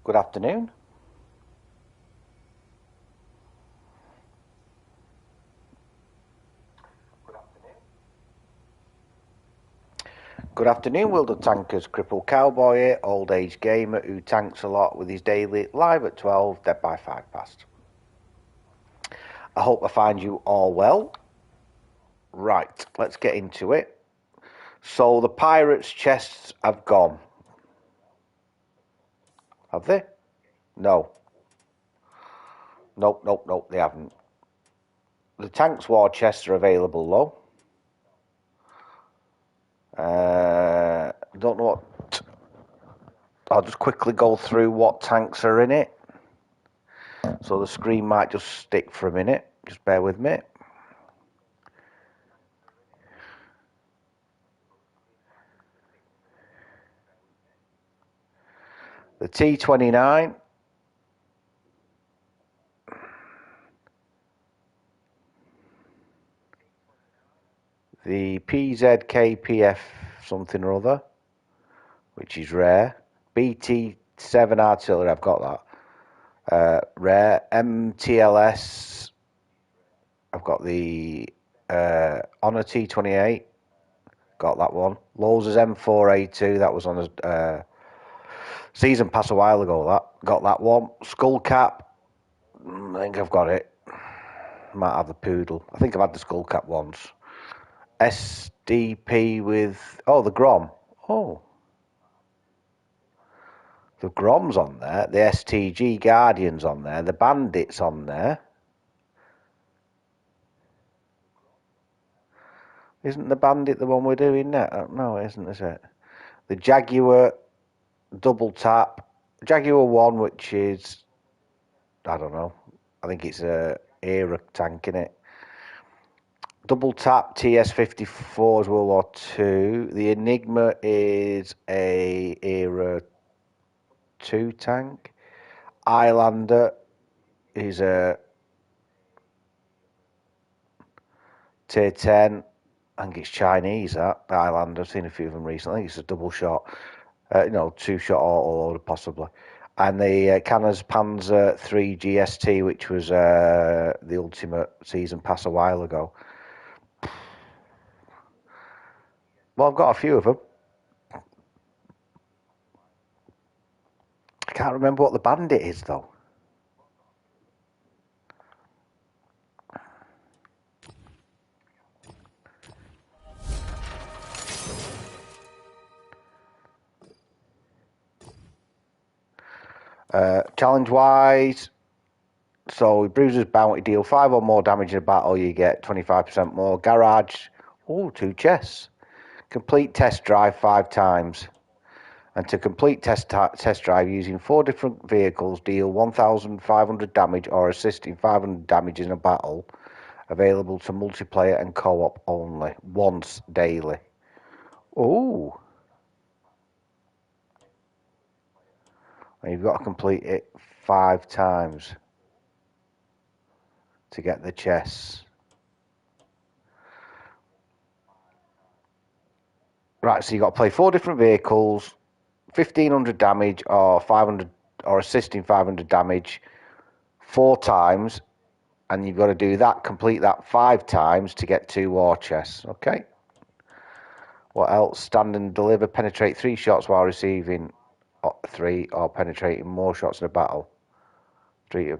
Good afternoon. Good afternoon, World of Tankers. CrippledCowboy here, old age gamer who tanks a lot with his daily live at 12, dead by 5 past. I hope I find you all well. Right, let's get into it. So the pirates' chests have gone. Have they? No. Nope, they haven't. The tanks war chests are available though. Don't know what. I'll just quickly go through what tanks are in it. So the screen might just stick for a minute. Just bear with me. The T-29. The PZKPF something or other, which is rare. BT-7 artillery, I've got that. Rare. MTLS, I've got the Honor T-28, got that one. Lowes' M4A2, that was on a season pass a while ago, got that one. Skullcap, I think I've got it. Might have the Poodle. I think I've had the Skullcap once. SDP with, the Grom. Oh. The Grom's on there. The STG Guardian's on there. The Bandit's on there. Isn't the Bandit the one we're doing now? No, it isn't, is it? The Jaguar double tap. Jaguar 1, which is, I don't know. I think it's a era tank, innit? Double tap TS-54 is World War II. The Enigma is a era 2 tank. Islander is a tier 10. I think it's Chinese, that Islander. I've seen a few of them recently. I think it's a double shot, 2-shot autoloader possibly. And the Cannes Panzer 3 GST, which was the ultimate season pass a while ago. Well, I've got a few of them. I can't remember what the Bandit is, though. Challenge-wise, so Bruiser's Bounty deal 5 or more damage in a battle, you get 25% more. Garage, 2 chests. Complete test drive 5 times. And to complete test drive using 4 different vehicles, deal 1,500 damage or assisting 500 damage in a battle. Available to multiplayer and co-op only, once daily. Ooh. And you've got to complete it 5 times to get the chests. Right, so you've got to play 4 different vehicles, 1,500 damage or 500 or assisting 500 damage 4 times, and you've got to do that, complete that 5 times to get 2 war chests. Okay. What else? Stand and deliver, penetrate 3 shots while receiving 3 or penetrating more shots in a battle. 3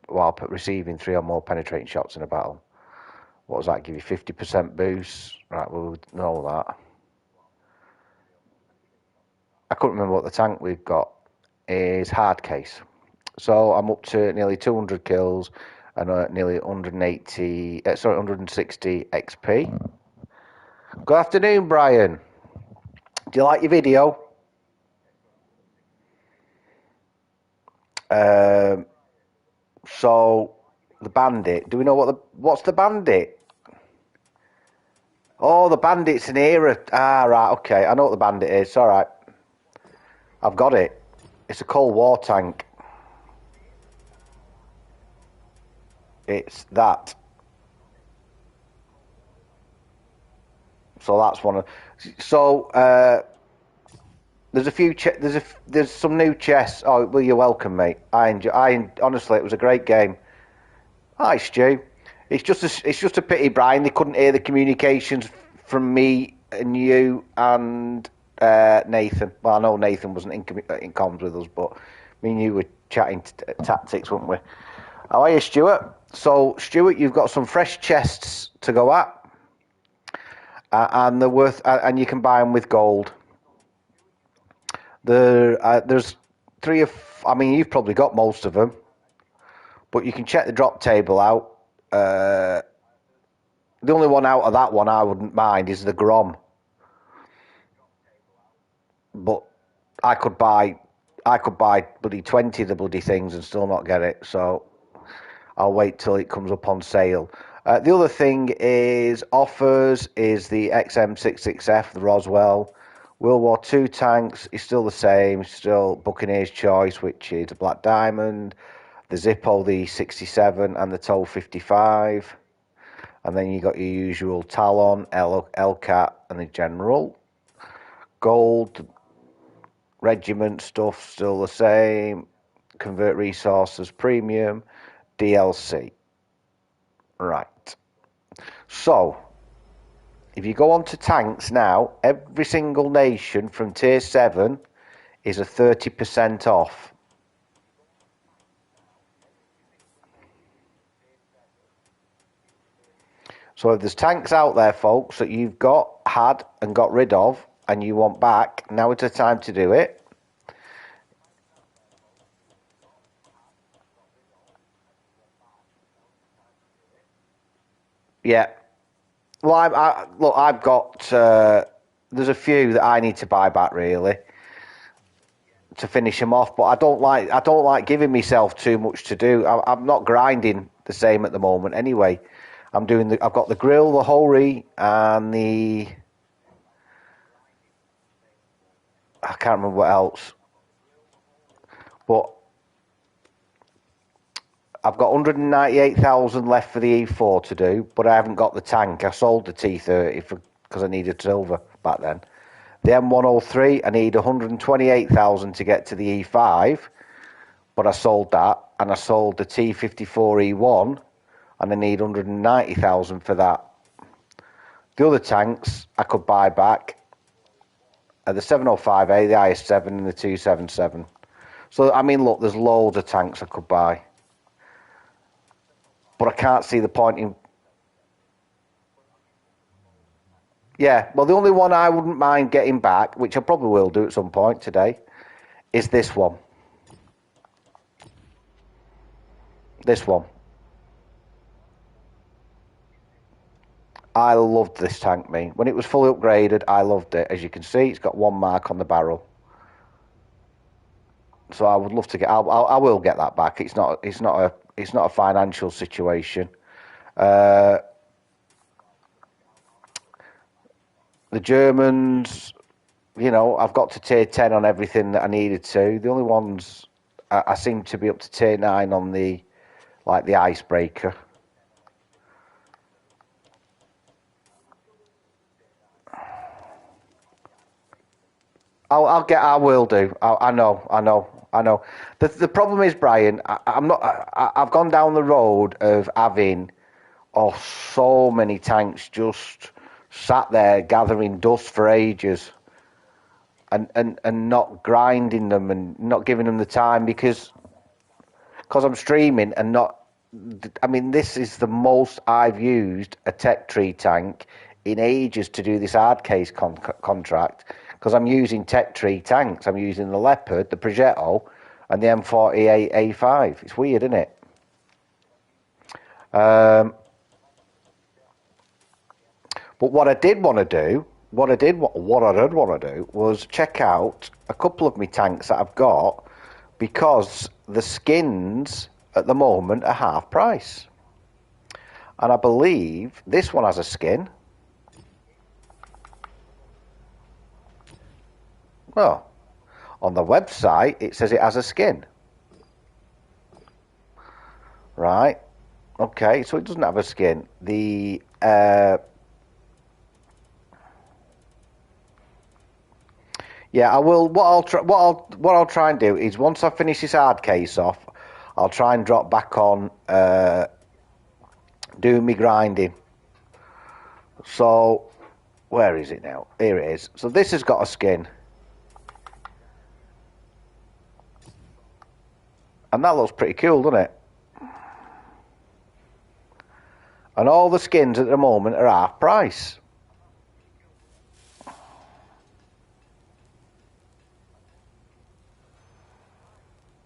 while receiving 3 or more penetrating shots in a battle. What does that give you? 50% boost. Right, we'll know that. I couldn't remember what the tank we've got is. Hard case. So I'm up to nearly 200 kills and nearly 160 XP. Good afternoon, Brian. Do you like your video? So the Bandit. Do we know what's the Bandit? Oh, the Bandit's an era. Ah, right. Okay, I know what the Bandit is. All right, I've got it. It's a Cold War tank. It's that. So that's one of. So There's a few. There's some new chests. Oh, well, you're welcome, mate. Honestly, it was a great game. Hi, Stu. It's just a pity, Brian. They couldn't hear the communications from me and you and Nathan. Well, I know Nathan wasn't in comms with us, but me and you were chatting tactics, weren't we? How are you, Stuart? So, Stuart, you've got some fresh chests to go at, and they're worth, and you can buy them with gold. There's three of. I mean, you've probably got most of them, but you can check the drop table out. The only one out of that one I wouldn't mind is the Grom, but I could buy bloody 20 of the bloody things and still not get it. So I'll wait till it comes up on sale. The other thing is offers is the XM66F, the Roswell. World War II tanks is still the same, still Buccaneer's Choice, which is a Black Diamond, the Zippo, the 67, and the TOW 55. And then you got your usual Talon, Elcat, and the General. Gold, regiment stuff still the same. Convert resources, premium, DLC. Right. So, if you go on to tanks now, every single nation from tier 7 is a 30% off. So if there's tanks out there, folks, that you've had and got rid of and you want back, now is the time to do it. Yeah. Well, I've got. There's a few that I need to buy back really to finish them off, but I don't like giving myself too much to do. I'm not grinding the same at the moment. Anyway, I've got the grill, the Hori, and I can't remember what else, but I've got 198,000 left for the E4 to do, but I haven't got the tank. I sold the T30 because I needed silver back then. The M103, I need 128,000 to get to the E5, but I sold that, and I sold the T54E1, and I need 190,000 for that. The other tanks I could buy back are the 705A, the IS-7, and the 277. So, I mean, look, there's loads of tanks I could buy. But I can't see the point in... Yeah, well, the only one I wouldn't mind getting back, which I probably will do at some point today, is this one. This one. I loved this tank, me. When it was fully upgraded, I loved it. As you can see, it's got one mark on the barrel. So I would love to get... I will get that back. It's not a financial situation. The Germans, you know, I've got to tier 10 on everything that I needed to. The only ones I seem to be up to tier 9 on the icebreaker. I will do. I know. The problem is, Brian, I've gone down the road of having so many tanks just sat there gathering dust for ages, and not grinding them and not giving them the time because I'm streaming and not. I mean, this is the most I've used a tech tree tank in ages to do this hard case contract because I'm using tech tree tanks. I'm using the Leopard, the Progetto, and the M48A5. It's weird, isn't it? But what I did want to do, what I did want to do was check out a couple of my tanks that I've got because the skins at the moment are half price. And I believe this one has a skin. Well, on the website it says it has a skin. Right. Okay, so it doesn't have a skin. The Yeah, I will. What I'll try and do is once I finish this hard case off, I'll try and drop back on doing me grinding. So where is it now? Here it is. So this has got a skin, and that looks pretty cool, doesn't it? And all the skins at the moment are half price.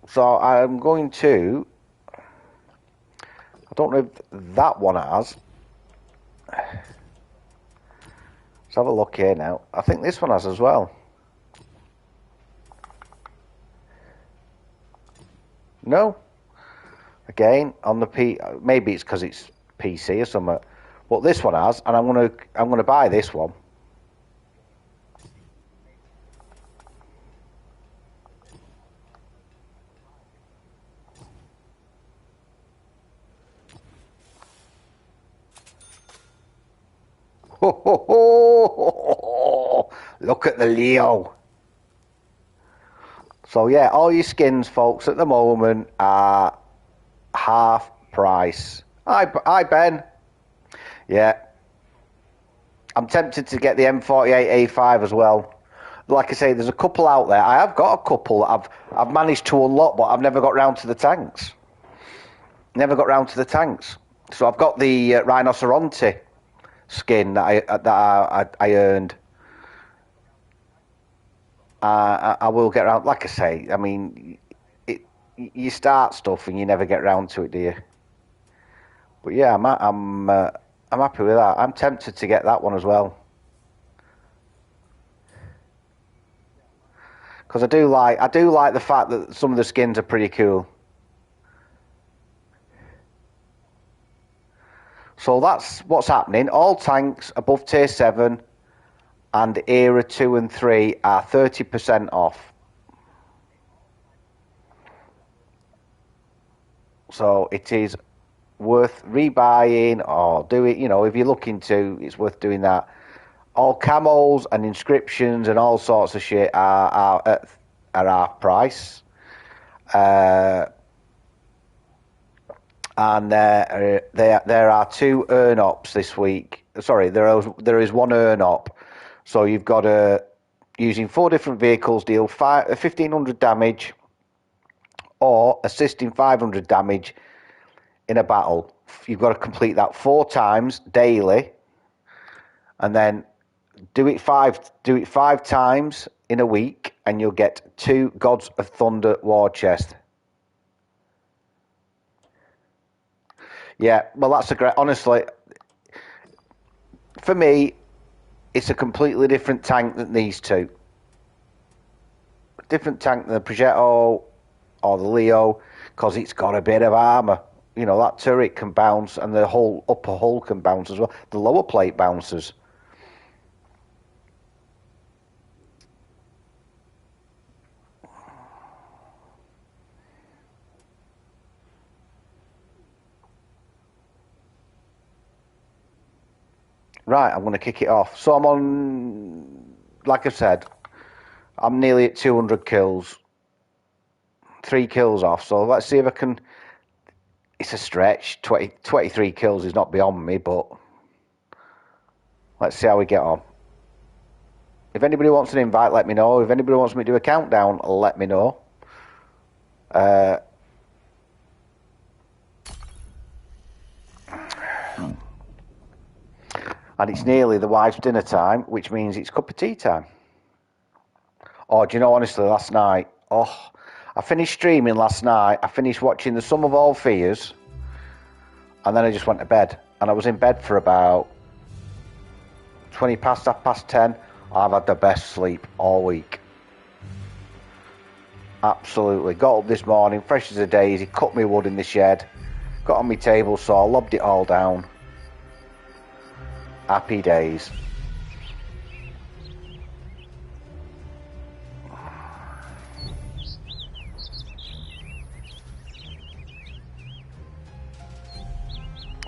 So I'm going to. I don't know if that one has. Let's have a look here now. I think this one has as well. No. Again, on the maybe it's because it's PC or something. But this one has, and I'm gonna buy this one. Ho, ho, ho. Look at the Leo. So yeah, all your skins, folks, at the moment are half price. Hi Ben. Yeah. I'm tempted to get the M48A5 as well. Like I say, there's a couple out there. I have got a couple that I've managed to unlock, but I've never got round to the tanks. Never got round to the tanks. So I've got the Rhinoceronte skin that I earned. I will get around. Like I say, I mean, you start stuff and you never get round to it, do you? But yeah, I'm happy with that. I'm tempted to get that one as well, because I do like the fact that some of the skins are pretty cool. So that's what's happening. All tanks above tier 7 and era 2 and 3 are 30% off. So it is worth rebuying or do it, if you're looking to, it's worth doing that. All camos and inscriptions and all sorts of shit are half price. And there are 2 earn ops this week. Sorry, there is 1 earn op. So you've got using 4 different vehicles, deal 1,500 damage or assisting 500 damage in a battle. You've got to complete that 4 times daily, and then do it five times in a week, and you'll get 2 Gods of Thunder war chest. Yeah, well, that's a great. Honestly, for me, it's a completely different tank than these 2. Different tank than the Progetto or the Leo, because it's got a bit of armour. That turret can bounce, and the whole upper hull can bounce as well. The lower plate bounces. Right, I'm going to kick it off. So I'm on, like I said, I'm nearly at 200 kills. 3 kills off, so let's see if I can. It's a stretch. 23 kills is not beyond me, but let's see how we get on. If anybody wants an invite, let me know. If anybody wants me to do a countdown, let me know. And it's nearly the wife's dinner time, which means it's cup of tea time. Oh, do you know, honestly, last night, I finished streaming last night. I finished watching The Sum of All Fears, and then I just went to bed. And I was in bed for about 20 past, 10:30. I've had the best sleep all week. Absolutely. Got up this morning, fresh as a daisy, cut me wood in the shed, got on my table saw, lobbed it all down. Happy days.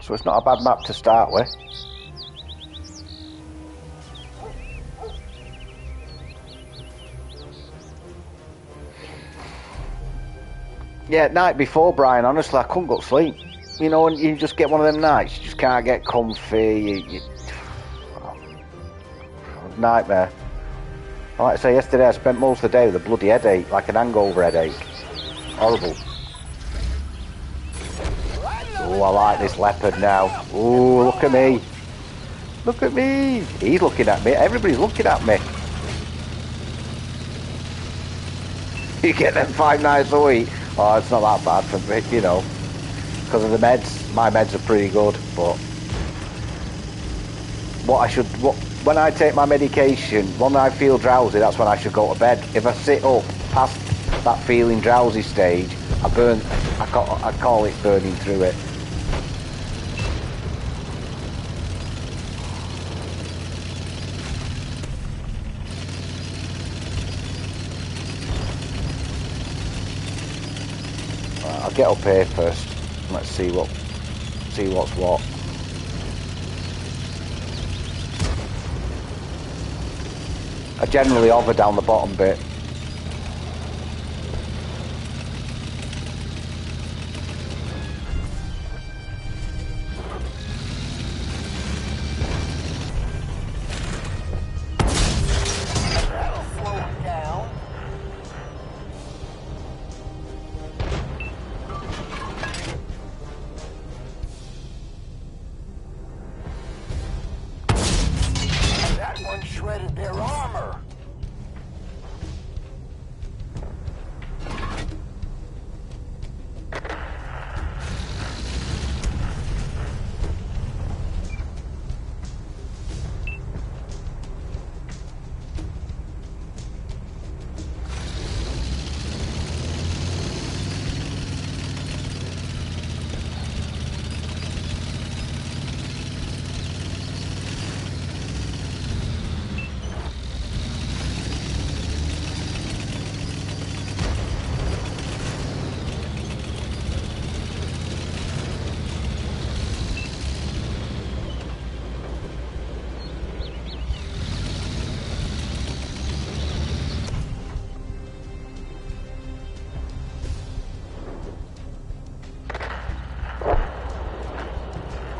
So it's not a bad map to start with. Yeah, night before, Brian, honestly, I couldn't go to sleep. You know, and you just get one of them nights, you just can't get comfy. Nightmare. Like I say, yesterday I spent most of the day with a bloody headache, like an hangover headache. Horrible. Oh, I like this leopard now. Oh, look at me. Look at me. He's looking at me. Everybody's looking at me. You get them 5 nights a week. Oh, it's not that bad for me, you know. Because of the meds. My meds are pretty good, but when I take my medication, when I feel drowsy, that's when I should go to bed. If I sit up past that feeling drowsy stage, I call it burning through it. I'll get up here first. Let's see what's what. I generally hover down the bottom bit. Shredded their armor.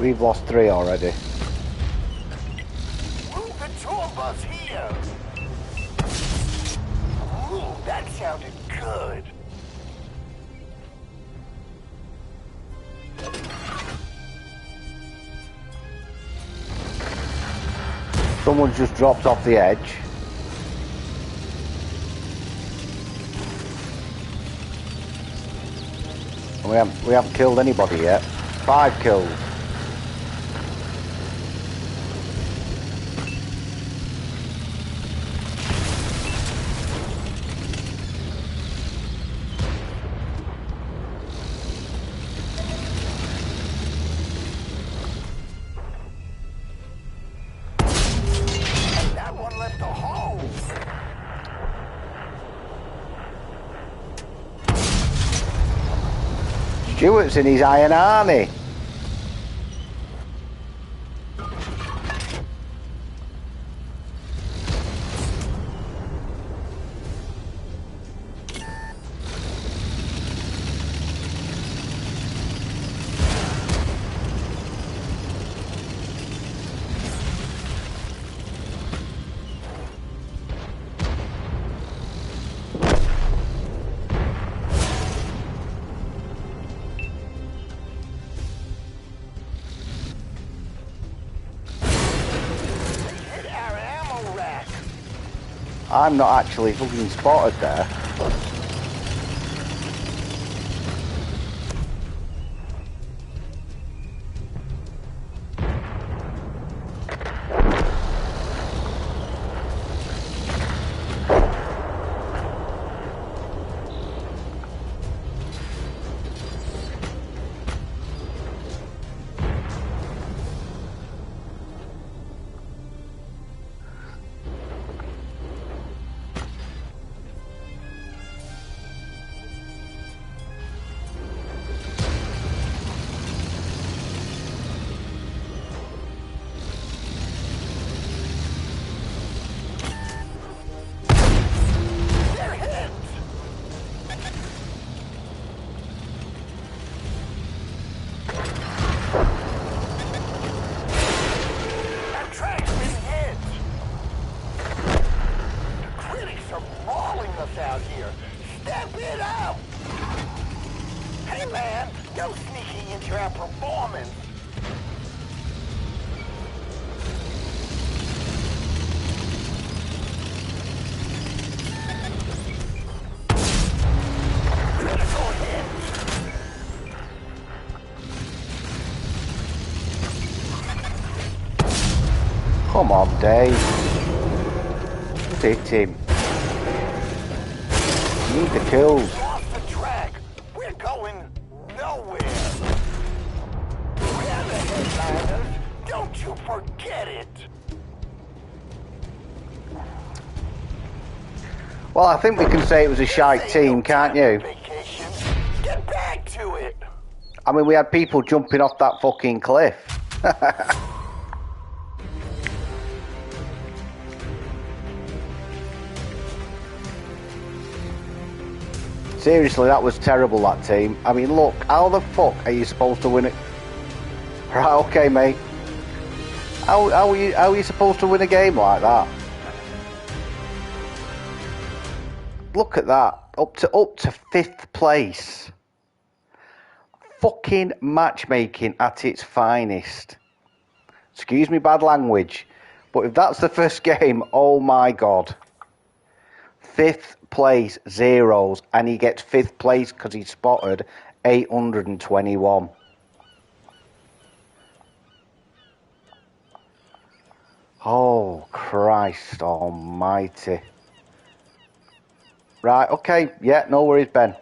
We've lost 3 already. Move the 2 of us here. Ooh, that sounded good. Someone's just dropped off the edge. We haven't killed anybody yet. 5 kills. That one left a hole. Stuart's in his iron army. I'm not actually fucking spotted there. boss out here. Step it up! Hey man, no sneaking into our performance. Critical hit. Come on, Dave. Just hit him. You need the kills. Off the track. We're going nowhere. We're the headliners. Don't you forget it. Well, I think we can say it was a shite team, can't you? Vacation. Get back to it. I mean, we had people jumping off that fucking cliff. Seriously, that was terrible, that team. I mean, look, how the fuck are you supposed to win it? Right, okay, mate. How are you supposed to win a game like that? Look at that. Up to 5th place. Fucking matchmaking at its finest. Excuse me, bad language. But if that's the first game, oh my god. 5th place, zeros, and he gets 5th place because he spotted 821. Oh, Christ almighty. Right, okay, yeah, no worries, Ben.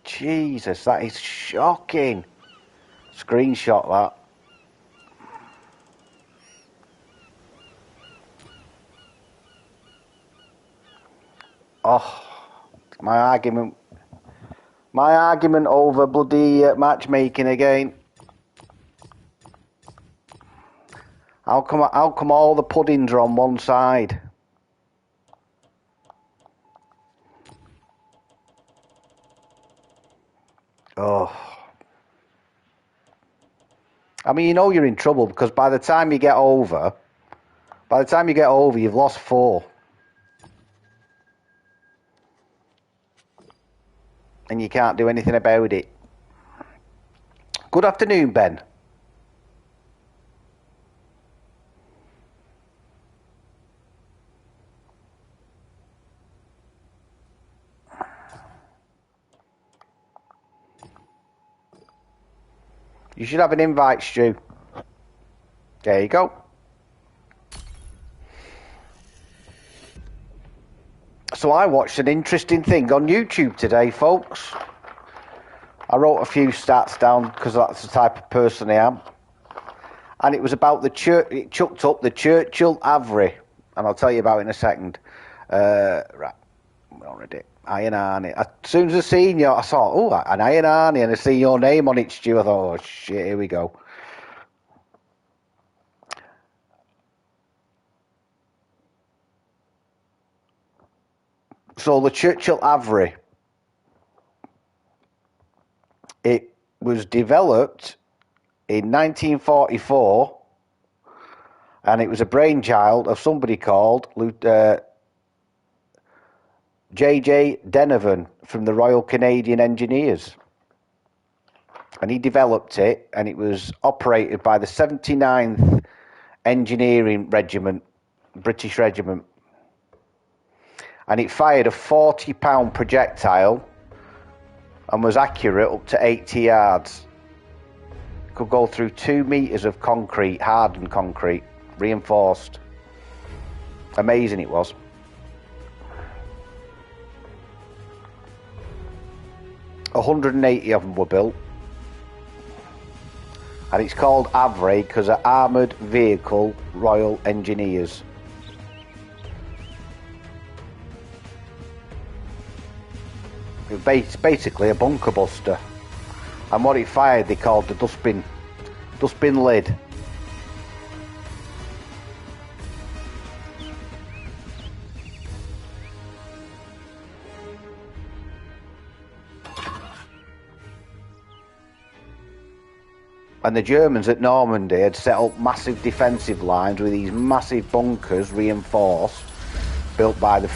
Jesus, that is shocking. Screenshot that. Oh, my argument over bloody matchmaking again. How come all the puddings are on one side? Oh. I mean, you know you're in trouble because by the time you get over, you've lost 4. And you can't do anything about it. Good afternoon, Ben. You should have an invite, Stu. There you go. So I watched an interesting thing on YouTube today, folks. I wrote a few stats down because that's the type of person I am. And it was about the church. It chucked up the Churchill Avery, and I'll tell you about it in a second. Right, we're already Iron Arnie. As soon as I seen you, I saw, oh, an Iron Arnie, and I see your name on it, Stu. I thought, oh shit, here we go. So the Churchill Avery, it was developed in 1944, and it was a brainchild of somebody called J.J. Denovan from the Royal Canadian Engineers. And he developed it, and it was operated by the 79th Engineering Regiment, British Regiment. And it fired a 40-pound projectile and was accurate up to 80 yards. It could go through 2 meters of concrete, hardened concrete, reinforced. Amazing it was. $180 of them were built. And it's called Avery because of Armoured Vehicle Royal Engineers. It's basically a bunker buster. And what it fired they called the dustbin lid. And the Germans at Normandy had set up massive defensive lines with these massive bunkers reinforced, built by the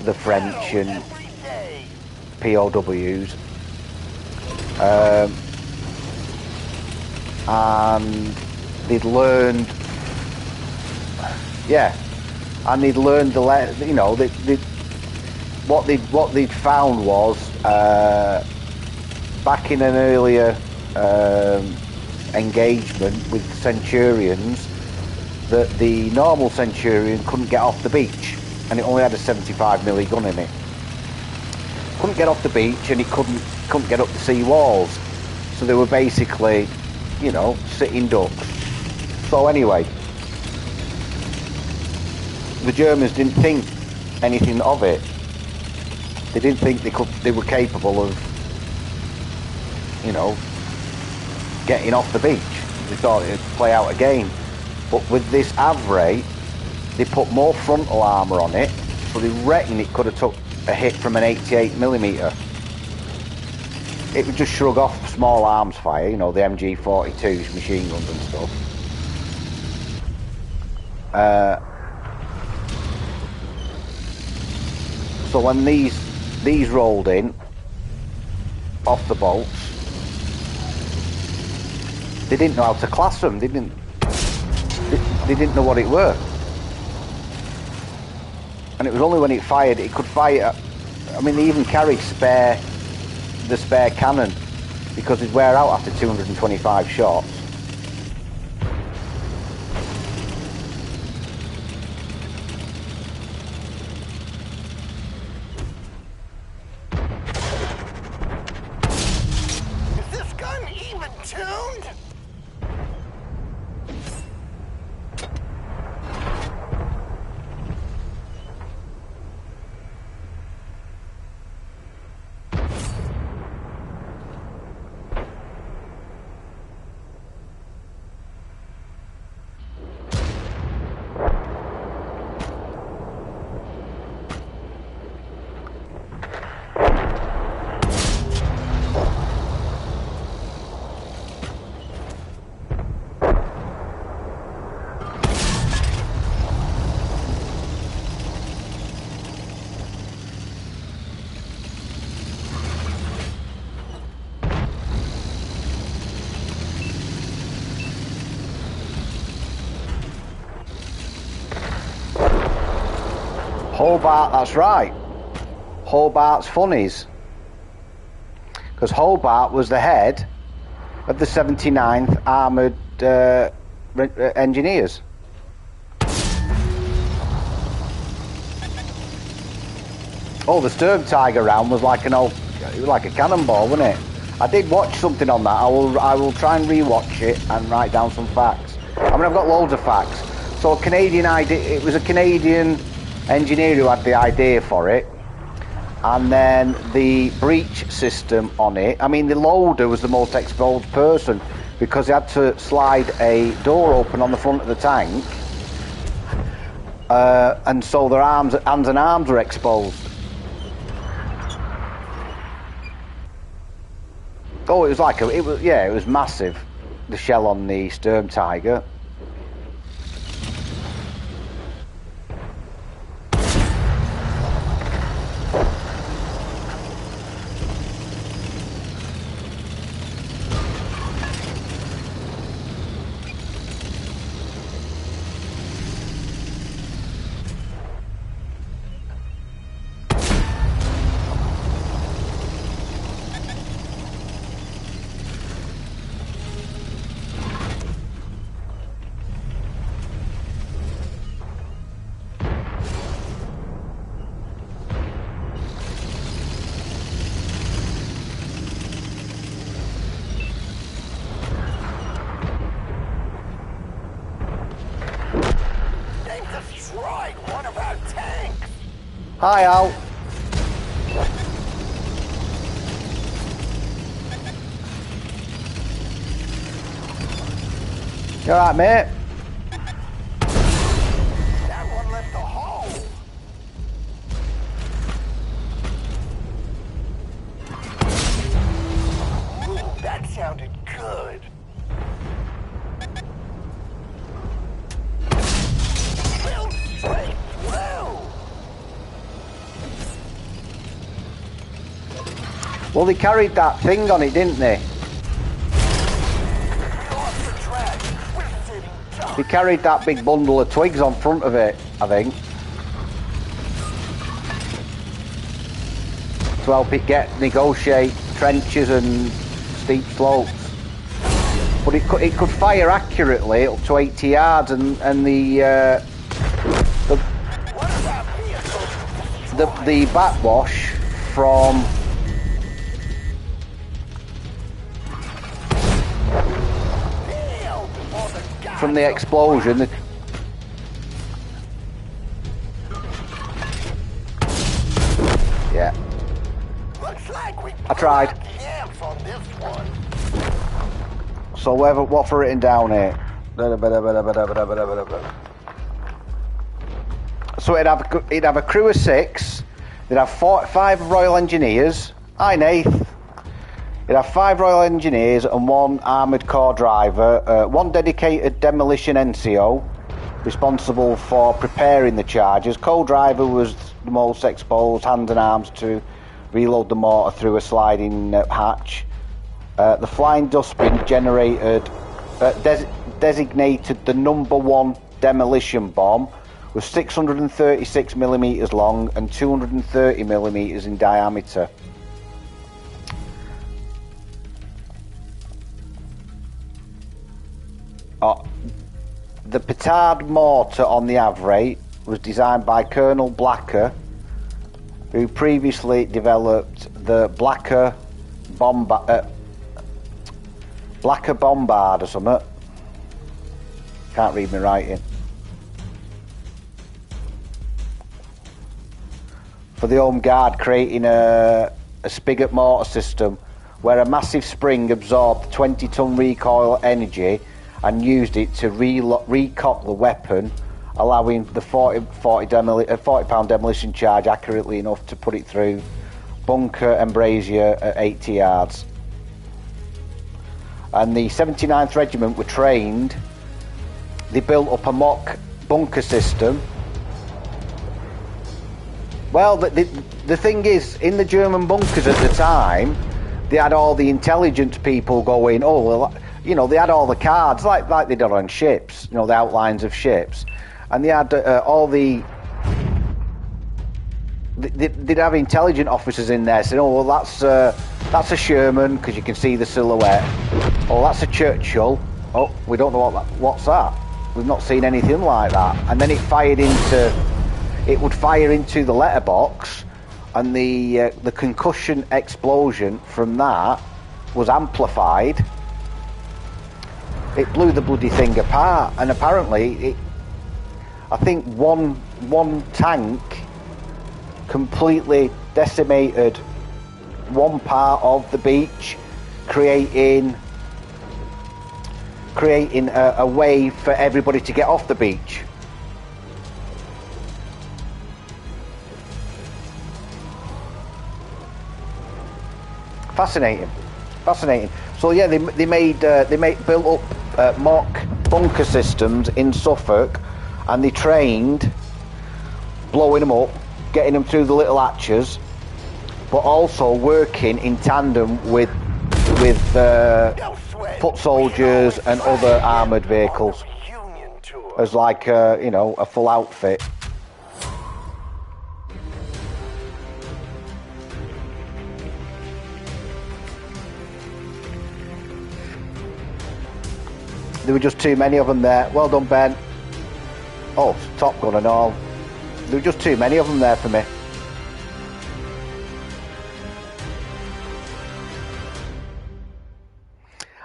the French and every day. POWs. And they'd learned, and they'd learned what they'd found was back in an earlier engagement with Centurions, that the normal Centurion couldn't get off the beach, and it only had a 75mm gun in it. Couldn't get off the beach, and it couldn't get up the sea walls. So they were basically, sitting ducks. So anyway, the Germans didn't think anything of it. They didn't think they were capable of, getting off the beach. They thought it'd play out a game. But with this Avray, they put more frontal armour on it, so they reckon it could have took a hit from an 88mm. It would just shrug off small arms fire, the MG42s, machine guns and stuff. So when these rolled in off the bolts, they didn't know how to class them. They didn't know what it were. And it was only when it fired, it could fire. I mean, they even carried the spare cannon, because it'd wear out after 225 shots. Is this gun even tuned? Hobart, that's right. Hobart's funnies. Because Hobart was the head of the 79th Armoured Engineers. Oh, the Sturm Tiger round was like it was like a cannonball, wasn't it? I did watch something on that. I will try and rewatch it and write down some facts. I mean, I've got loads of facts. So it was a Canadian engineer who had the idea for it, and then the breach system on it. I mean, the loader was the most exposed person, because he had to slide a door open on the front of the tank, and so their hands and arms were exposed. Oh, it was massive, the shell on the Sturm Tiger. Hi, Al. You alright, mate? That one left a hole. Ooh, that sounded good. Flew straight through. Well, they carried that thing on it, didn't they? They carried that big bundle of twigs on front of it, I think, to help it negotiate trenches and steep slopes. But it could fire accurately up to 80 yards, and the backwash from the explosion. Yeah. Looks like we I tried. on this one. So what's written down here? So it'd have a crew of 6. They'd have 5 Royal Engineers. Hi, Nath. It'd have 5 Royal Engineers and 1 Armoured Corps driver, 1 dedicated demolition NCO, responsible for preparing the charges. Co-driver was the most exposed, hands and arms to reload the mortar through a sliding hatch. The flying dustbin designated the number 1 demolition bomb, was 636 millimeters long and 230 millimeters in diameter. The petard mortar on the Avrate was designed by Colonel Blacker, who previously developed the Blacker Bombard or something. Can't read my writing. For the Home Guard, creating a spigot mortar system where a massive spring absorbed 20-ton recoil energy and used it to recock the weapon, allowing the 40-pound demolition charge accurately enough to put it through bunker embrasure at 80 yards. And the 79th Regiment were trained. They built up a mock bunker system. Well, the thing is, in the German bunkers at the time, they had all the intelligence people going, oh, well, you know, they had all the cards, like they did on ships, you know, the outlines of ships. And they had all the... They'd have intelligence officers in there saying, oh, well, that's a Sherman, because you can see the silhouette. Oh, that's a Churchill. Oh, we don't know what's that. We've not seen anything like that. And then it would fire into the letterbox, and the concussion explosion from that was amplified. It blew the bloody thing apart, and apparently, I think one tank completely decimated one part of the beach, creating a way for everybody to get off the beach. Fascinating. So yeah, they built up mock bunker systems in Suffolk, and they trained blowing them up, getting them through the little hatches, but also working in tandem with foot soldiers and other armoured vehicles as like a full outfit. There were just too many of them there. Well done, Ben. Oh, Top Gun and all. There were just too many of them there for me.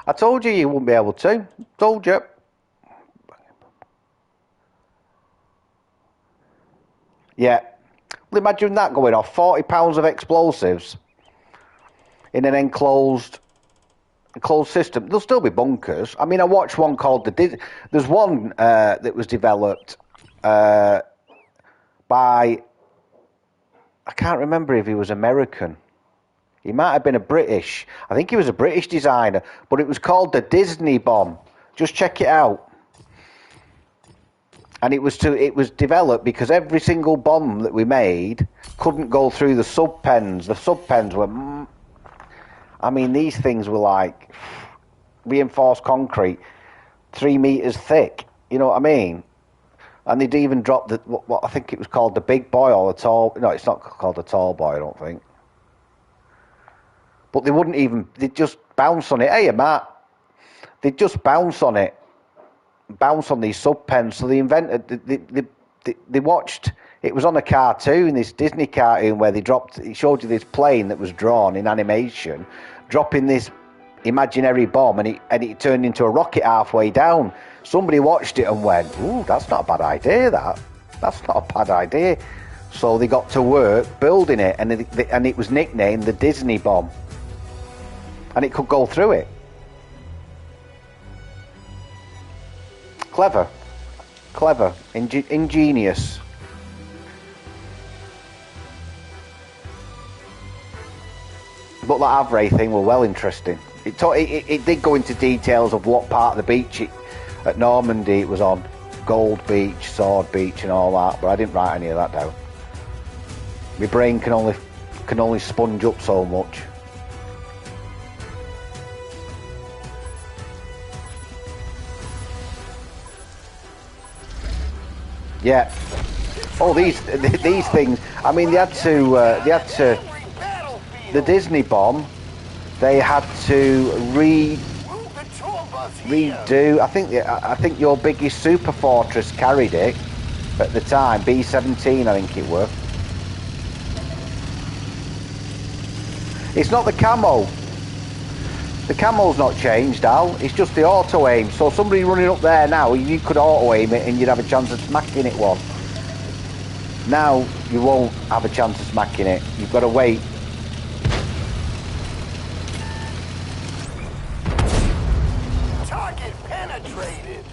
I told you wouldn't be able to. Told you. Yeah. Well, imagine that going off. 40 pounds of explosives in an enclosed system. There'll still be bunkers. I mean, I watched one called there's one that was developed by, I can't remember if he was American. He might have been I think he was a British designer, but it was called the Disney bomb. Just check it out. And it was developed because every single bomb that we made couldn't go through the sub pens. The sub pens were I mean, these things were like reinforced concrete, 3 meters thick. You know what I mean? And they'd even dropped what I think it was called the big boy or the tall. No, it's not called the tall boy, I don't think. But they wouldn't even. They'd just bounce on it. Hey, Matt. They'd just bounce on it, bounce on these sub pens. So they invented. They watched. It was on a cartoon, this Disney cartoon, where they dropped. It showed you this plane that was drawn in animation, dropping this imaginary bomb, and it turned into a rocket halfway down. Somebody watched it and went, "Ooh, that's not a bad idea. That's not a bad idea." So they got to work building it, and it was nicknamed the Disney bomb, and it could go through it. Clever, ingenious. But that Havre thing were well interesting. It did go into details of what part of the beach at Normandy it was on. Gold Beach, Sword Beach and all that, but I didn't write any of that down. My brain can only sponge up so much. Yeah. Oh, these things. I mean, they had to the Disney bomb. They had to redo. I think your biggest super fortress carried it at the time. B-17, I think it were. It's not the camo. The camo's not changed, Al. It's just the auto aim. So somebody running up there now, you could auto aim it and you'd have a chance of smacking it one. Now you won't have a chance of smacking it. You've got to wait. Target penetrated.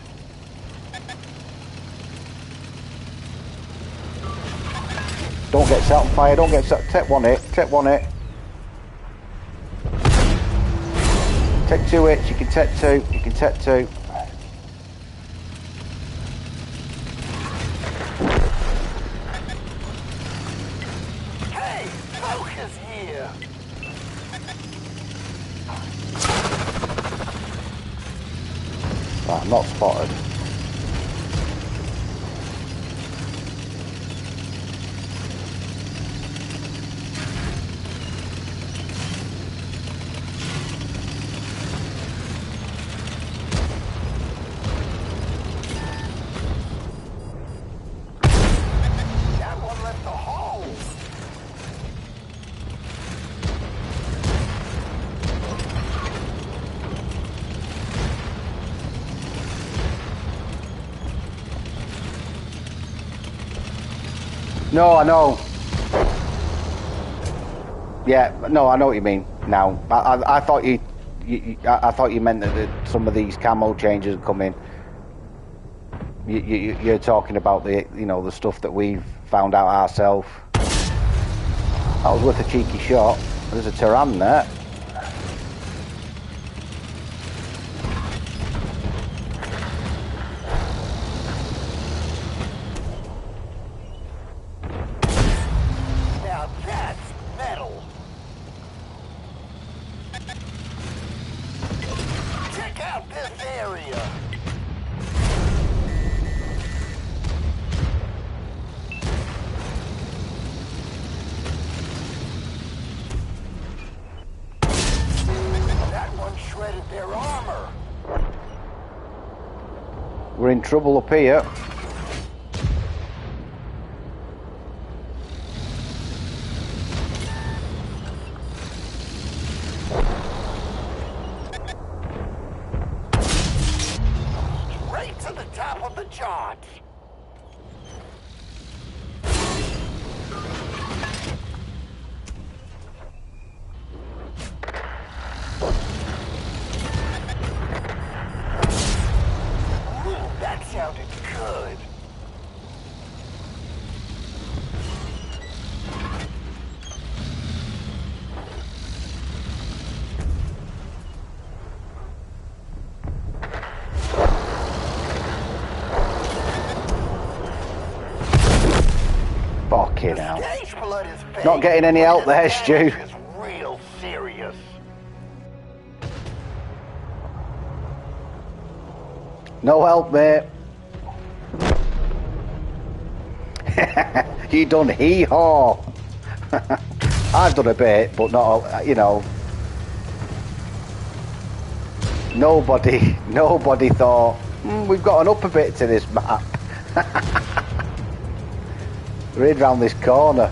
Don't get set on fire. Don't get set. Take one hit. Take one hit. Take 2 hits, you can take 2, you can take 2. Hey, focus here. Right, I'm not spotted. No, I know. Yeah, no, I know what you mean. Now, I thought I thought you meant that some of these camo changes would come in. You're talking about the stuff that we've found out ourselves. That was worth a cheeky shot. There's a Tyran there. Now that's metal. Check out this area. That one shredded their armor. We're in trouble up here. Straight to the top of the chart. Ooh, that sounded good. Fucking hell. Stage blood is fake, Not getting any help but there, this Stu. damage is real serious. No help, mate. You done hee-haw. I've done a bit, but not, you know. Nobody thought, we've got an upper bit to this map. We're in round this corner.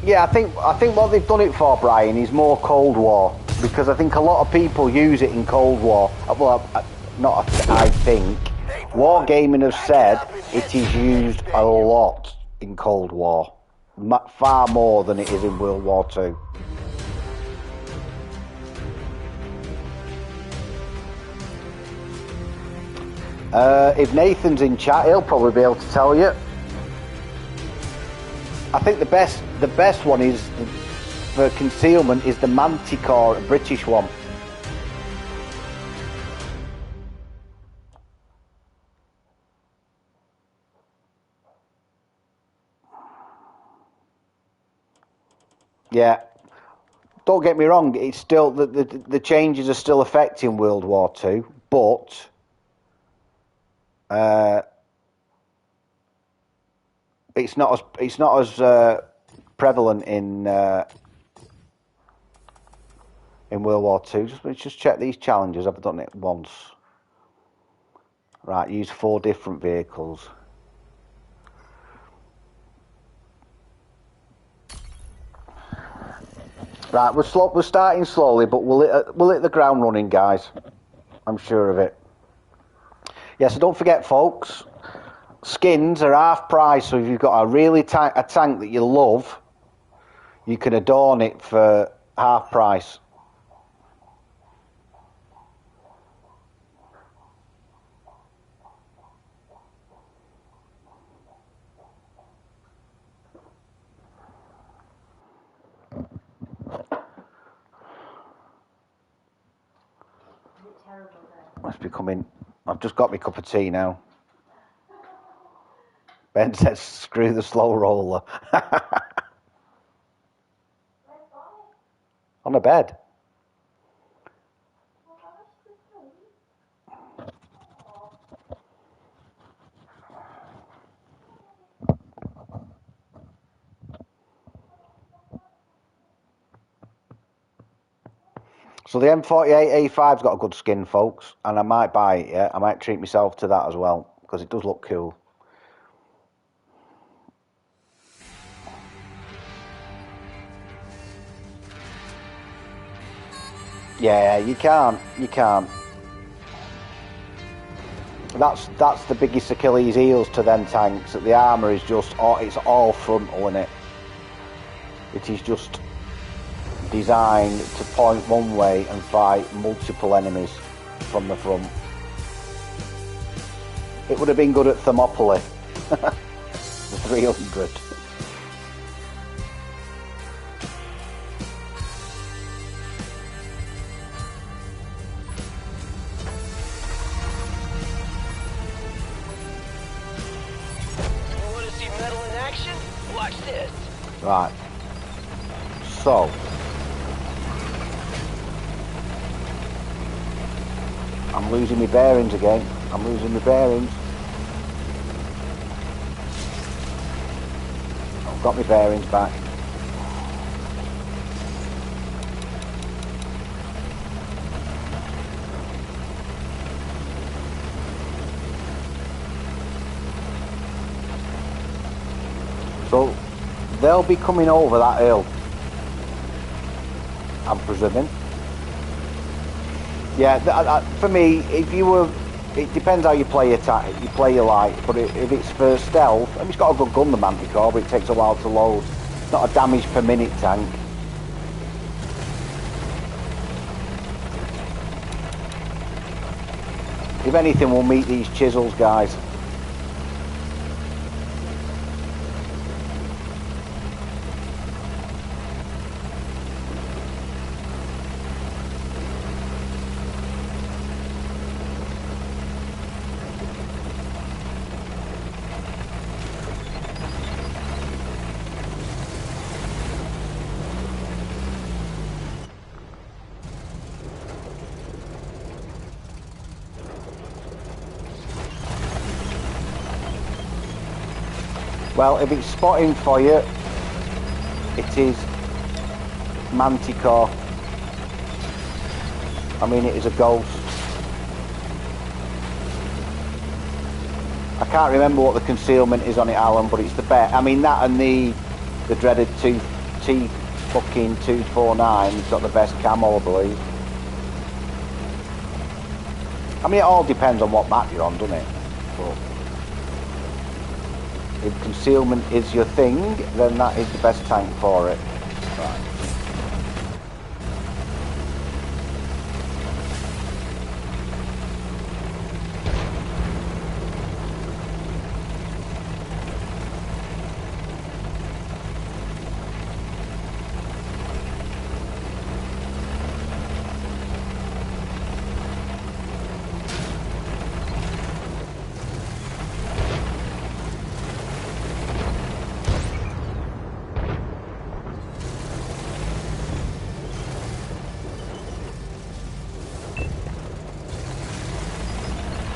Yeah, I think what they've done it for, Brian, is more Cold War, because I think a lot of people use it in Cold War. Well, not I think. Wargaming have said it is used a lot in Cold War, far more than it is in World War II. If Nathan's in chat, he'll probably be able to tell you. I think the best one is for concealment is the Manticore, a British one. Yeah, don't get me wrong. It's still the changes are still affecting World War II, but it's not as prevalent in World War II. Let's just check these challenges. I've done it once. Right, use 4 different vehicles. Right, we're starting slowly, but we'll hit the ground running, guys. I'm sure of it. Yeah, so don't forget, folks, skins are half price. So if you've got a tank that you love, you can adorn it for half price. Must be coming. I've just got my cup of tea now. Ben says, screw the slow roller. On a bed. So the M48A5's got a good skin, folks, and I might buy it, yeah? I might treat myself to that as well, because it does look cool. Yeah, you can't. That's the biggest Achilles heels to them tanks, that the armour is just, it's all frontal in it. It is just designed to point one way and fight multiple enemies from the front. It would have been good at Thermopylae. The 300. You want to see metal in action? Watch this. Right. So. I'm losing my bearings again. I've got my bearings back. So they'll be coming over that hill, I'm presuming. Yeah, for me, if you were, it depends how you play your light. But if it's for stealth, I mean, it's got a good gun, the Manticore, but it takes a while to load. It's not a damage per minute tank. If anything, we'll meet these chisels, guys. Well, if it's spotting for you, it is Manticore. I mean, it is a ghost. I can't remember what the concealment is on it, Alan, but it's the best. I mean, that and the dreaded T fucking 249 has got the best camo, I believe. I mean, it all depends on what map you're on, doesn't it? But if concealment is your thing, then that is the best tank for it. Right.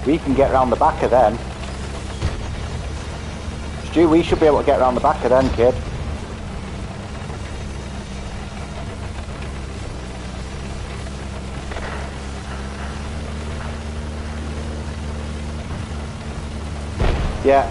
We can get round the back of them. Stu, we should be able to get round the back of them, kid. Yeah.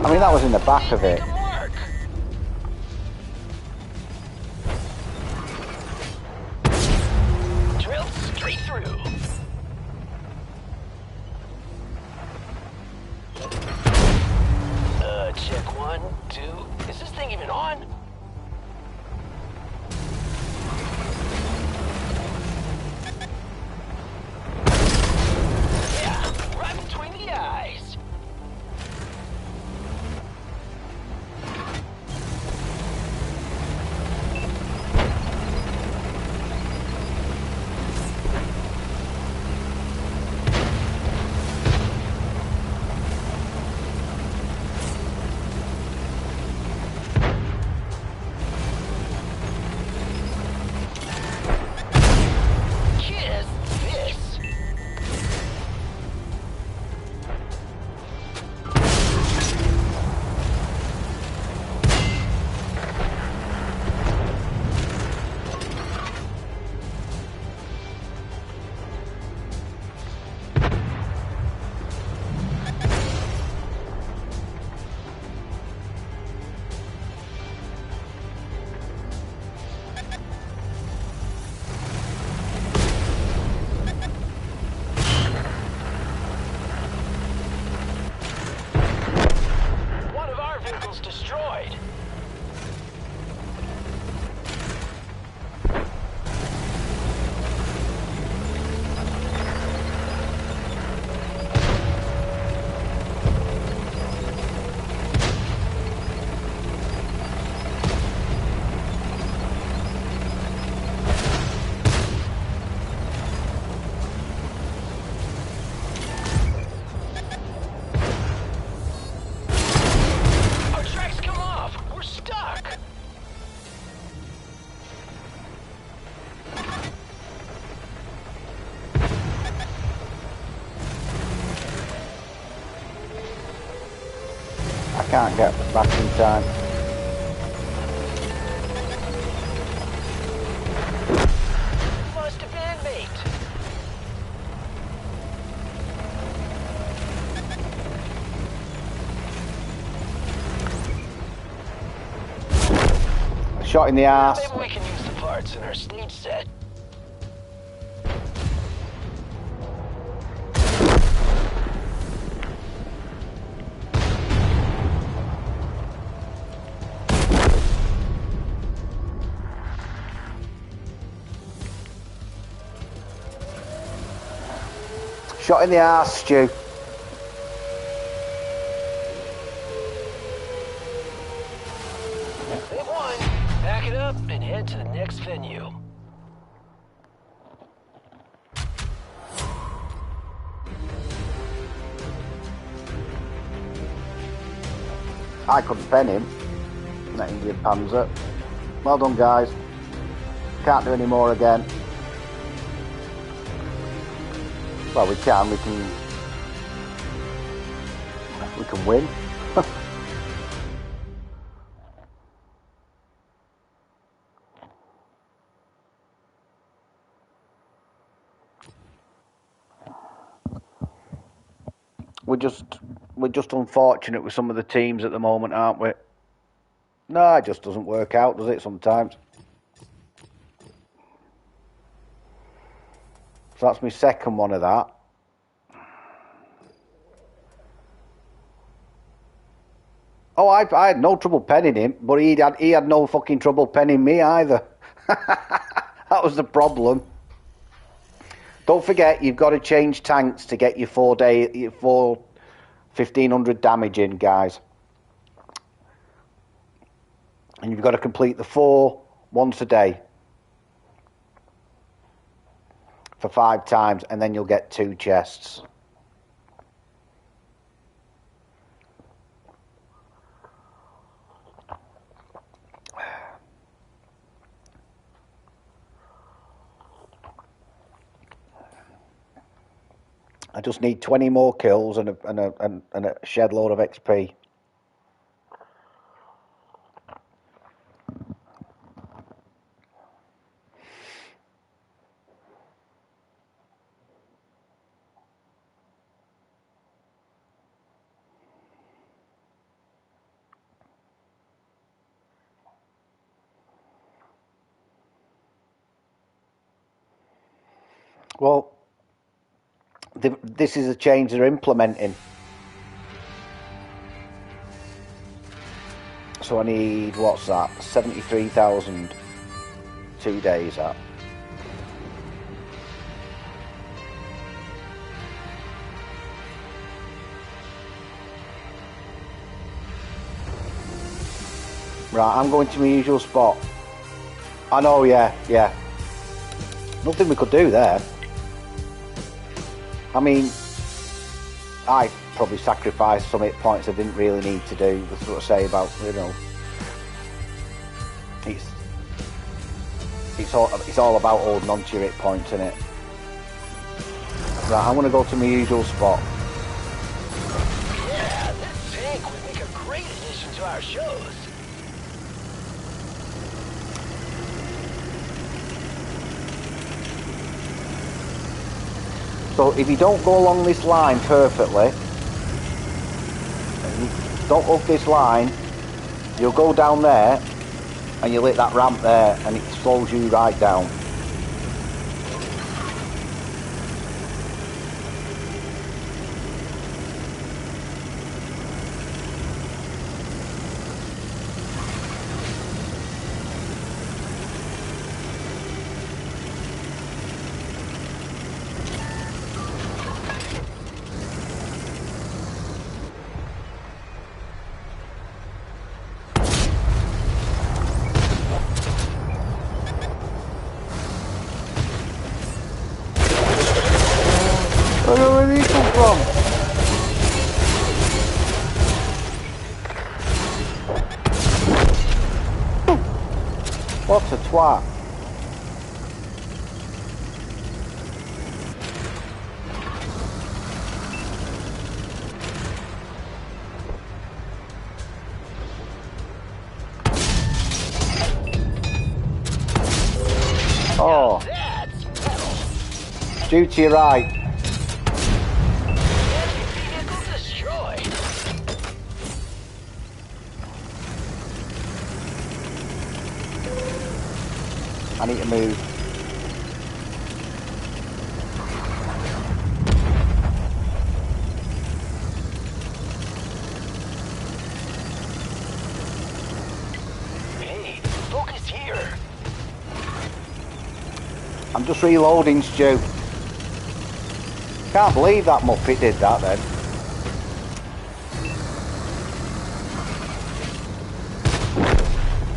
I mean, that was in the back of it. Drilled straight through. Check 1, 2. Is this thing even on? Yeah, right between the eyes. destroyed. Our tracks come off. We're stuck. I can't get back in time. Must have been mate. Shot in the ass. Maybe we can use the parts in our stage set. Shot in the ass, Stu. They've won. Pack it up and head to the next venue. I couldn't pen him. That Indian Panzer. Well done, guys. Can't do any more again. Well, we can. We can win. We're just unfortunate with some of the teams at the moment, aren't we? No, it just doesn't work out, does it, sometimes? So that's my second one of that. Oh, I had no trouble penning him, but he had no fucking trouble penning me either. That was the problem. Don't forget, you've got to change tanks to get your 1500 damage in, guys. And you've got to complete the 4 once a day for 5 times, and then you'll get 2 chests. I just need 20 more kills and a shed load of XP. Well, this is a change they're implementing. So I need, what's that? 73,000 2 days at. Right, I'm going to my usual spot. I know, yeah. Nothing we could do there. I mean, I probably sacrificed some hit points I didn't really need to do. That's what I say about, you know, it's all about holding on to your hit points, isn't it? Right, I'm going to go to my usual spot. Yeah, this tank would make a great addition to our shows. So if you don't go along this line perfectly, don't up this line, you'll go down there and you'll hit that ramp there and it slows you right down. What a twat. Oh. Due to your right. I need to move. Hey, focus here. I'm just reloading, Stu. Can't believe that Muppet did that then.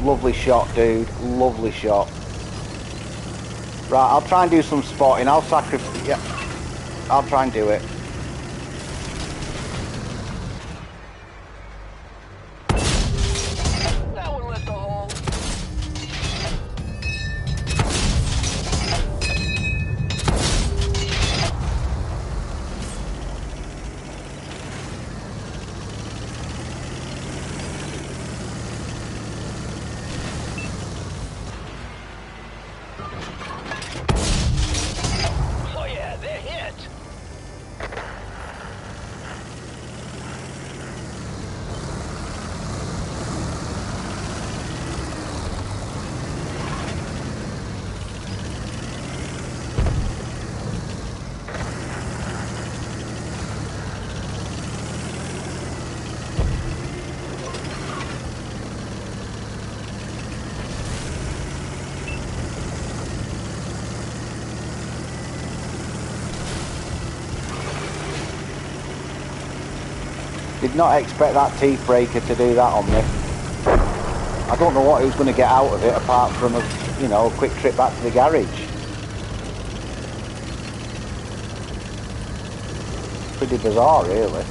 Lovely shot, dude. Lovely shot. Right, I'll try and do some spotting. I'll sacrifice. Yeah, I'll try and do it. That one left a hole. Oh yeah, they're hit. Did not expect that teeth breaker to do that on me. I don't know what he was going to get out of it apart from a, you know, a quick trip back to the garage. Pretty bizarre, really.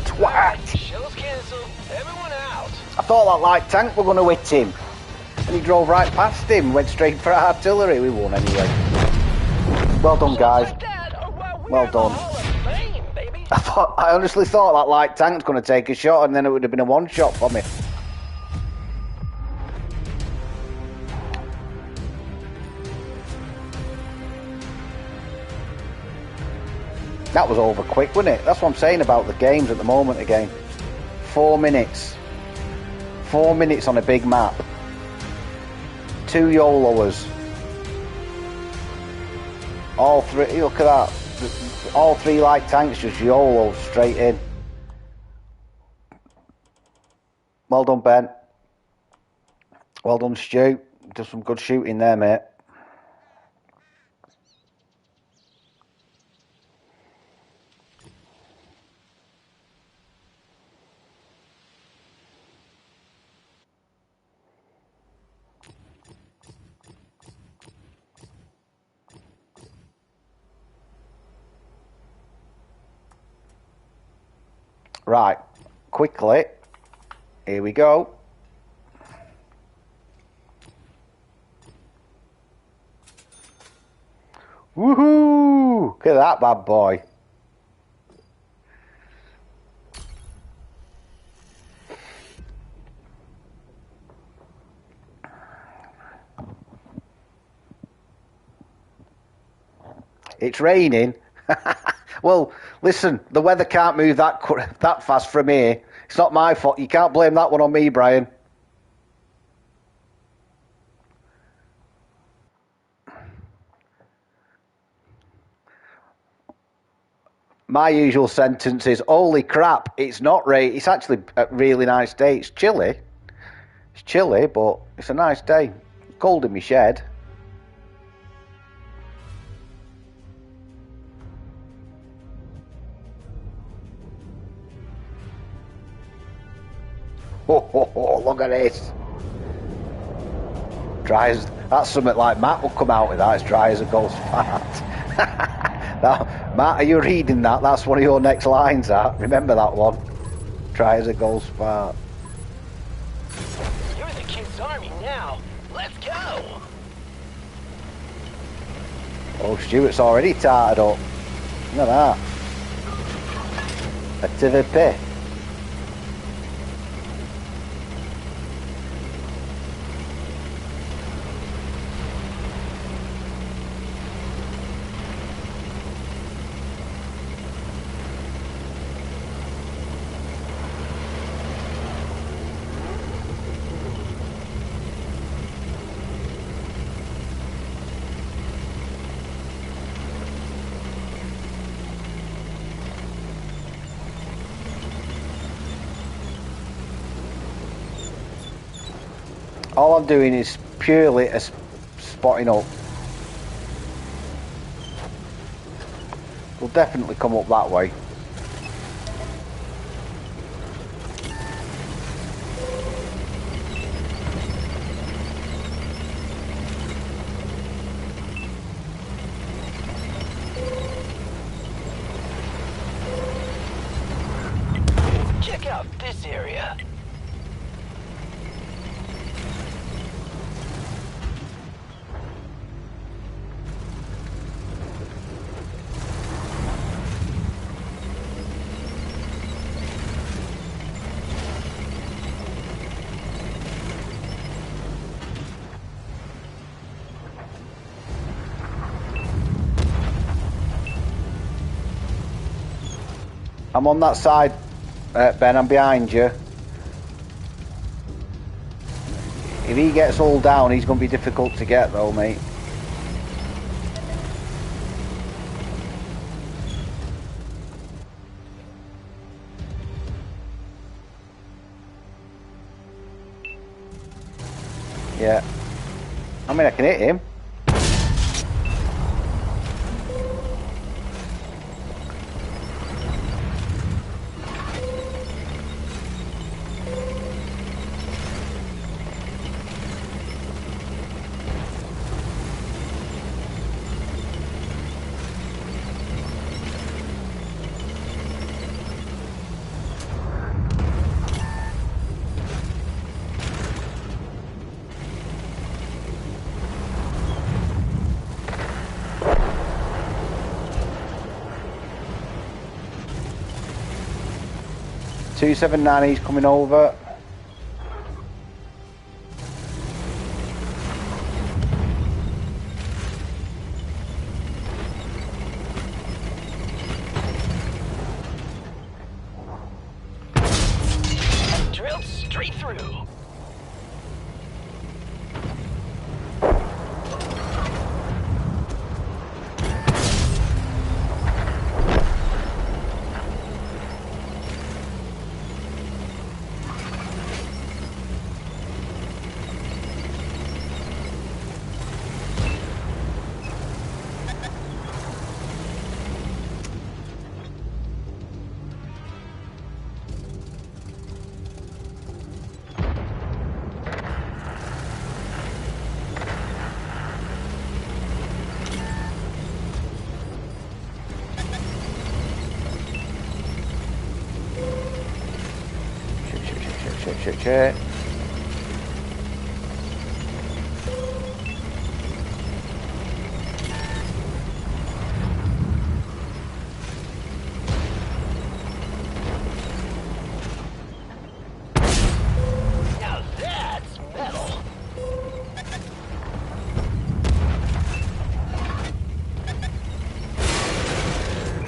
Twat! Show's canceled. Everyone out. I thought that light tank were going to hit him. And he drove right past him, went straight for artillery. We won anyway. Well done, guys. Well done. I honestly thought that light tank's going to take a shot and then it would have been a one shot for me. That was over quick, wasn't it? That's what I'm saying about the games at the moment again. 4 minutes. 4 minutes on a big map. 2 YOLOers. All three, look at that. All 3 light tanks just YOLO straight in. Well done, Ben. Well done, Stu. Did some good shooting there, mate. Right, quickly. Here we go. Woohoo! Look at that bad boy. It's raining. Well, listen, the weather can't move that fast from here. It's not my fault. You can't blame that one on me, Brian. My usual sentence is, holy crap, it's not it's actually a really nice day. It's chilly. It's chilly, but it's a nice day. Cold in my shed. Oh, look at this. Dry as... That's something like Matt will come out with that. It's dry as a ghost fart. Now, Matt, are you reading that? That's one of your next lines, that. Remember that one? Dry as a ghost fart. You're the kid's army now. Let's go. Oh, Stuart's already tarted up. Look at that. Activity. All I'm doing is purely a spotting up. We'll definitely come up that way. Check out this area. I'm on that side, Ben, I'm behind you. If he gets all down, he's going to be difficult to get though, mate. Yeah. I mean, I can hit him. .279, he's coming over. Drilled straight through. Shit. Now that's metal.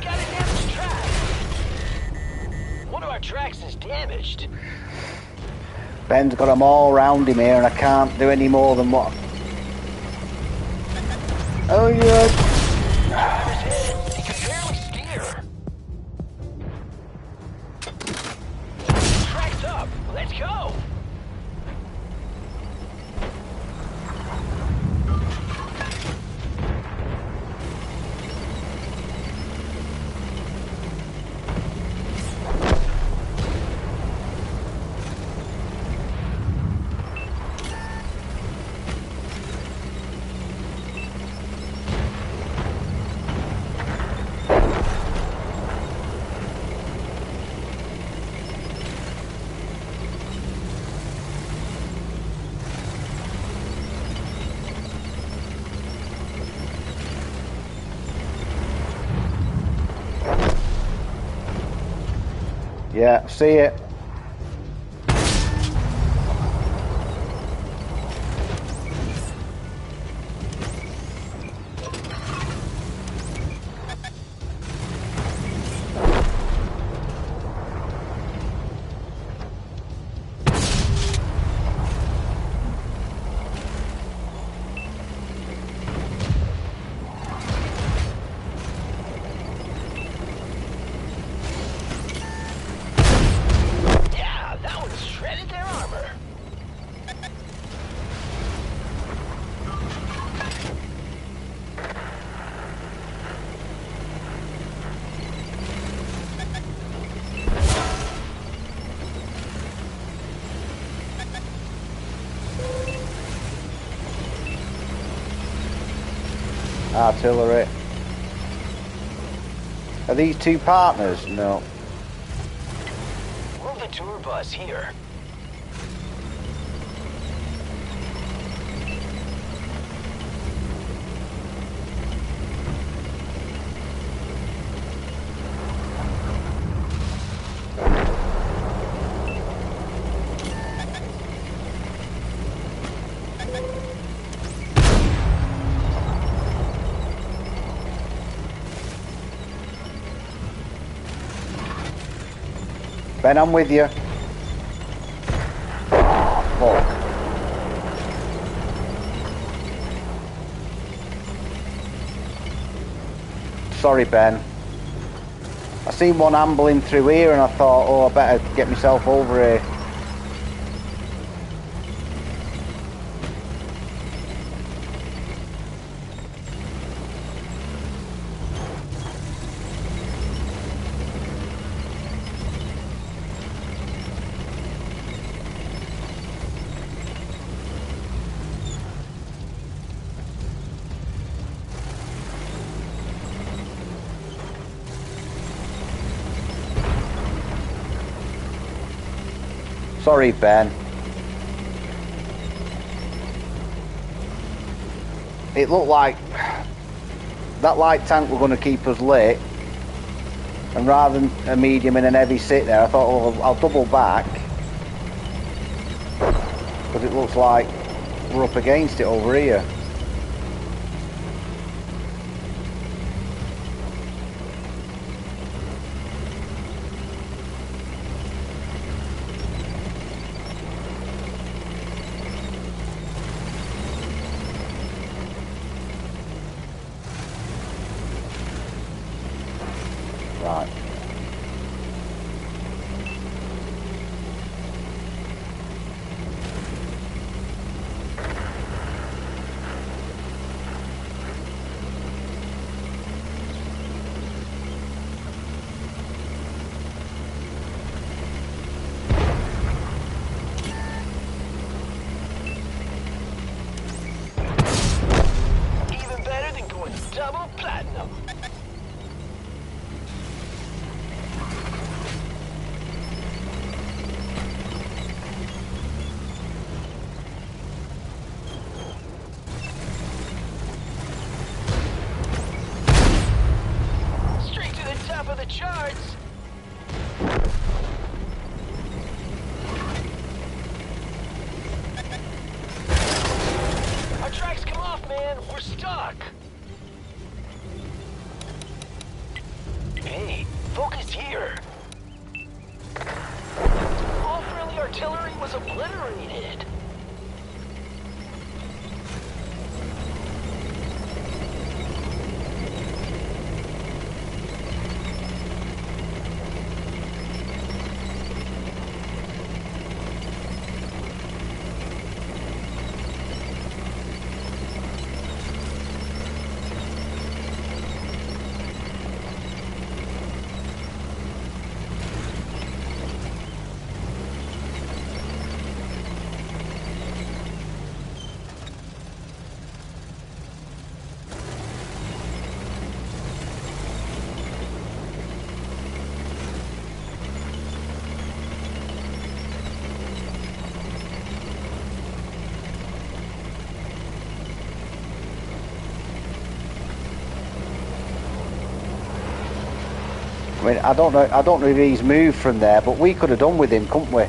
Got a damaged track. One of our tracks is damaged. Ben's got them all round him here and I can't do any more than what... Oh yeah! He can barely steer. Yeah, see it. Yeah, that one shredded their armor. Artillery. Are these two partners? No. Move the tour bus here. Ben, I'm with you. Fuck. Sorry, Ben. I seen one ambling through here and I thought, oh, I better get myself over here. Sorry, Ben. It looked like that light tank were going to keep us lit, and rather than a medium and an heavy sit there, I thought, oh, I'll double back, because it looks like we're up against it over here. Right. Even better than going double platinum. Straight to the top of the charts. Our tracks come off, man. We're stuck. Hey, focus here. All friendly artillery was obliterated. mean, I don't know if he's moved from there, but we could have done with him, couldn't we?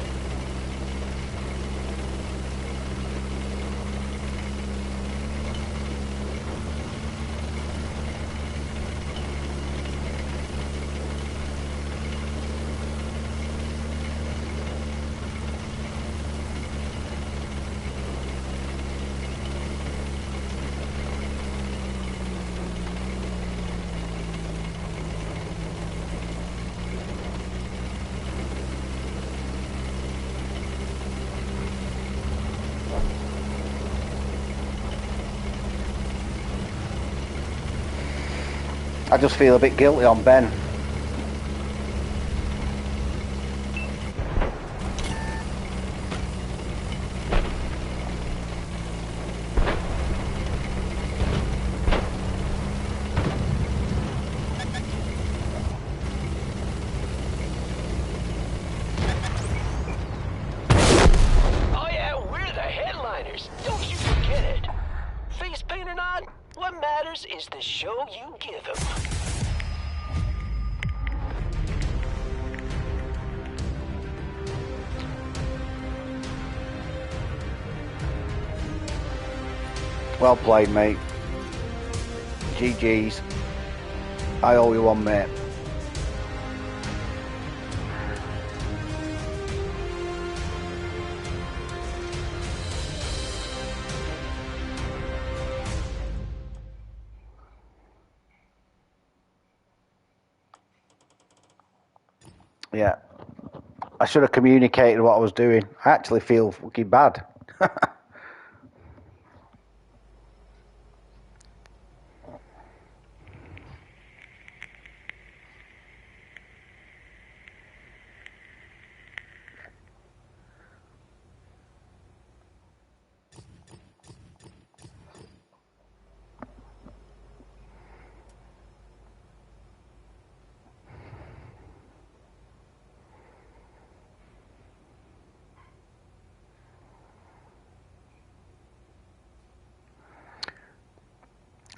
I just feel a bit guilty on Ben. Oh yeah, we're the headliners. Don't you forget it. Face paint or not, what matters is the show you give them. Well played, mate. GG's. I owe you one, mate. Yeah. I should have communicated what I was doing. I actually feel fucking bad.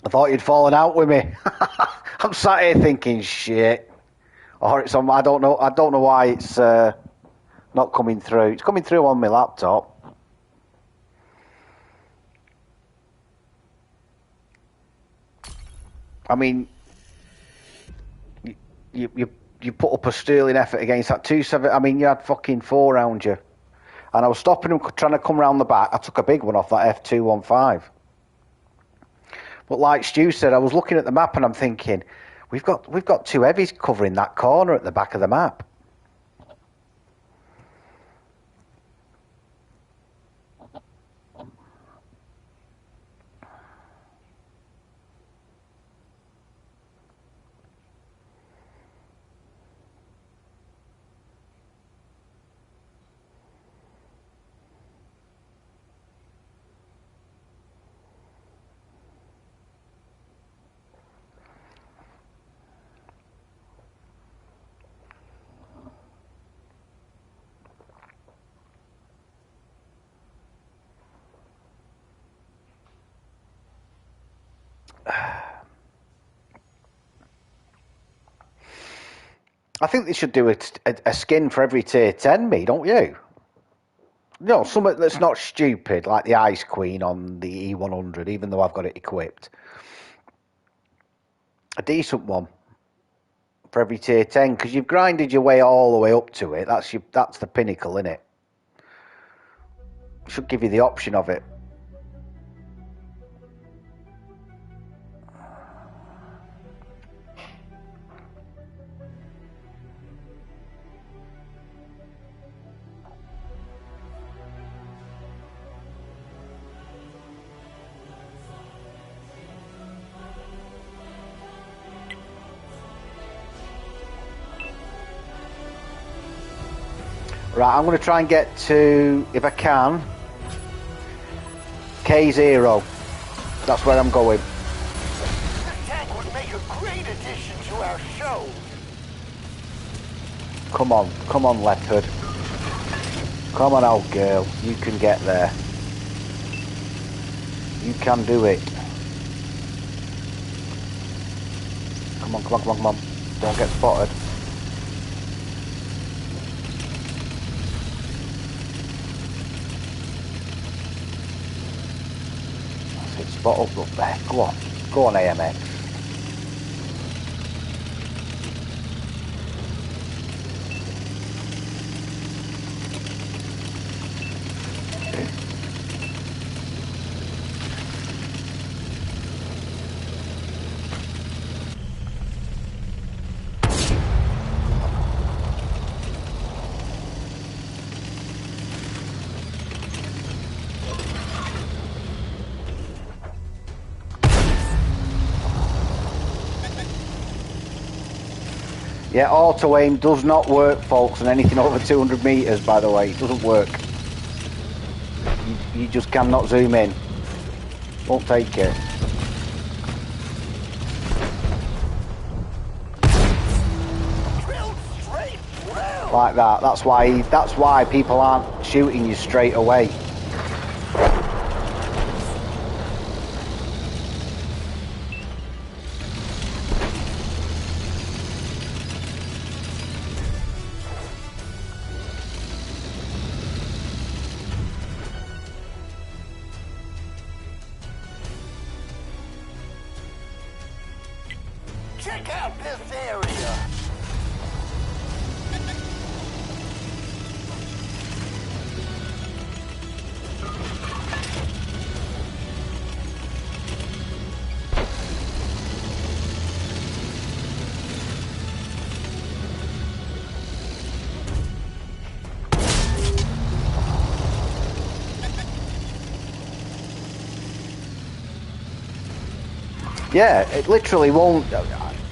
I thought you'd fallen out with me. I'm sat here thinking shit. Or it's on. I don't know why it's not coming through. It's coming through on my laptop. I mean, you put up a sterling effort against that 2-7. I mean, you had fucking 4 around you, and I was stopping him trying to come round the back. I took a big one off that F215. But like Stu said, I was looking at the map and I'm thinking, we've got 2 heavies covering that corner at the back of the map. I think they should do a skin for every tier 10, me, don't you? No, something that's not stupid, like the Ice Queen on the E100, even though I've got it equipped. A decent one for every tier 10, because you've grinded your way all the way up to it. That's the pinnacle, innit? Should give you the option of it. Right, I'm going to try and get to, if I can, K0. That's where I'm going. This tank would make a great addition to our show. Come on, Leopard. Come on, old girl. You can get there. You can do it. Come on. Don't get spotted. spot up there. Go on. Go on, AMX. Yeah, auto aim does not work, folks, on anything over 200 meters, by the way. It doesn't work. You just cannot zoom in. Won't take it. Like that. That's why people aren't shooting you straight away. Check out this area. Yeah, it literally won't.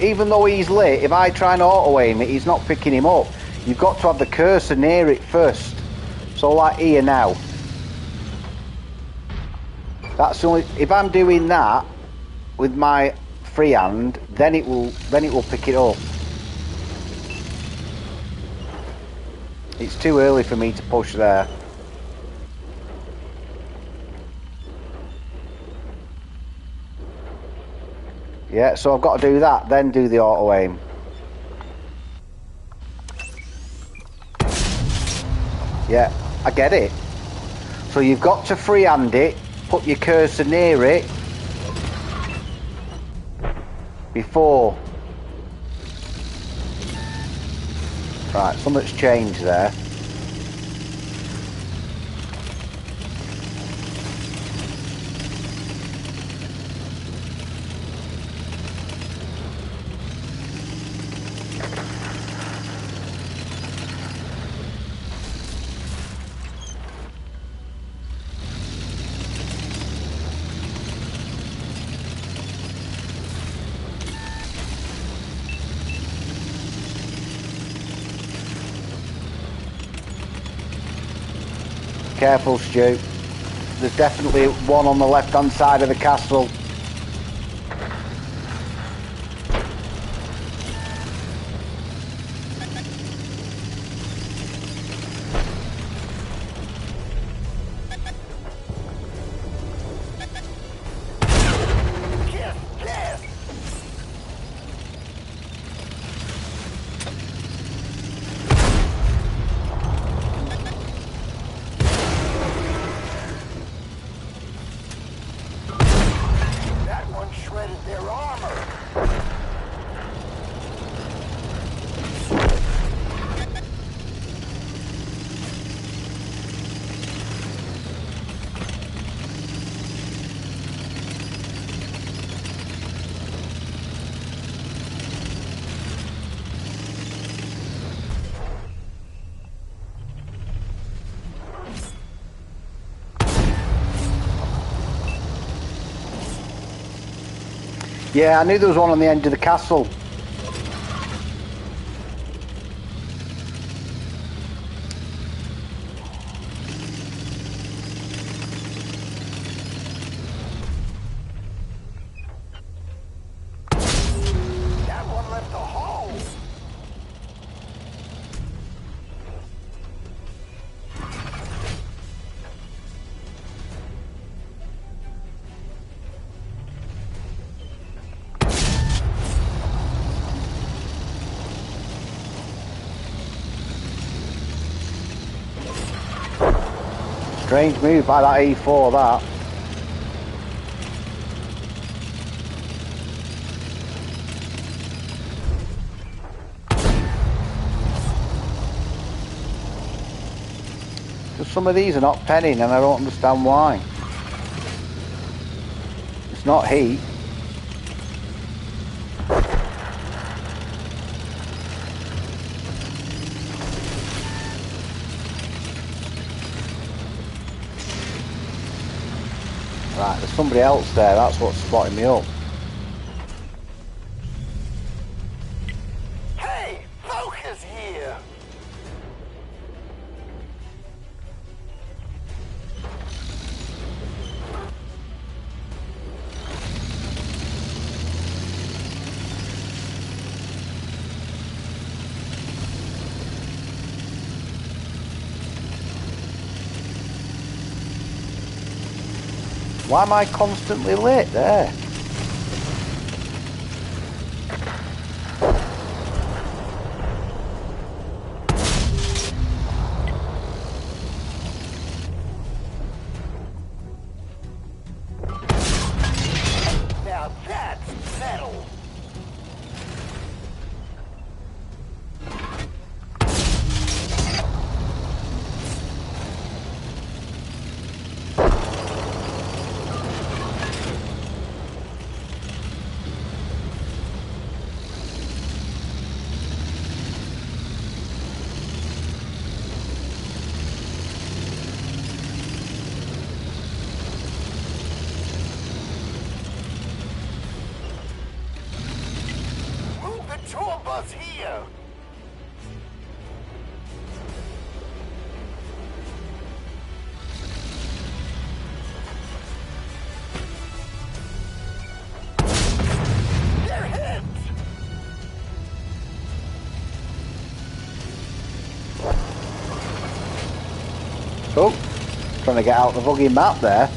Even though he's lit, if I try and auto aim it, he's not picking him up. You've got to have the cursor near it first. So like here now. That's only if I'm doing that with my free hand, then it will pick it up. It's too early for me to push there. Yeah, so I've got to do that, then do the auto aim. Yeah, I get it. So you've got to freehand it, put your cursor near it before. Right, something's changed there. Careful, Stu. There's definitely one on the left-hand side of the castle. Yeah, I knew there was one on the end of the castle. That one left a hole. Strange move by that E4, that. some of these are not penning, and I don't understand why. It's not heat. Right, there's somebody else there. That's what's spotting me up. Hey, focus here. Why am I constantly lit there? Now that's metal. Move the tour bus here. They're hit. Oh, trying to get out the buggy map there.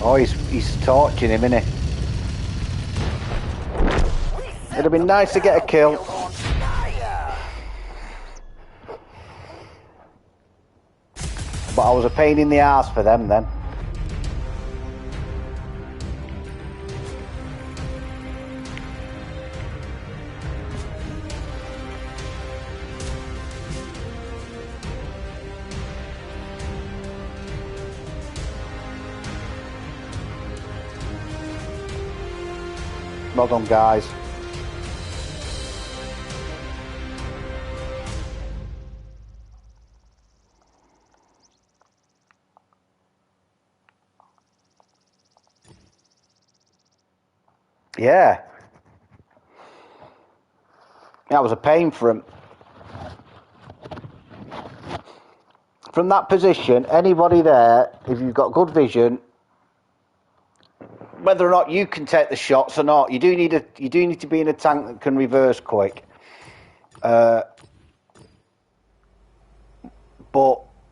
Oh, he's torching him, isn't he? It'd have been nice to get a kill. But I was a pain in the arse for them then. Well done, guys. Yeah. That was a pain for him. From that position, anybody there, if you've got good vision, whether or not you can take the shots or not, you do need to be in a tank that can reverse quick. But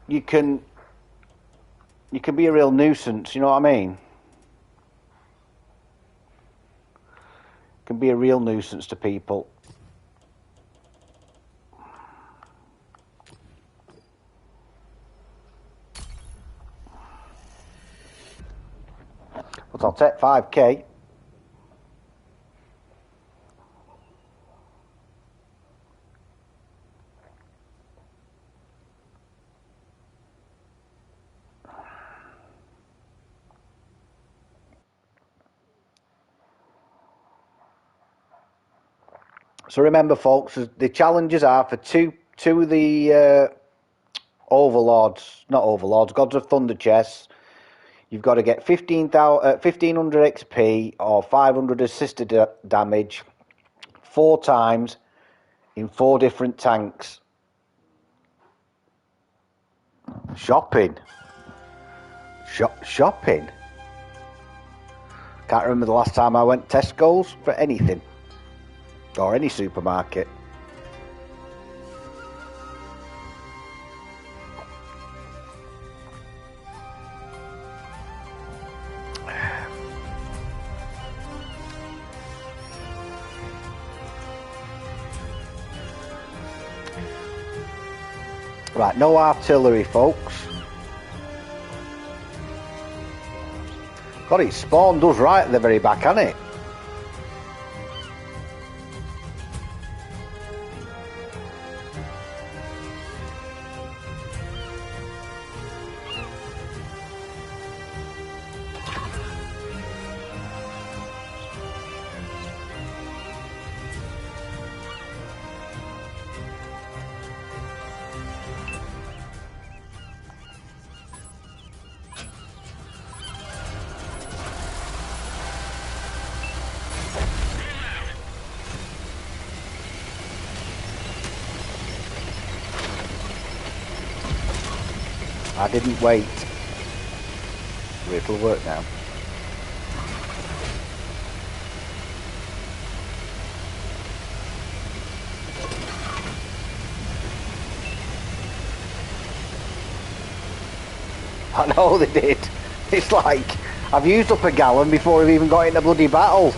you can be a real nuisance. You know what I mean? Can be a real nuisance to people. But I'll take 5k. So remember, folks, the challenges are for two of the overlords, not overlords, gods of thunder chests. You've got to get 1500 XP or 500 assisted damage 4 times in 4 different tanks. Shopping. Shopping. Can't remember the last time I went Tesco's for anything. Or any supermarket. Right, no artillery, folks. God, it spawned us right at the very back, hasn't it? I didn't wait. It'll work now. I know they did. It's like, I've used up a gallon before I've even got in a bloody battle.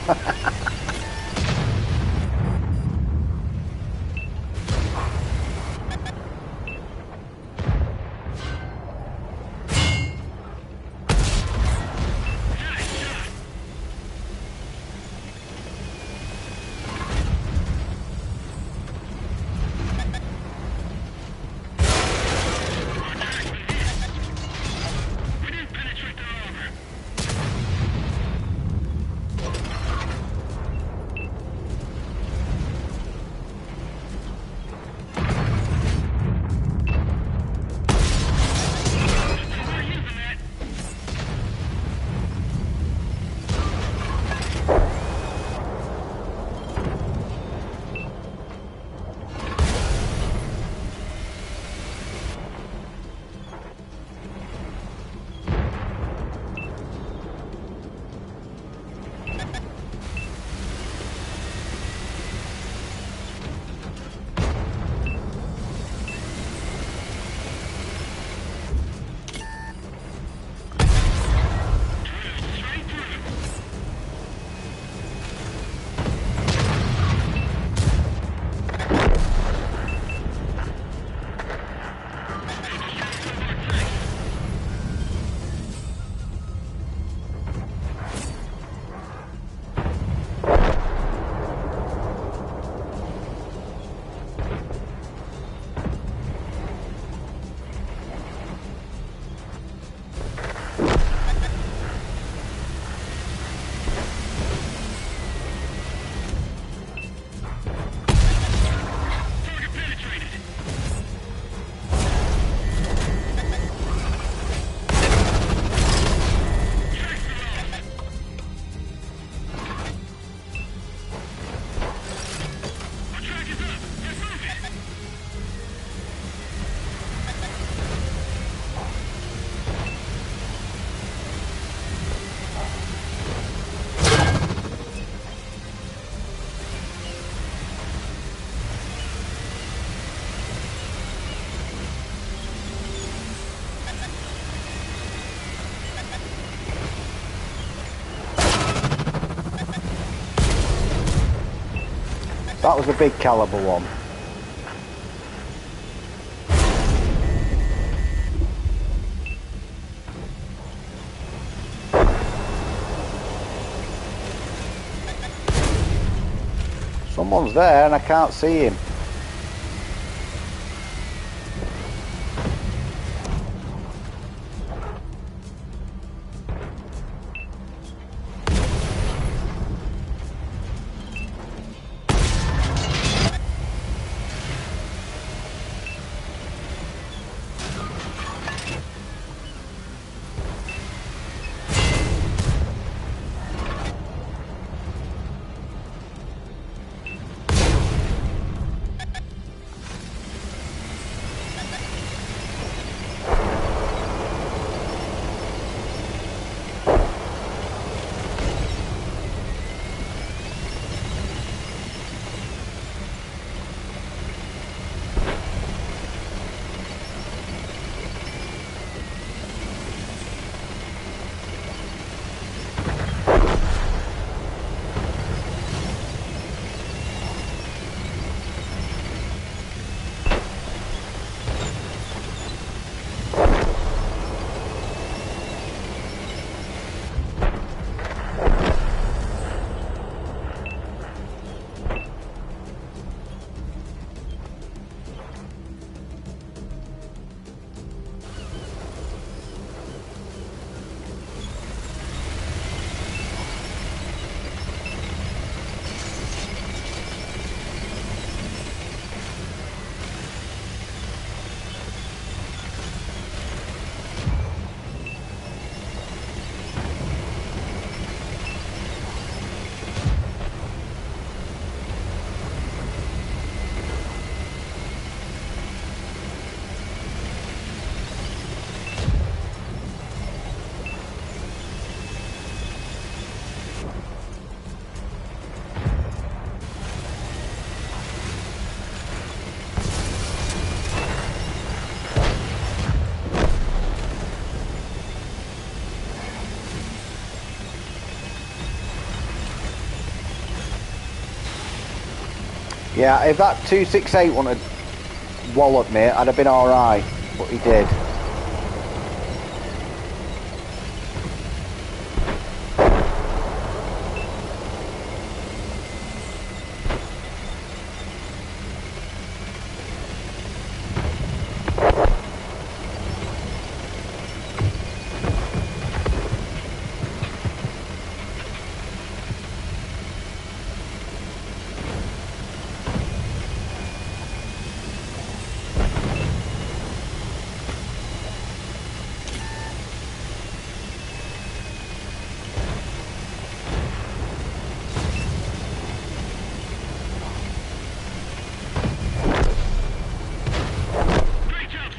That was a big caliber one. Someone's there and I can't see him. Yeah, if that 268 wanted walloped me, I'd have been alright, but he did.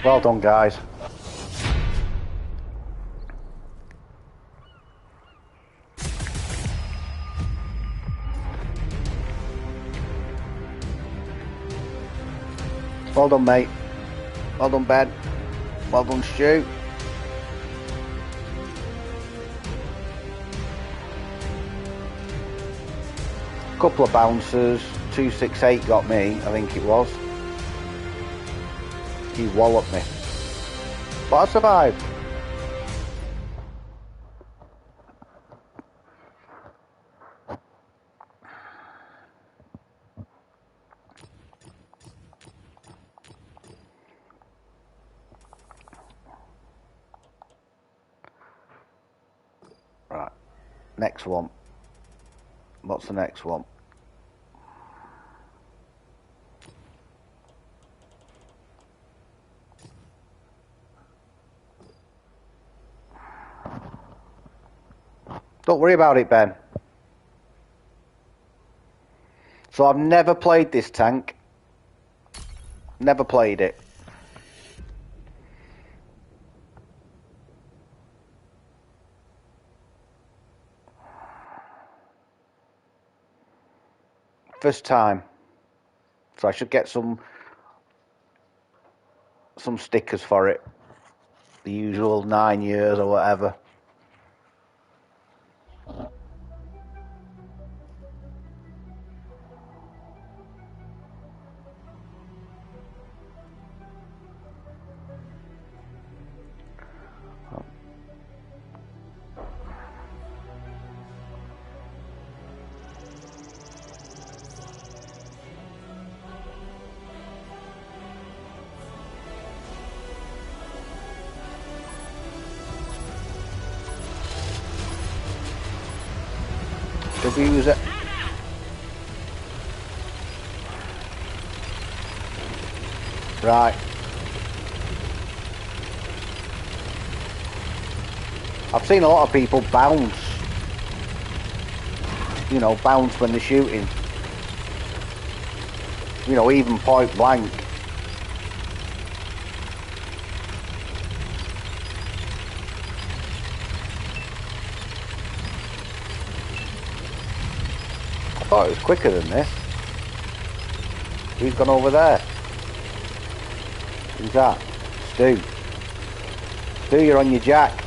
Well done, guys. Well done, mate. Well done, Ben. Well done, Stu. Couple of bouncers. 268 got me, I think it was. He walloped me. But I survived. Right. Next one. What's the next one? Don't worry about it, Ben. So I've never played this tank. Never played it. First time. So I should get some stickers for it. The usual 9 years or whatever. Should we use it? Right. I've seen a lot of people bounce. You know, bounce when they're shooting. You know, even point blank. I thought it was quicker than this. Who's gone over there? Who's that? Stu. Stu, you're on your jack.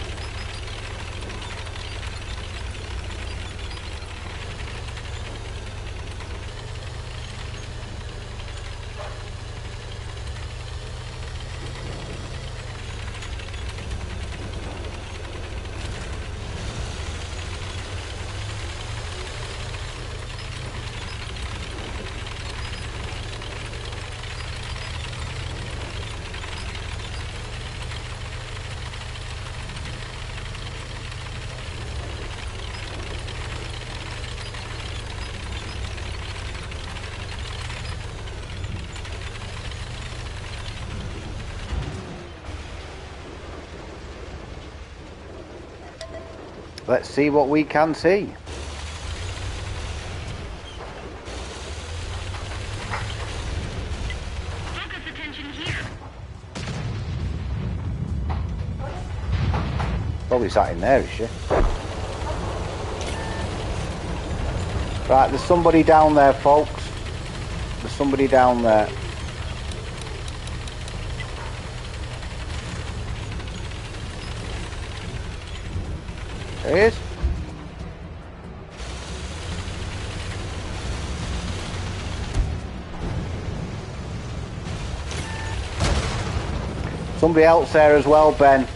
Let's see what we can see. Focus attention here. Probably sat in there, is she? Right, there's somebody down there, folks. There's somebody down there. There he is. Somebody else there as well, Ben.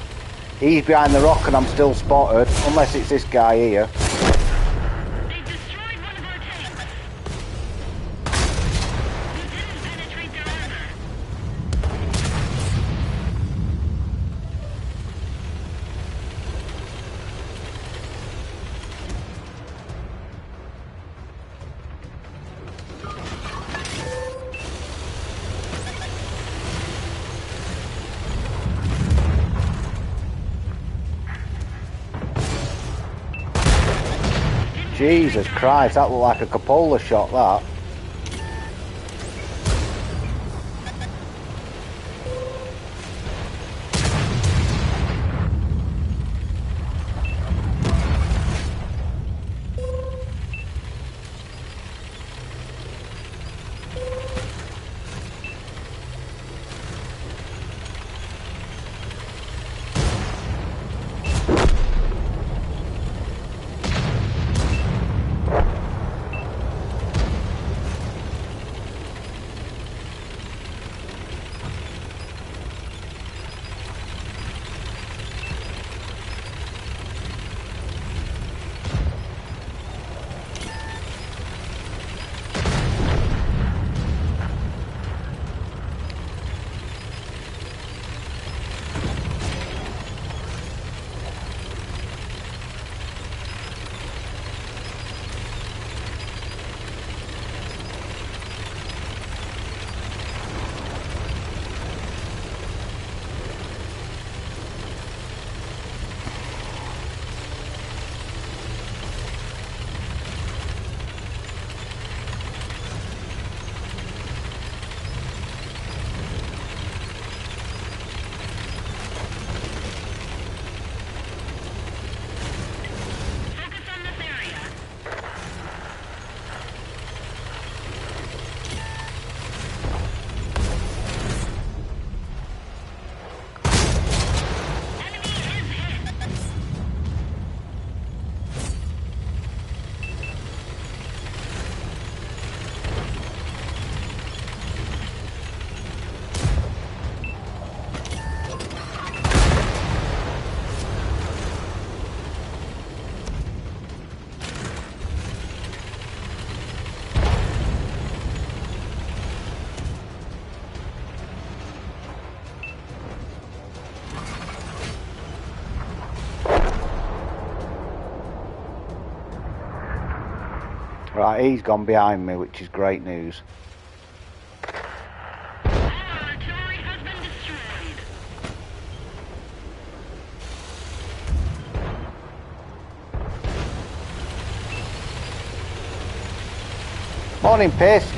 He's behind the rock and I'm still spotted, unless it's this guy here. They destroyed one of our tanks. We didn't penetrate their armor. Jesus Christ, that looked like a cupola shot, that. Right, he's gone behind me, which is great news. Artillery has been destroyed. Morning, Pisk.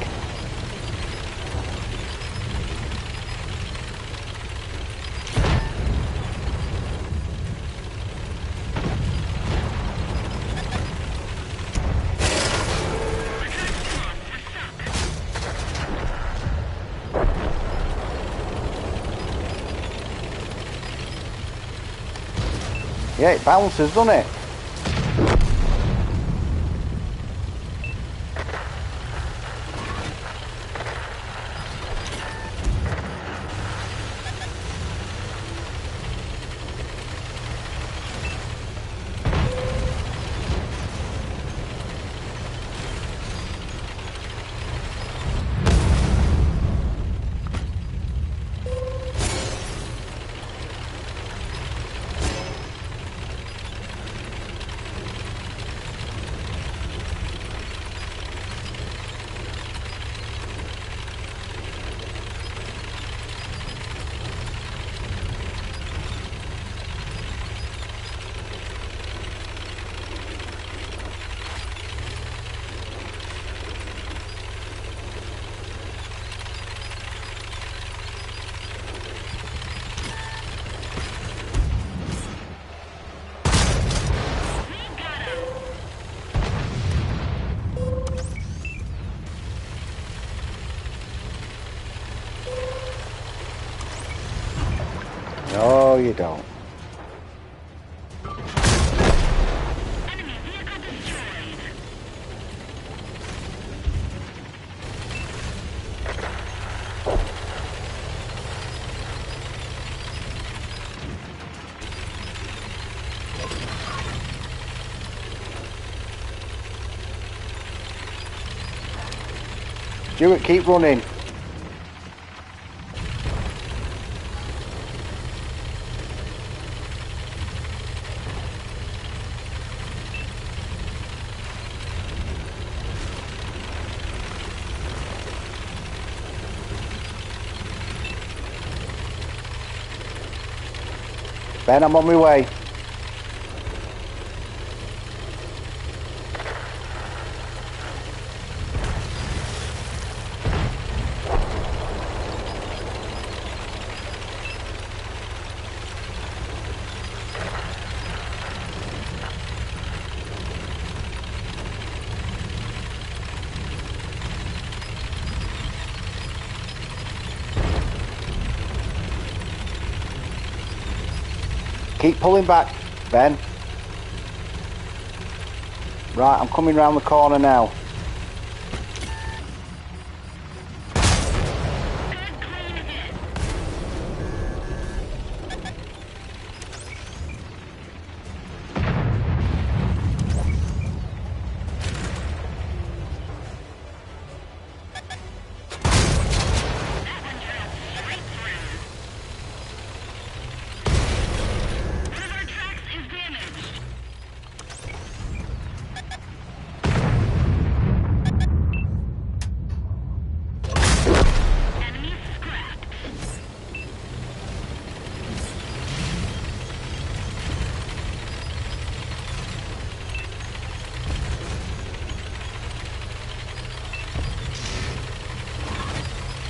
Yeah, it bounces, doesn't it? No, you don't. Enemy vehicle destroyed. Stuart, keep running. Ben, I'm on my way. Keep pulling back, Ben. Right, I'm coming round the corner now.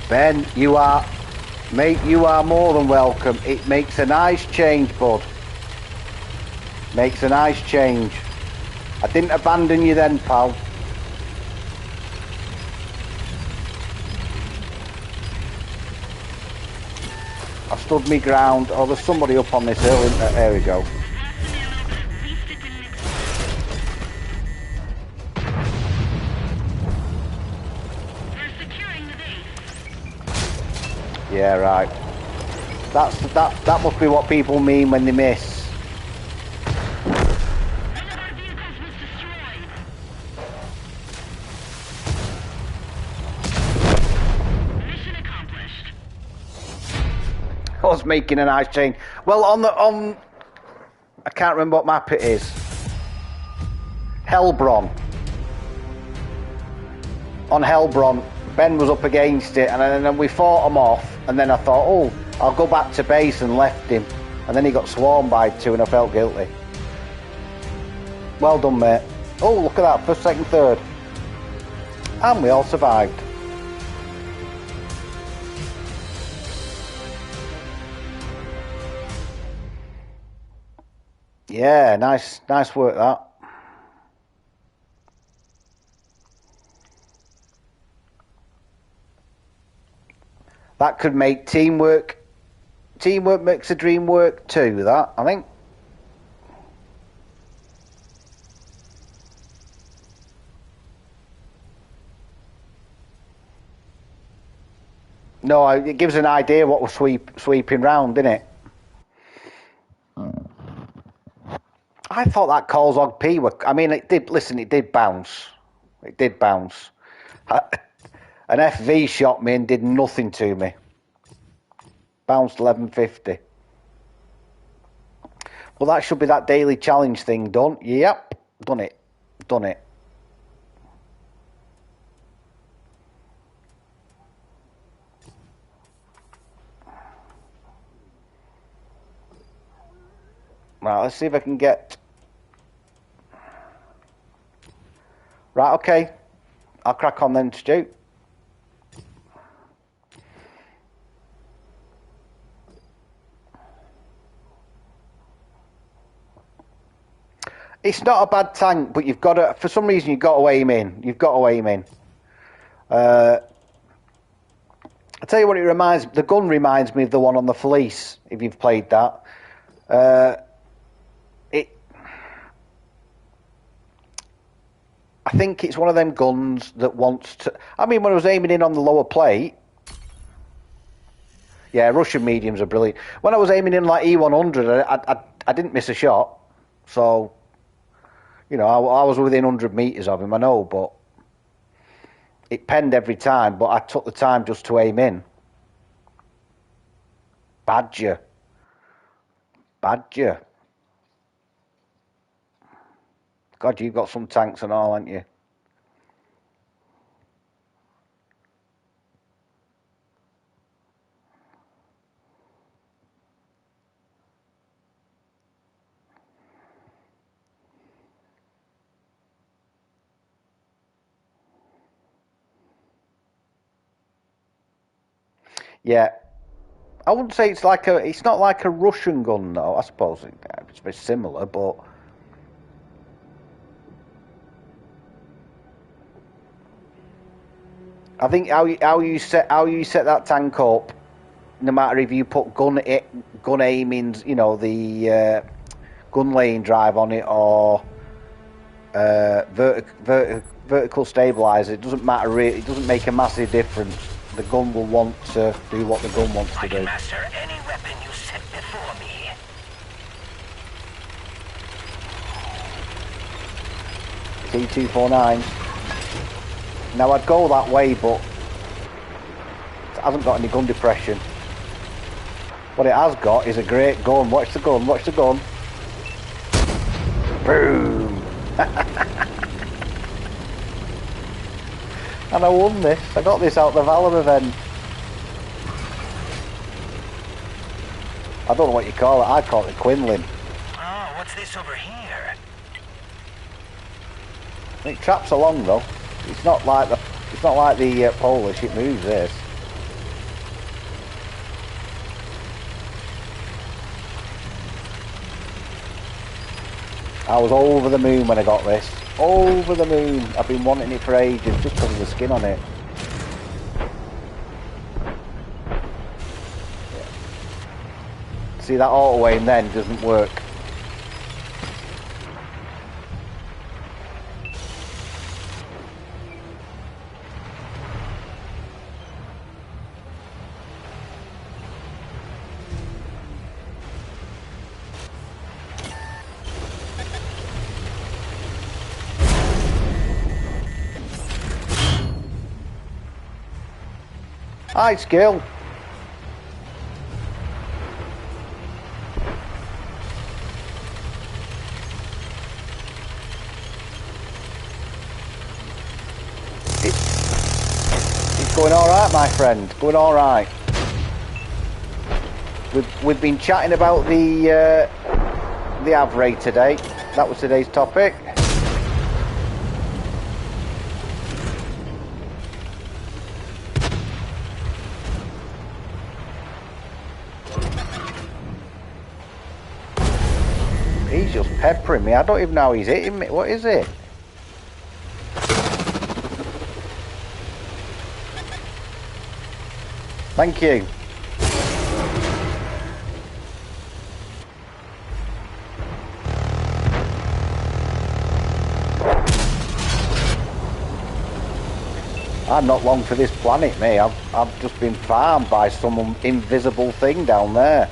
Ben, mate, you are more than welcome. It makes a nice change, bud. Makes a nice change. I didn't abandon you then, pal. I stood me ground. Oh, there's somebody up on this hill, isn't there? There we go. Yeah, right. That must be what people mean when they miss. I was making a nice change. Well, I can't remember what map it is. Helbron. On Helbron, Ben was up against it, and then we fought him off. And then I thought, oh, I'll go back to base, and left him. And then he got swarmed by two, and I felt guilty. Well done, mate. Oh, look at that, first, second, third. And we all survived. Yeah, nice work that. That could make teamwork. Teamwork makes the dream work too, that, I think. No, it gives an idea what we're sweeping round, doesn't it? I thought that Colzog P I mean, it did bounce. It did bounce. An FV shot me and did nothing to me. Bounced 1150. Well, that should be that daily challenge thing done. Yep, done it. Right, let's see if I can get... Right, okay. I'll crack on then, Stu. It's not a bad tank, but you've got to... For some reason, you've got to aim in. I'll tell you what it reminds... The gun reminds me of the one on the Fleece, if you've played that. I think it's one of them guns that wants to... I mean, when I was aiming in on the lower plate... Yeah, Russian mediums are brilliant. When I was aiming in like E100, I didn't miss a shot. So, you know, I was within 100 metres of him, I know, but... It penned every time, but I took the time just to aim in. Badger. Badger. God, you've got some tanks and all, haven't you? Yeah. I wouldn't say it's like it's not like a Russian gun though. I suppose it's very similar, but I think how you set that tank up, no matter if you put gun aiming, you know, the gun laying drive on it or vertical stabilizer, it doesn't matter really. It doesn't make a massive difference. The gun will want to do what the gun wants to do. I can master any weapon you set before me. T249. Now I'd go that way, but it hasn't got any gun depression. What it has got is a great gun. Watch the gun, watch the gun. Boom! And I won this. I got this out the Valor event. I don't know what you call it. I call it Quinlan. Oh, what's this over here? It traps along though. It's not like the Polish. It moves this. I was over the moon when I got this. Over the moon. I've been wanting it for ages just because of the skin on it. Yeah. See, that auto aim then doesn't work. Hi, skill. It's going all right, my friend. Going all right. We've been chatting about the Avray today. That was today's topic. He's just peppering me. I don't even know how he's hitting me. What is it? Thank you. I'm not long for this planet, me. I've just been farmed by some invisible thing down there.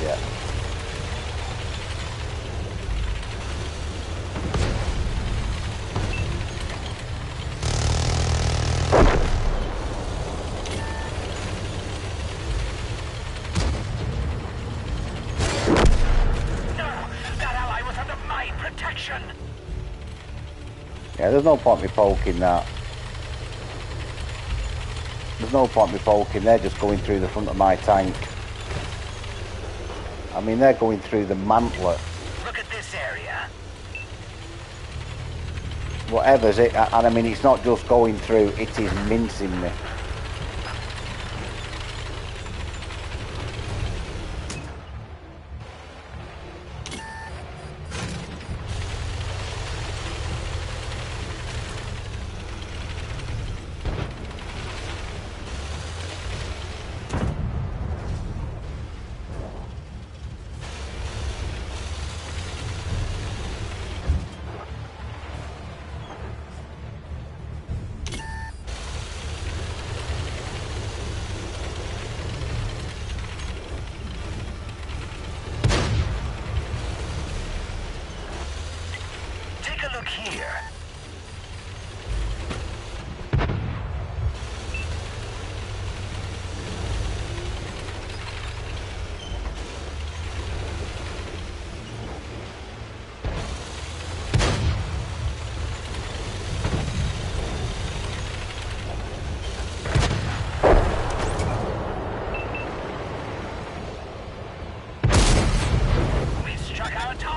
Yeah. Yeah, there's no point me poking that. There's no point me poking, they're just going through the front of my tank. I mean, they're going through the mantler. Look at this area. Whatever's it, and I mean, it's not just going through, it is mincing me.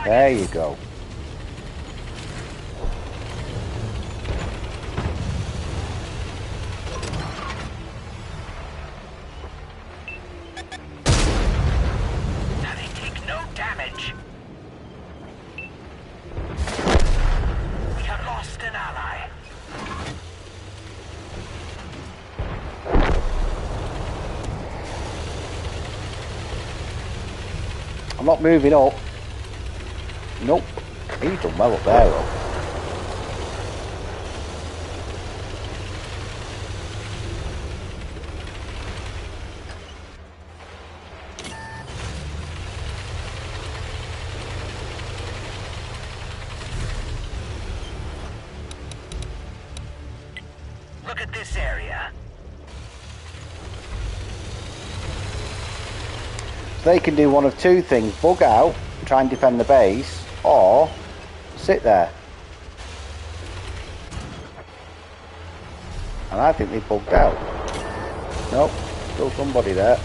There you go. Now they take no damage. We have lost an ally. I'm not moving up. Nope. He's done well up there, though. Look at this area. They can do one of two things: bug out, try and defend the base, or sit there. And I think they bugged out. Nope, still somebody there.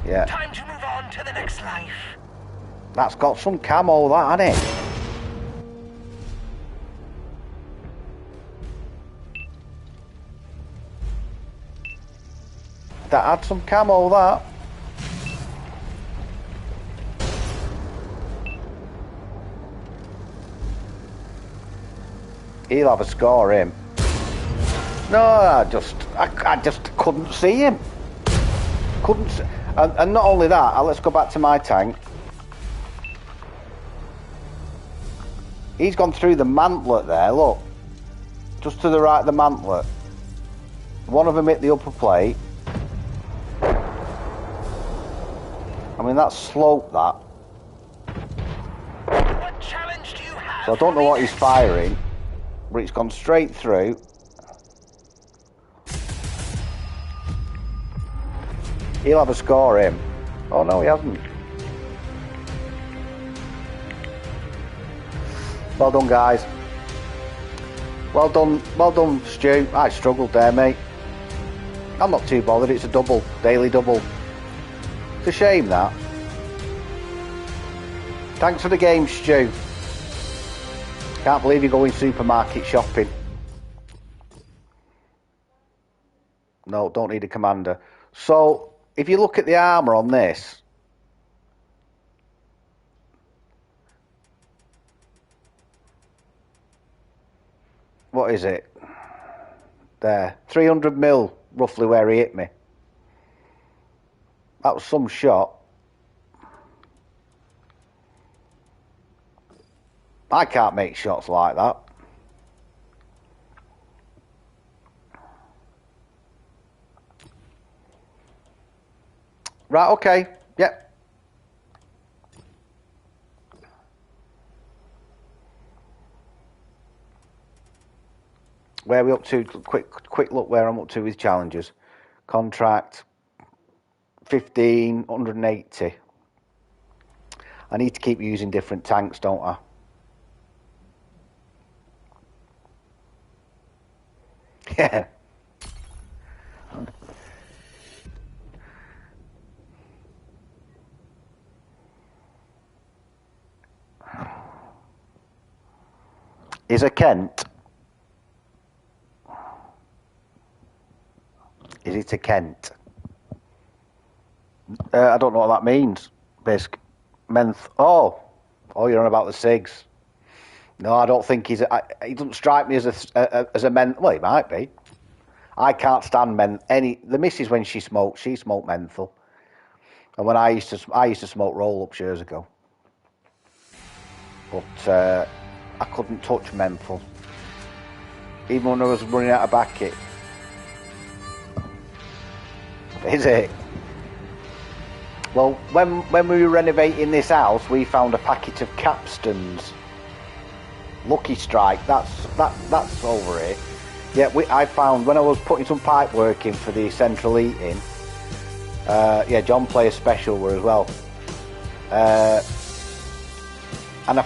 Yeah. Time to move on to the next life. That's got some camo, that, hasn't it? That had some camo, that. He'll have a score, him. No, I just couldn't see him. Couldn't see. And not only that, let's go back to my tank. He's gone through the mantlet there, look. Just to the right of the mantlet. One of them hit the upper plate. I mean, that's sloped, that. What challenge do you have? So I don't know what he's firing, but it's gone straight through. He'll have a score, him. Oh no, he hasn't. Well done, guys. Well done, Stu. I struggled there, mate. I'm not too bothered, it's a double, daily double. It's a shame, that. Thanks for the game, Stu. Can't believe you're going supermarket shopping. No, don't need a commander. So, if you look at the armour on this, what is it? There, 300 mil, roughly where he hit me. That was some shot. I can't make shots like that. Right, okay. Yep. Where are we up to? Quick look where I'm up to with challenges. Contract 1580. I need to keep using different tanks, don't I? Yeah. Is a Kent? Is it a Kent? I don't know what that means. Basic Menth. Oh, you're on about the SIGs. No, I don't think he doesn't strike me as a menth. Well, he might be. I can't stand the missus when she smoked menthol. And when I used to smoke roll-ups years ago. But I couldn't touch menthol. Even when I was running out of back-kit. Is it? Well, when we were renovating this house, we found a packet of Capstans. Lucky Strike, that's over it. Yeah, I found when I was putting some pipe work in for the central heating. Yeah, John Player's special were as well. And I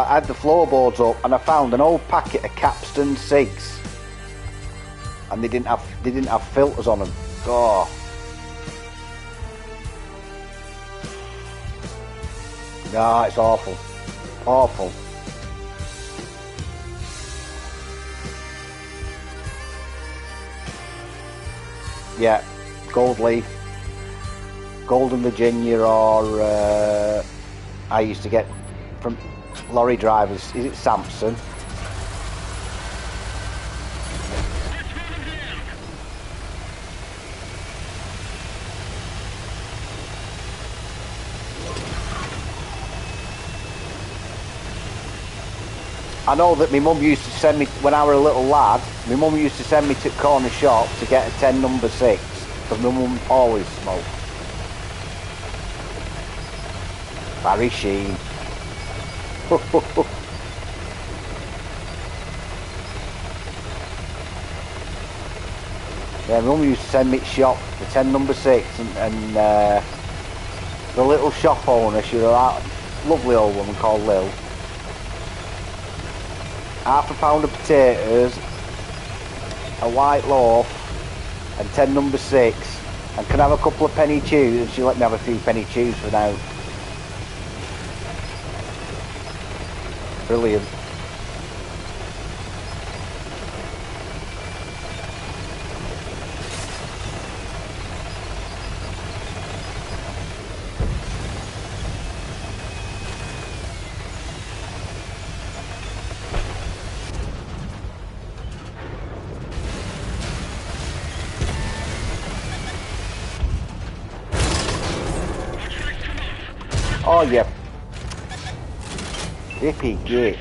had the floorboards up, and I found an old packet of Capstan cigs. and they didn't have filters on them. Oh. No, it's awful. Awful. Yeah, gold leaf, golden Virginia, or I used to get from lorry drivers. Is it Samson? I know that my mum used to send me, when I was a little lad, my mum used to send me to corner shop to get a 10 number 6, because my mum always smoked. Barry Sheen. Yeah, my mum used to send me to shop the 10 number 6, and the little shop owner, she was a lovely old woman called Lil. Half a pound of potatoes, a white loaf, and 10 number 6, and can I have a couple of penny chews, and she let me have a few penny chews for now. Brilliant. Oh yeah. Yippee git.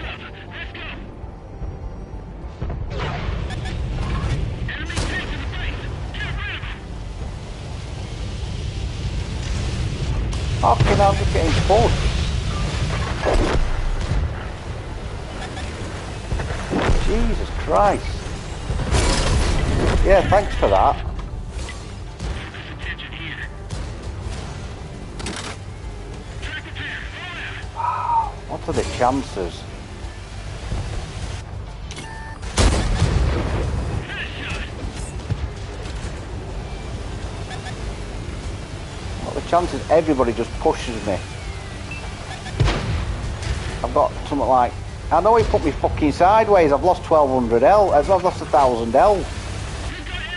Fucking hell, I'm getting full. Jesus Christ. Yeah, thanks for that. Wow, what are the chances? What are the chances everybody just pushes me? I've got something like, I know he put me fucking sideways, I've lost 1200 L, I've lost 1000 L.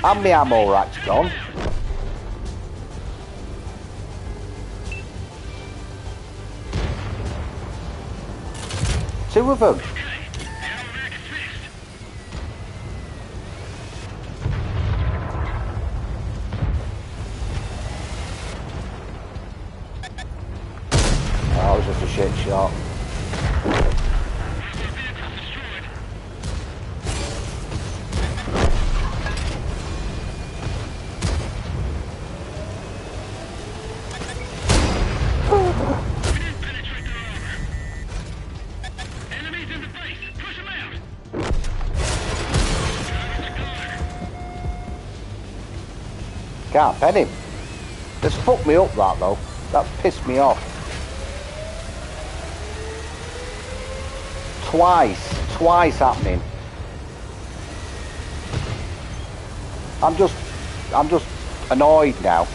And my ammo rack's gone. Two of them. Oh, that was just a shit shot. Can't pen him. That's fucked me up, that though. That's pissed me off. Twice happening. I'm just annoyed now.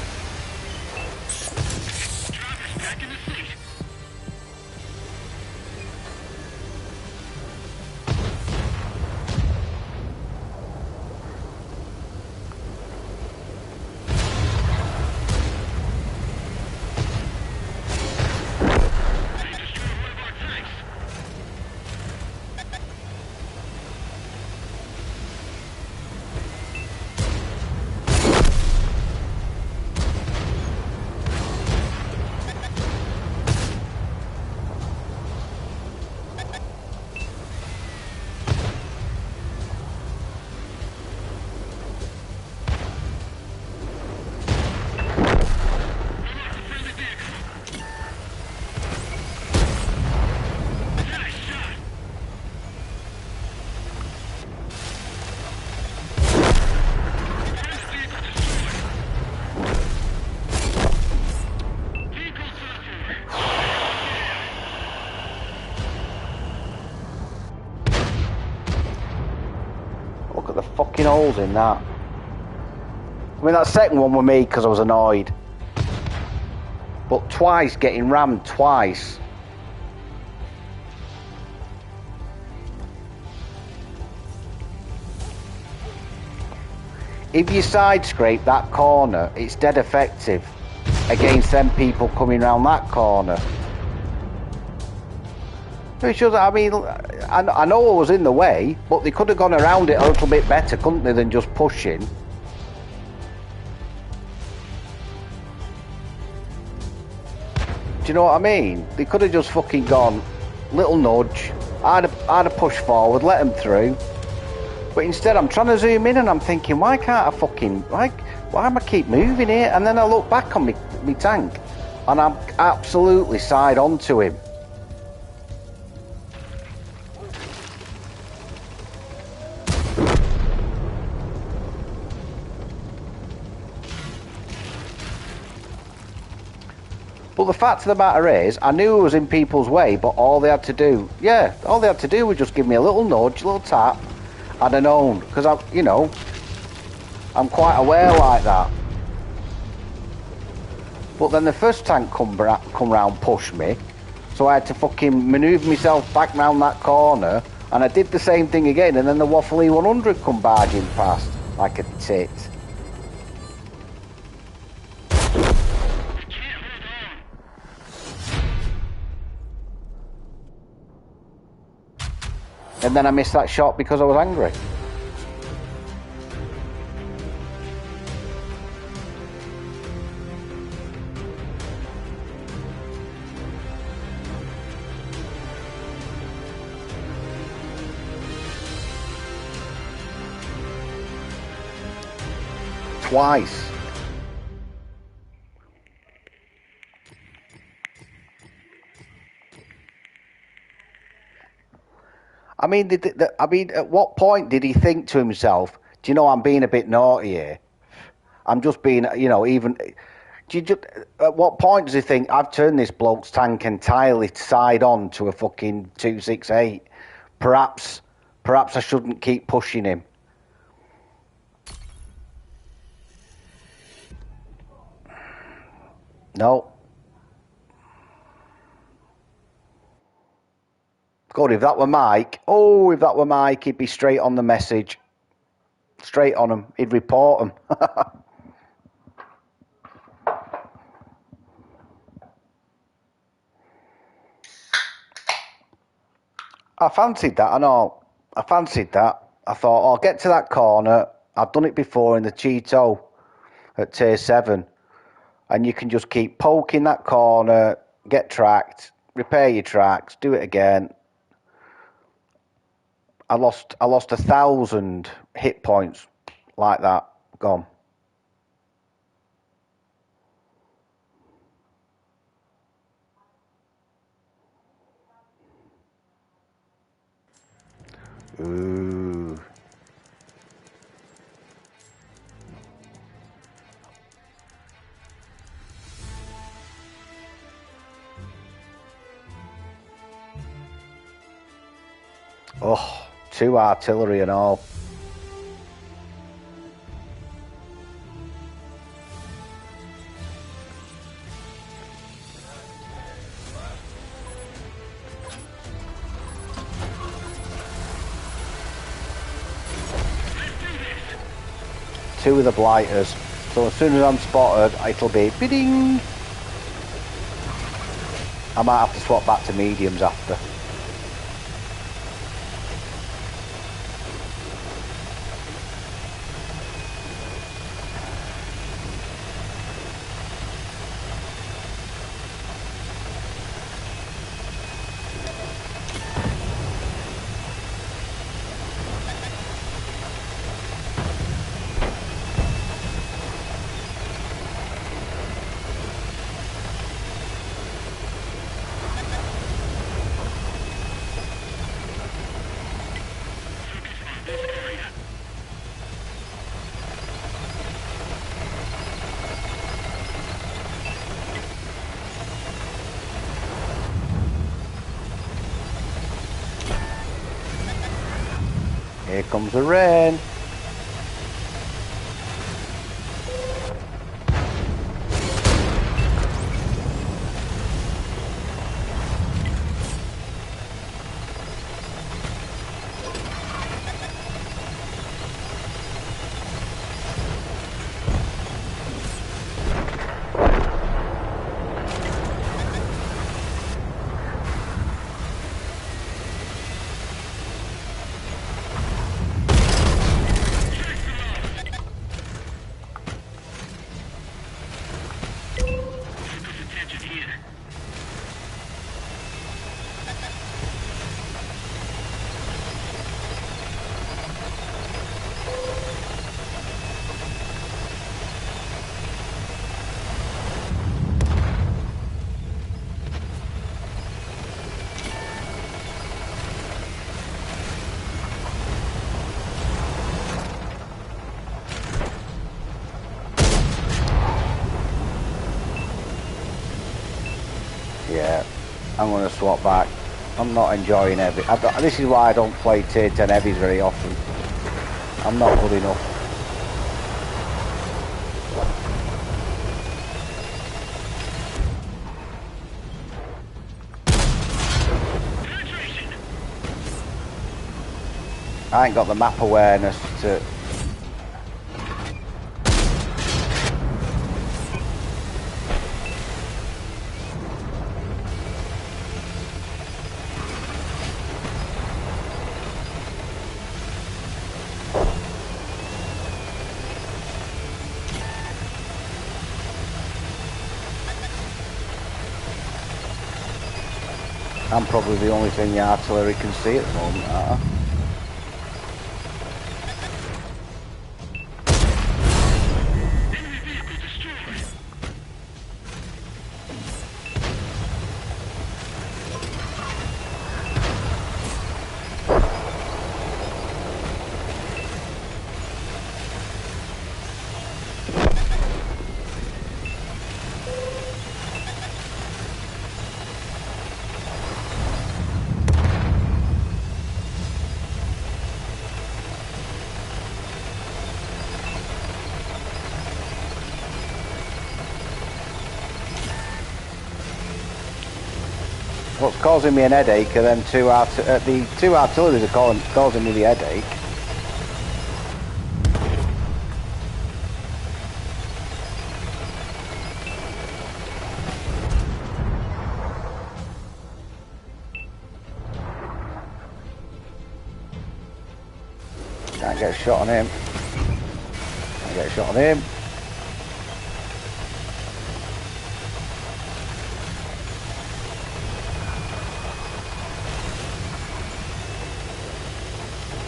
the fucking holes in that. I mean, that second one were me because I was annoyed. But twice, getting rammed twice. If you side scrape that corner, it's dead effective against them people coming around that corner. It's just, I mean, I know I was in the way, but they could have gone around it a little bit better, couldn't they, than just pushing. Do you know what I mean? They could have just fucking gone, little nudge, I'd have pushed forward, let them through. But instead I'm trying to zoom in and I'm thinking, why can't I fucking, why am I keep moving here? And then I look back on me tank and I'm absolutely side onto him. But the fact of the matter is, I knew I was in people's way, but all they had to do, was just give me a little nudge, a little tap, and I'd known, because I'm quite aware like that. But then the first tank come round, pushed me, so I had to fucking manoeuvre myself back round that corner, and I did the same thing again, and then the Waffle E100 come barging past, like a tit. And then I missed that shot because I was angry. Twice. I mean, at what point did he think to himself, do you know, I'm being a bit naughty here? I'm just being, at what point does he think, I've turned this bloke's tank entirely side on to a fucking 268? Perhaps I shouldn't keep pushing him. No. God, if that were Mike, he'd be straight on the message. Straight on him. He'd report him. I fancied that, I know. I fancied that. I thought, I'll get to that corner. I've done it before in the Cheeto at Tier 7. And you can just keep poking that corner, get tracked, repair your tracks, do it again. I lost 1,000 hit points like that. Gone. Ooh. Oh, 2 artillery and all. Two of the blighters. So as soon as I'm spotted, it'll be bidding. I might have to swap back to mediums after. Here comes the rain. I'm going to swap back. I'm not enjoying heavy. This is why I don't play tier 10 heavies very often. I'm not good enough. I ain't got the map awareness to... I'm probably the only thing the artillery can see at the moment, aren't I? What's causing me an headache are them the two artilleries are causing me the headache. Can't get a shot on him. Can't get a shot on him.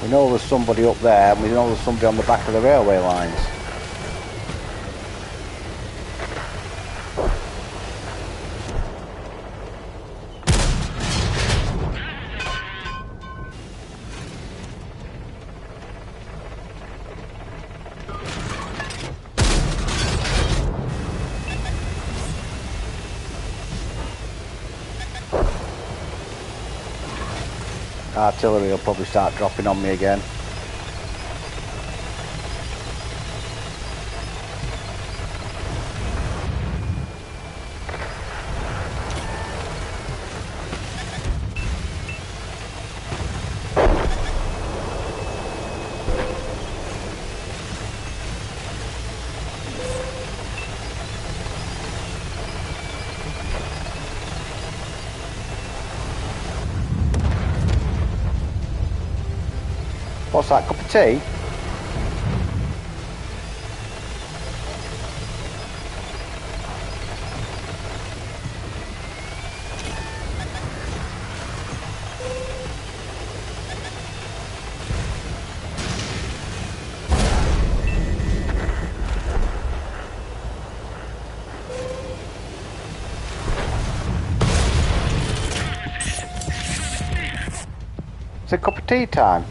We know there's somebody up there, and we know there's somebody on the back of the railway lines. Artillery will probably start dropping on me again. What's that, cup of tea? It's a cup of tea time.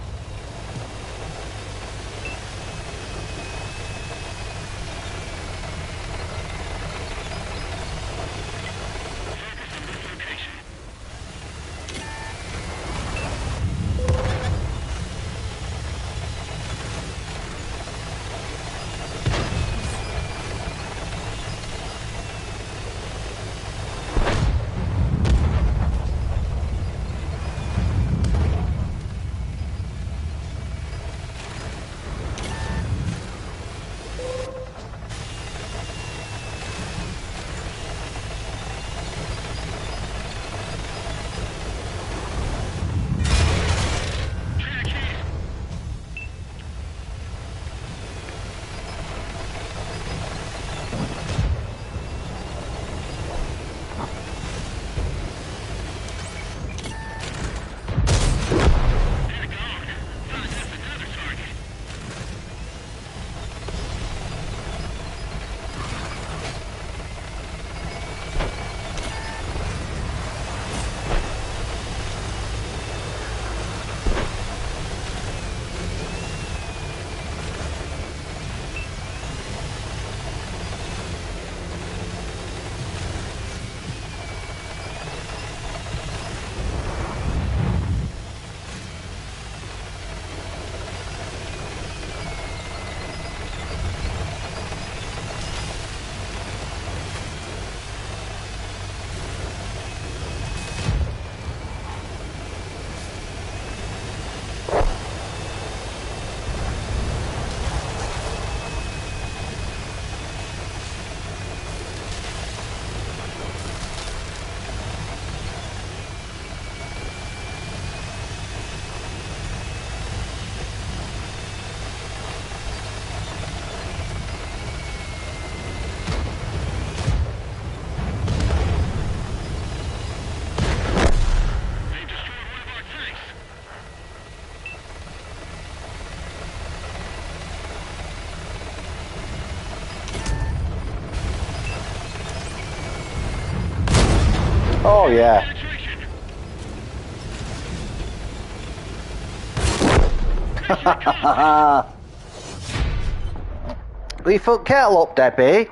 Oh yeah. We put kettle up, Debbie.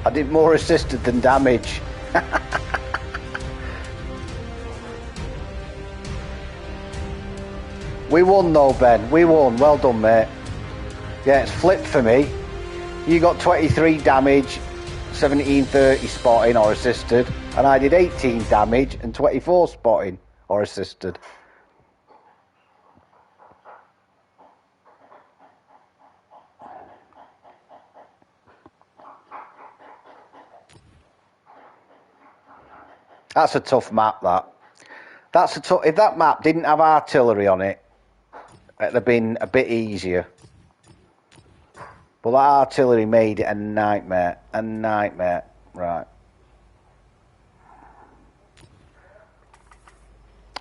I did more assisted than damage. We won though, Ben. We won. Well done, mate. Yeah, it's flipped for me. You got 23 damage, 1730 spotting or assisted, and I did 18 damage and 24 spotting or assisted. That's a tough map, that. That's a tough. If that map didn't have artillery on it, it'd have been a bit easier. But that artillery made it a nightmare. A nightmare. Right.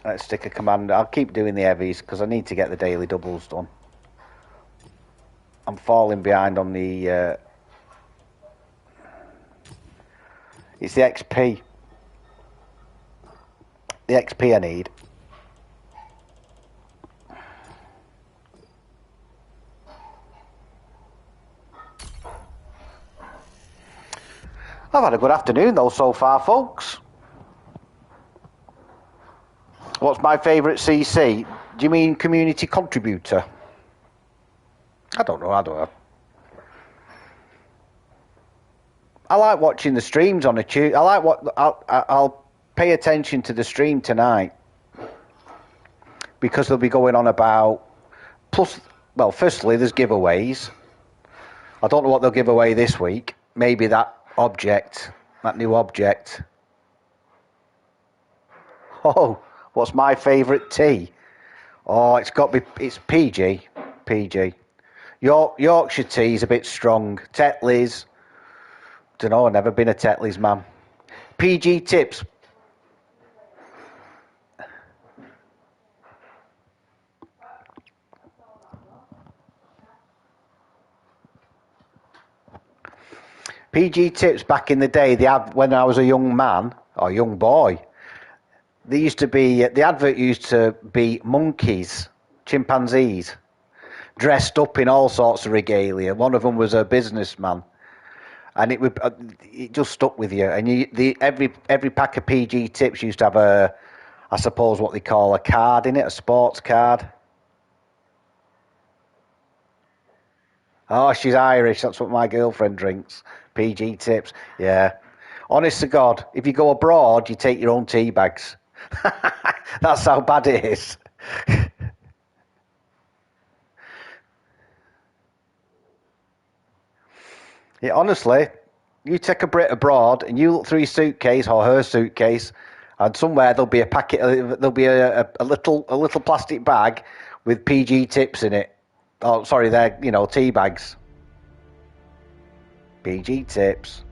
Let's stick a commander. I'll keep doing the heavies because I need to get the daily doubles done. I'm falling behind on the... It's the XP. The XP I need. I've had a good afternoon though so far, folks. What's my favourite CC? Do you mean community contributor? I don't know. I like watching the streams on a Tuesday. I like what I'll pay attention to the stream tonight because they'll be going on about. Plus, well, firstly, there's giveaways. I don't know what they'll give away this week. Maybe that object, that new object. Oh, what's my favourite tea? Oh, it's PG. Yorkshire tea is a bit strong. Tetley's. Don't know, I've never been a Tetley's man. PG tips. PG tips back in the day, when I was a young man, or young boy, there used to be, the advert used to be monkeys, chimpanzees, dressed up in all sorts of regalia. One of them was a businessman. And it just stuck with you. And every pack of PG tips used to have I suppose what they call a card in it, a sports card. Oh, she's Irish. That's what my girlfriend drinks. PG tips. Yeah. Honest to God, if you go abroad, you take your own tea bags. That's how bad it is. Yeah, honestly, you take a Brit abroad and you look through your suitcase or her suitcase, and somewhere there'll be a packet. There'll be a little plastic bag with PG tips in it. Oh, sorry, they're tea bags. PG tips.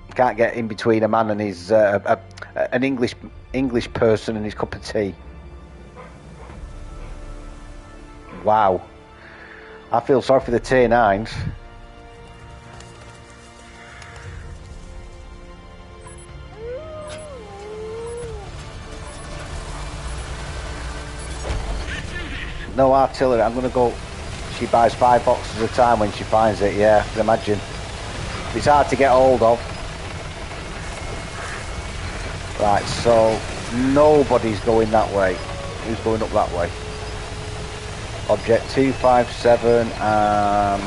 You can't get in between a man and his an English person and his cup of tea. Wow. I feel sorry for the tier 9s. No artillery. I'm going to go. She buys 5 boxes at a time when she finds it. Yeah, I can imagine. It's hard to get hold of. Right, so nobody's going that way. Who's going up that way? Object 257 and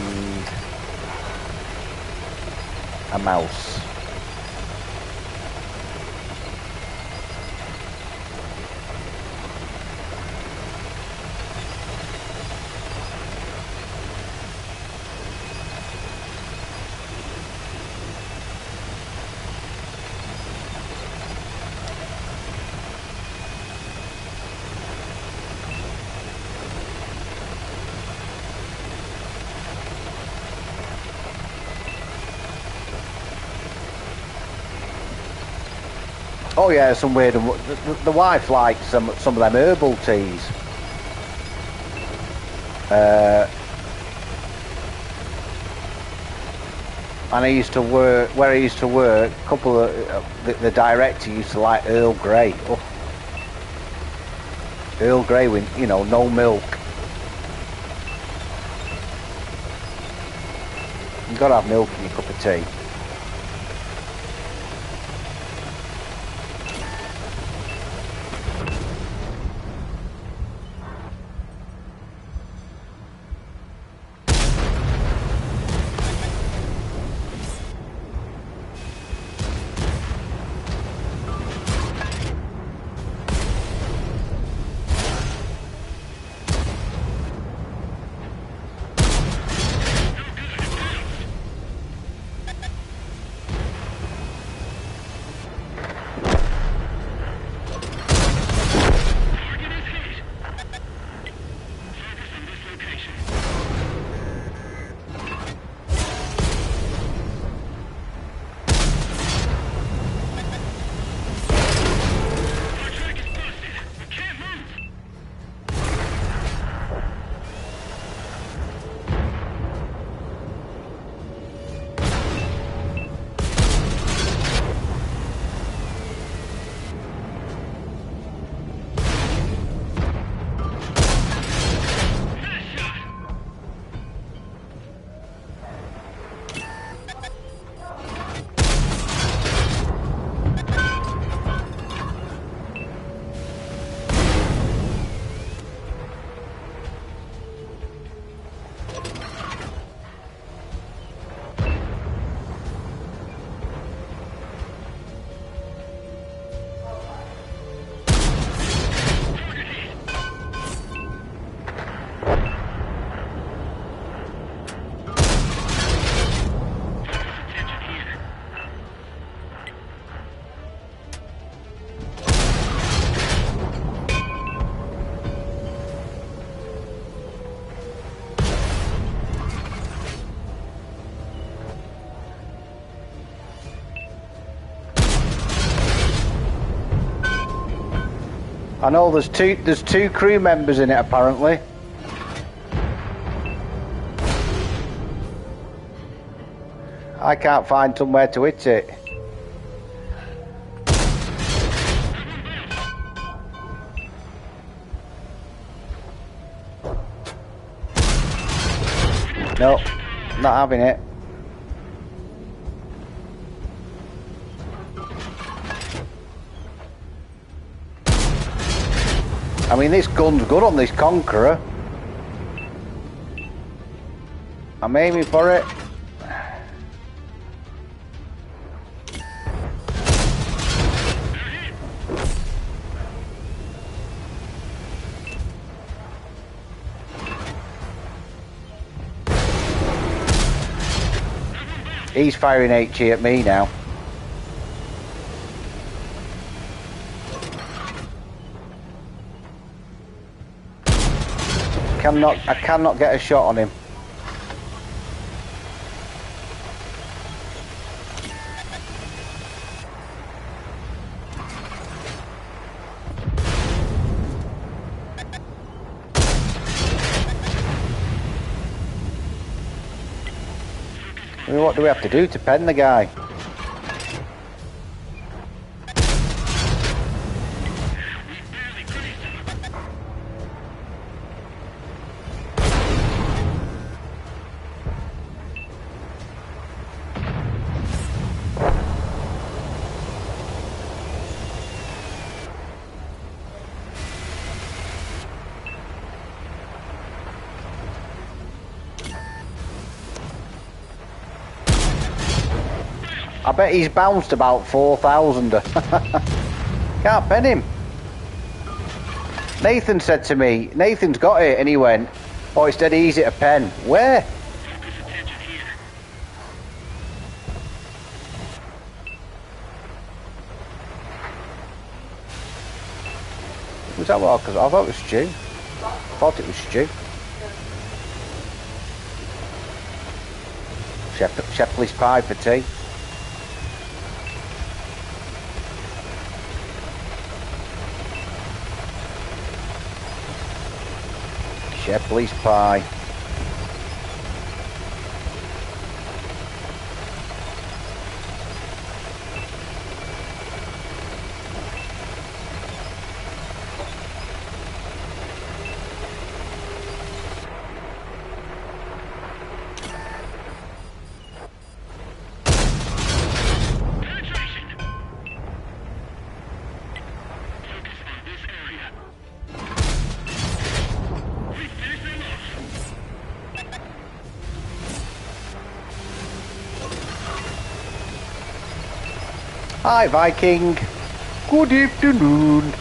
a mouse. Oh yeah, some weird. The wife likes some of them herbal teas. And I used to work where I used to work. A couple of the director used to like Earl Grey. Oh. Earl Grey with no milk. You've got to have milk in your cup of tea. I know there's two crew members in it apparently. I can't find somewhere to hit it. No, not having it. I mean, this gun's good on this Conqueror. I'm aiming for it. He's firing HE at me now. I cannot get a shot on him. I mean, what do we have to do to pen the guy? I bet he's bounced about 4,000. Can't pen him. Nathan said to me, Nathan's got it, and he went, oh, it's dead easy to pen. Where? Was that what? Because I thought it was Stu. I thought it was Stu. Shepley's pie for tea. Shepley's pie. Hi Viking, good afternoon.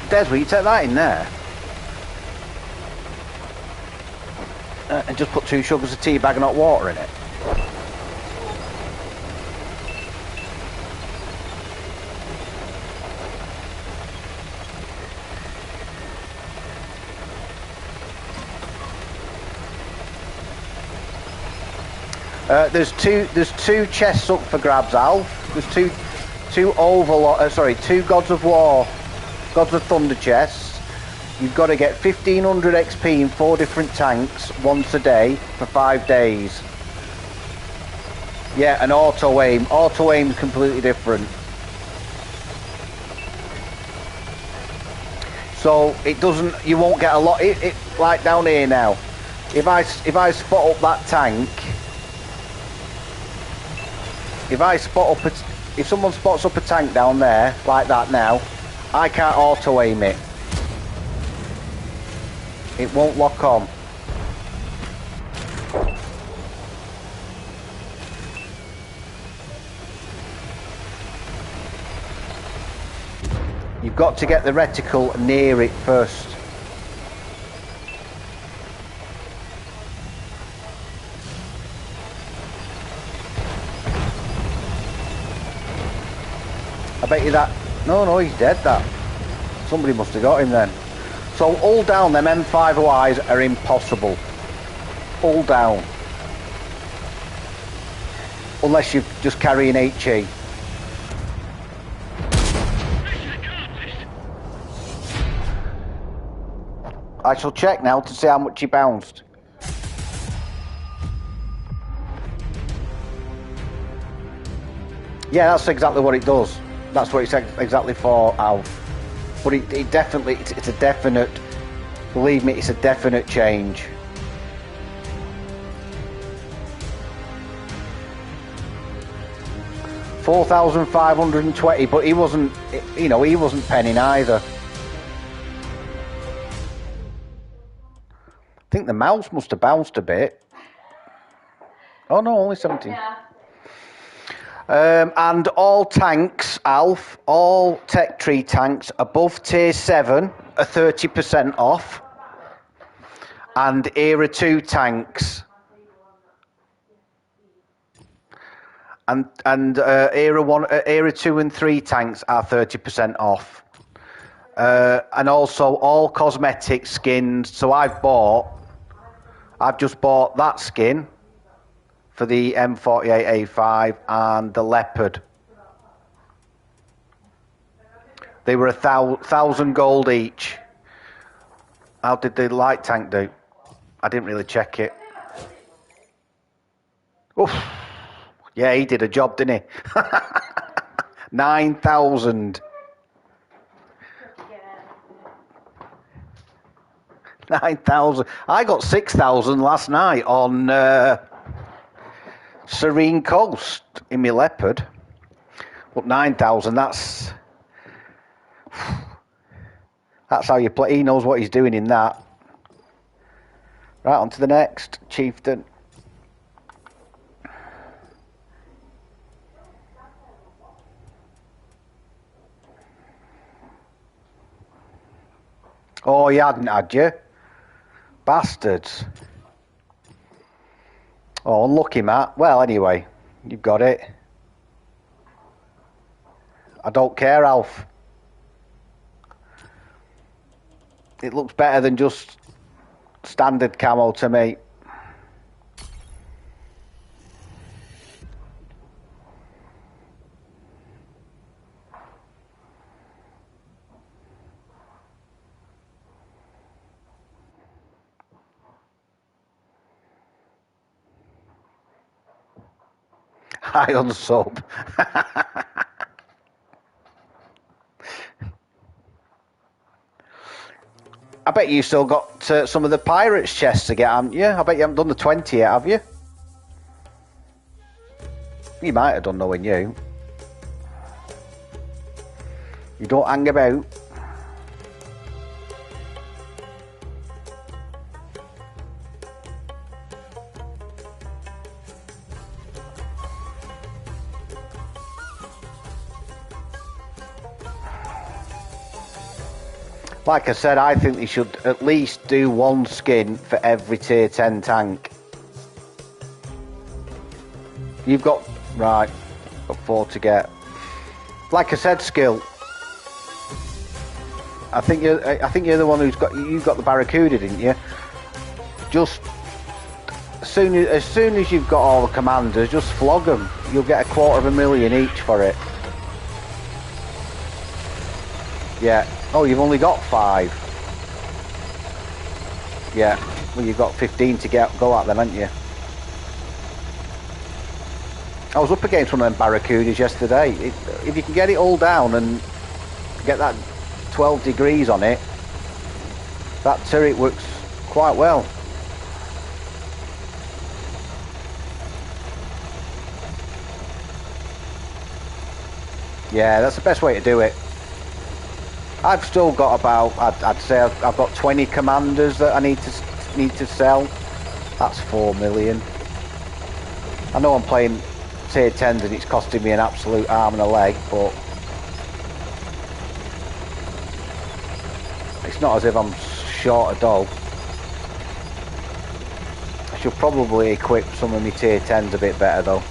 Des, will you take that in there? And just put 2 sugars of tea bag and hot water in it. There's two chests up for grabs, Alf. There's two Overlord, two Gods of War, Gods of Thunder chests. You've got to get 1500 XP in 4 different tanks once a day for 5 days. Yeah, and auto aim. Auto aim's completely different. So it doesn't. You won't get a lot. It like down here now. If I spot up that tank. If someone spots up a tank down there, like that now, I can't auto-aim it. It won't lock on. You've got to get the reticle near it first. I bet you that... No, he's dead, that. Somebody must have got him then. So all down, them M5OIs are impossible. All down. Unless you're just carrying HE. I shall check now to see how much he bounced. Yeah, that's exactly what it does. That's what it's exactly for, Alf. But it definitely, it's a definite, believe me, it's a definite change. $4,520, but he wasn't, you know, he wasn't penning either. I think the mouse must have bounced a bit. Oh no, only 17. Yeah. And all tanks, Alf, all Tech Tree tanks above Tier 7 are 30% off. And Era 2 tanks and Era 1, Era 2 and 3 tanks are 30% off. And also all cosmetic skins. So I've just bought that skin for the M48A5 and the Leopard. They were 1,000 gold each. How did the light tank do? I didn't really check it. Oof. Yeah, he did a job, didn't he? 9,000. 9,000. I got 6,000 last night on Serene Coast in my Leopard. But 9,000, that's how you play. He knows what he's doing in that. Right, on to the next chieftain. Oh, you hadn't, had you? Bastards. Oh, unlucky, Matt. Well, anyway, you've got it. I don't care, Alf. It looks better than just Standard camo to me. I unsub. I bet you still got some of the Pirates chests to get, haven't you? I bet you haven't done the 20 yet, have you? You might have done, knowing you. You don't hang about. Like I said, I think they should at least do one skin for every tier 10 tank. You've got, right, got 4 to get. Like I said, Skill. I think you're the one who's got, you got the Barracuda, didn't you? Just as soon as you've got all the commanders, just flog them. You'll get $250,000 each for it. Yeah. Oh, you've only got 5. Yeah. Well, you've got 15 to go at then, haven't you? I was up against one of them Barracudas yesterday. If you can get it all down and get that 12 degrees on it, that turret works quite well. Yeah, that's the best way to do it. I've still got about, I'd say I've got 20 commanders that I need to sell. That's 4 million. I know I'm playing tier 10s and it's costing me an absolute arm and a leg, but it's not as if I'm short a dough. I should probably equip some of my tier 10s a bit better though.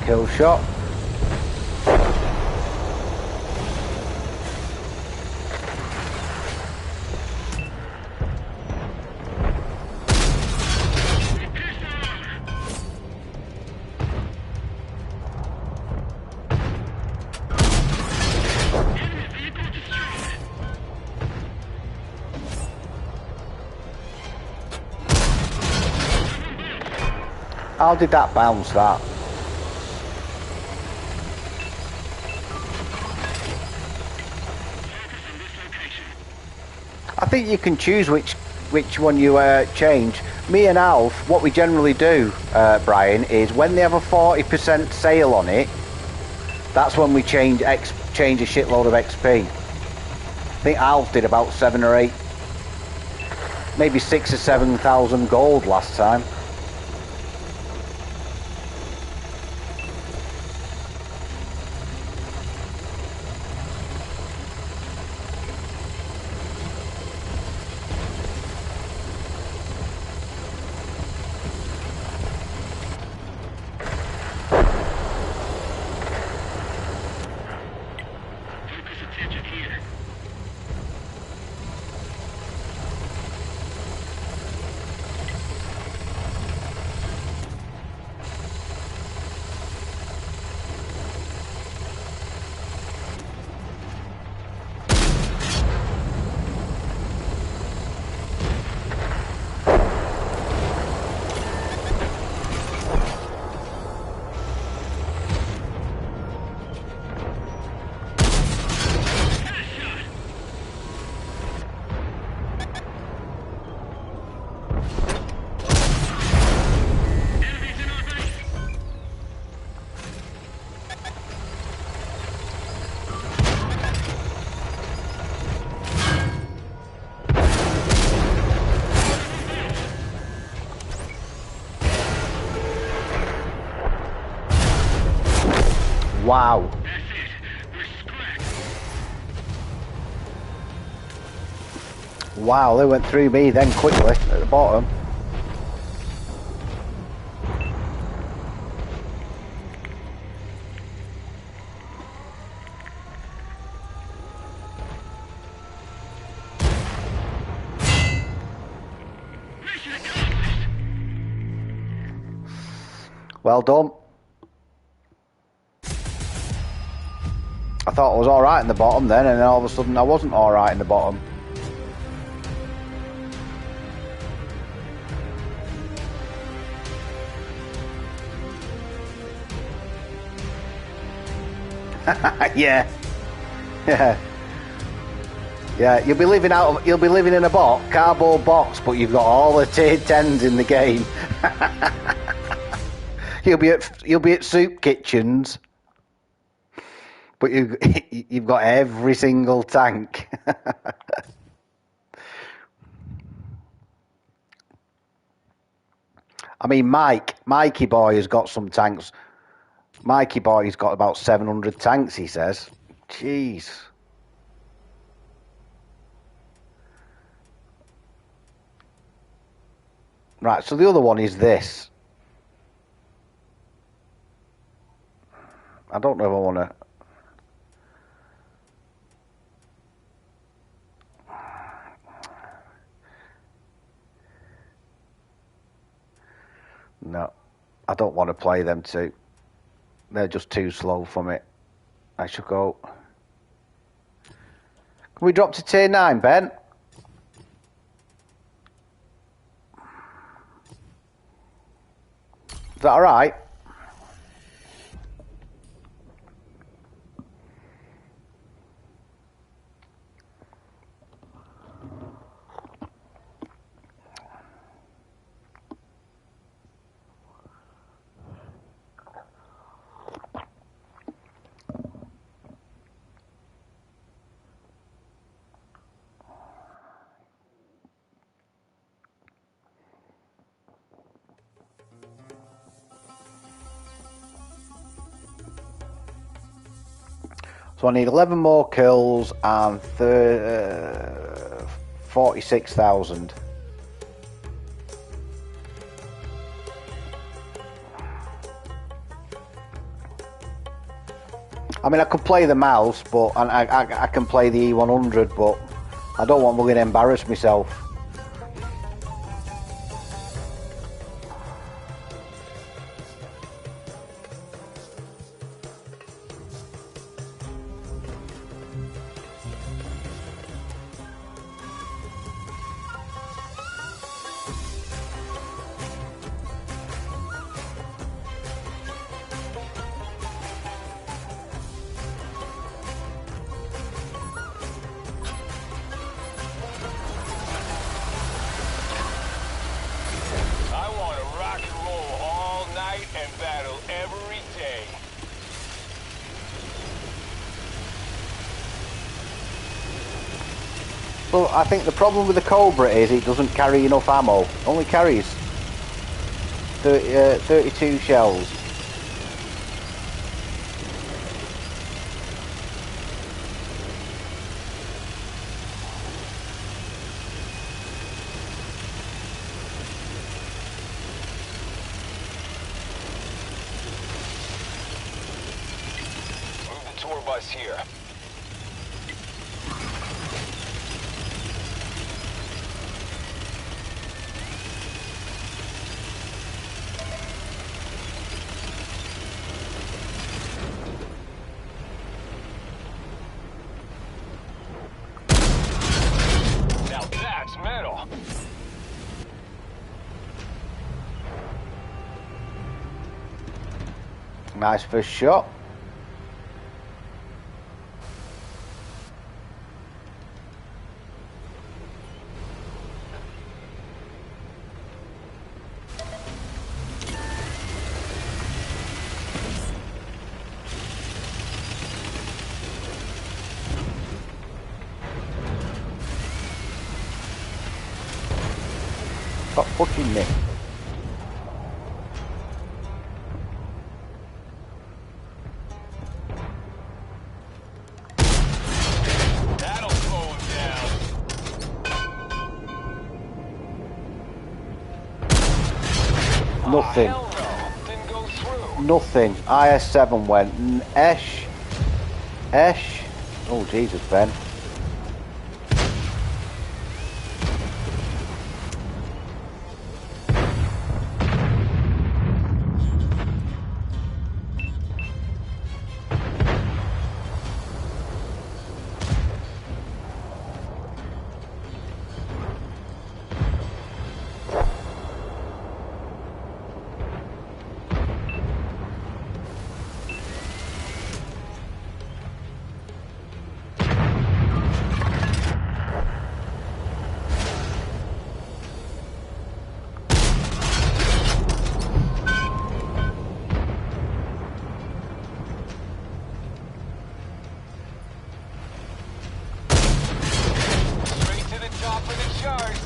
Kill shot. How did that bounce that? I think you can choose which one you change. Me and Alf, what we generally do, Brian, is when they have a 40% sale on it, that's when we change a shitload of XP. I think Alf did about 7 or 8, maybe 6 or 7,000 gold last time. Wow. That's it. We're scratched. Wow, they went through me then quickly at the bottom. Mission accomplished. Well done. I thought I was alright in the bottom then, and then all of a sudden I wasn't alright in the bottom. Yeah. Yeah. Yeah, you'll be living in a cardboard box, but you've got all the tier 10s in the game. you'll be at soup kitchens, but you've got every single tank. I mean, Mikey boy has got some tanks. Mikey boy's got about 700 tanks, he says. Jeez. Right, so the other one is this. I don't know if I want to... No, I don't want to play them two. They're just too slow for me. I should go... Can we drop to tier 9, Ben? Is that alright? So I need 11 more kills and 46,000. I mean, I could play the mouse, but and I can play the E100, but I don't want to fucking embarrass myself. Well, I think the problem with the Cobra is it doesn't carry enough ammo. It only carries 32 shells. Move the tour bus here. Nice first shot. Stop pushing me. Nothing. Hell no. Didn't go through. Nothing. IS-7 went. Esh. Oh, Jesus, Ben. Straight to the top of the charts.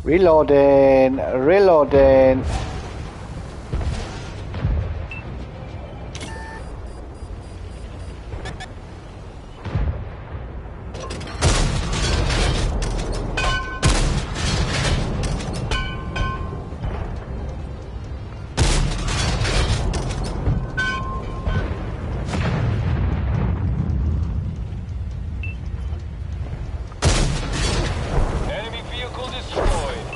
Reloading. Enemy vehicle destroyed.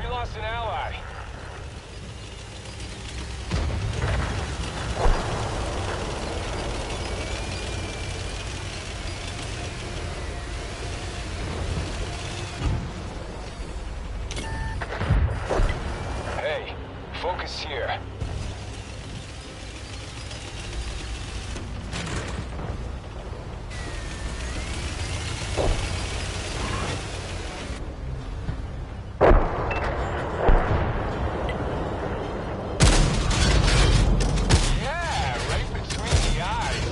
We lost an ally. Hey, focus here. Yeah, right between the eyes.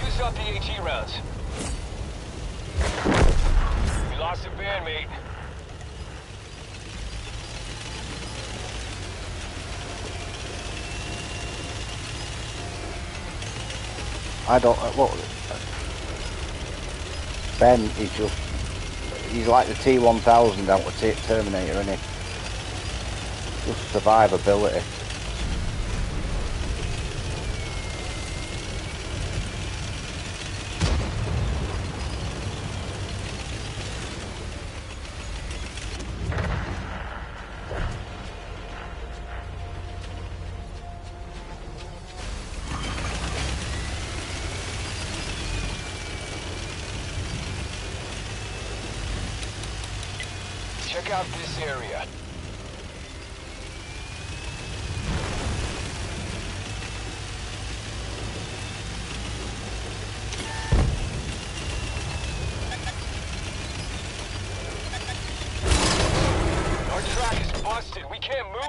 Use up the AT rounds. We lost a bandmate. I don't. Look, Ben is just. He's like the T-1000 out of Terminator, isn't he? Just survivability. Check out this area. Our track is busted. We can't move.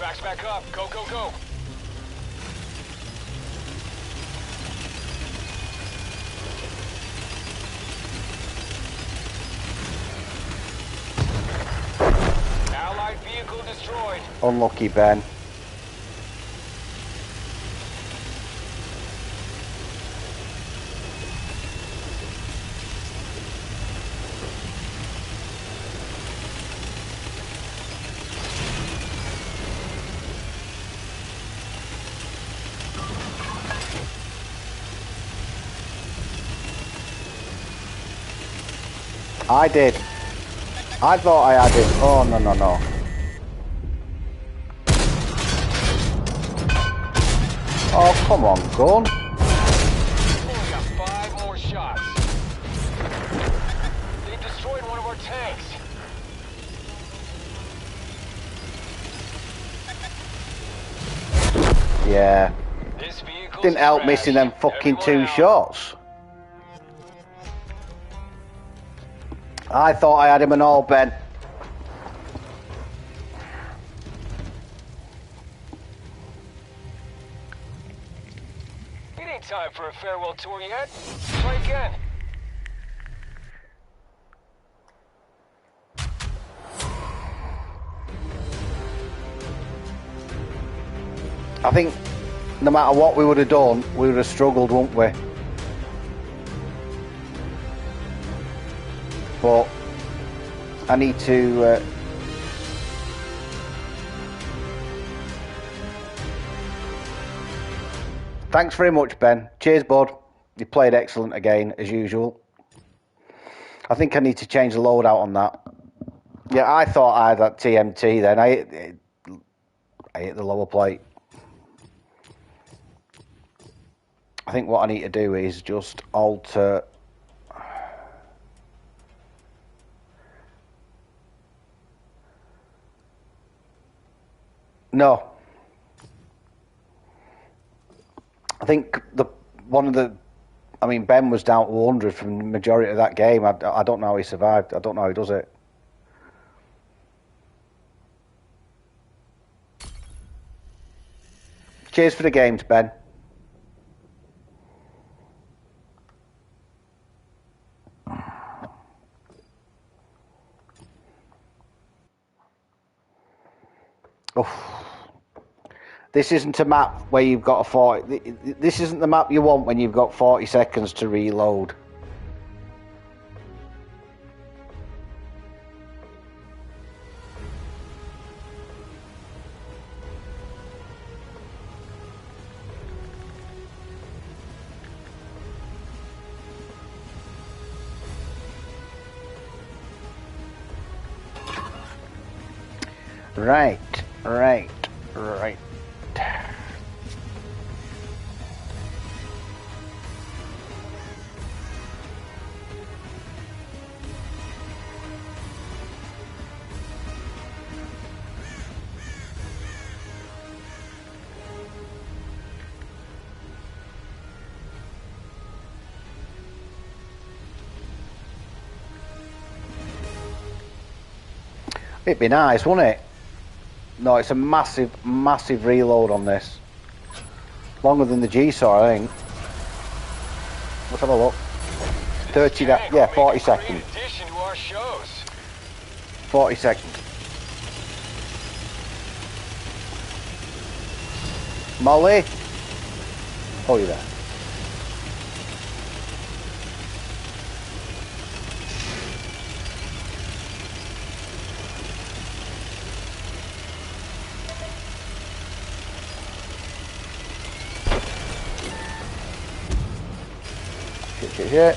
Tracks back up. Go, go, go. Allied vehicle destroyed. Unlucky, Ben. I did. I thought I had it. Oh, no, no, no. Oh, come on, gun. Only got 5 more shots. They destroyed one of our tanks. Yeah. This vehicle's Didn't help trash. missing them fucking Everyone 2 out. shots. I thought I had him and all, Ben. It ain't time for a farewell tour yet. Try again. I think no matter what we would have done, we would have struggled, wouldn't we? But I need to... Thanks very much, Ben. Cheers, bud. You played excellent again, as usual. I think I need to change the loadout on that. Yeah, I thought I had that TMT then. I hit the lower plate. I think what I need to do is just alter... No. I think Ben was down to 100 from the majority of that game. I don't know how he survived. I don't know how he does it. Cheers for the games, Ben. Oh. This isn't a map where you've got a 40... This isn't the map you want when you've got 40 seconds to reload. Right. It'd be nice, wouldn't it? No, it's a massive reload on this. Longer than the G-Saw, I think. Let's have a look. 30, yeah, 40 seconds. 40 seconds. Molly? Oh, you're there. Shit.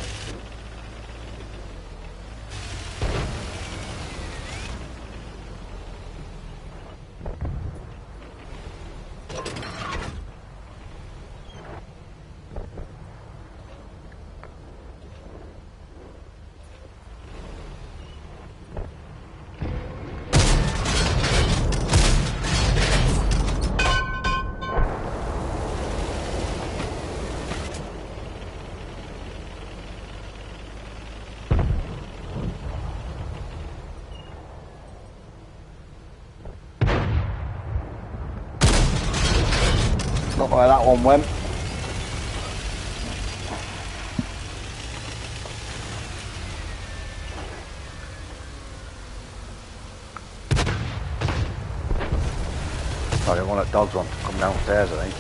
Look where that one went. Sorry, one of the dogs wants to come downstairs, I think.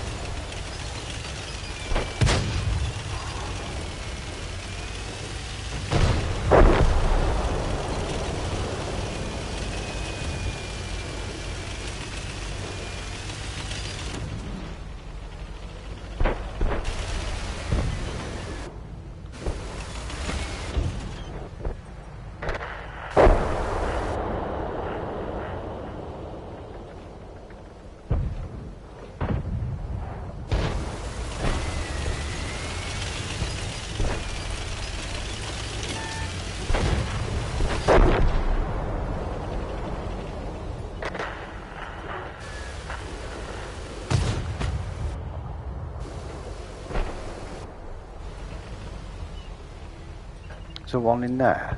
Is there one in there?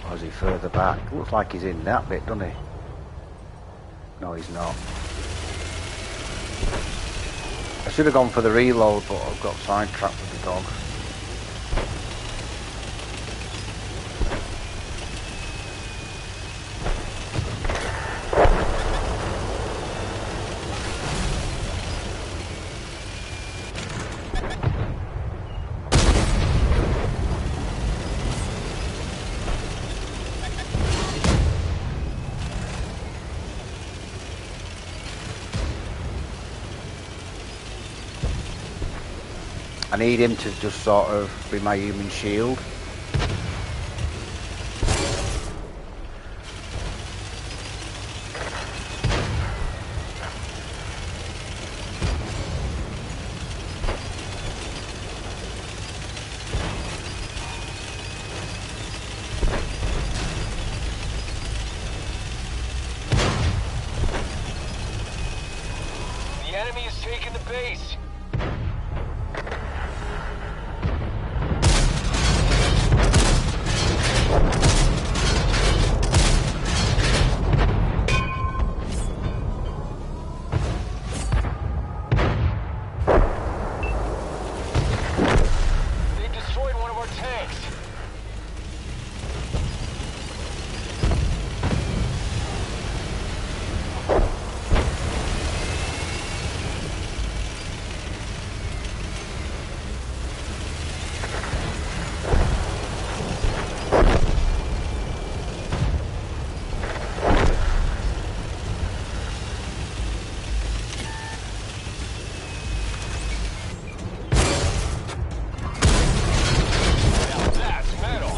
Or is he further back? Looks like he's in that bit, doesn't he? No, he's not. I should have gone for the reload, but I've got sidetracked with the dog. I need him to just sort of be my human shield. The enemy is taking the base. They destroyed one of our tanks. Now that's metal.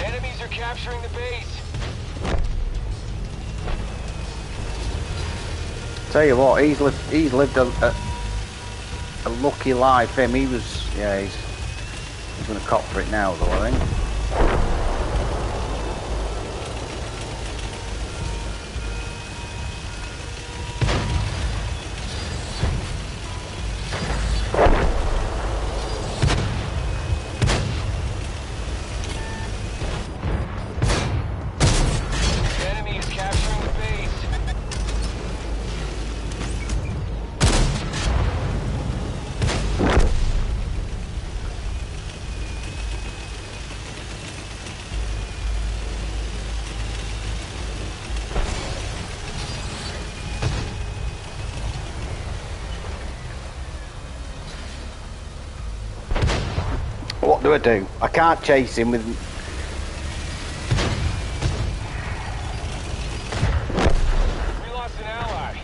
Enemies are capturing the base. Tell you what, he's lived a lucky life. Him, he's going to cop for it now, though, I think. The enemy is capturing the base. What do I do? I can't chase him with... We lost an ally.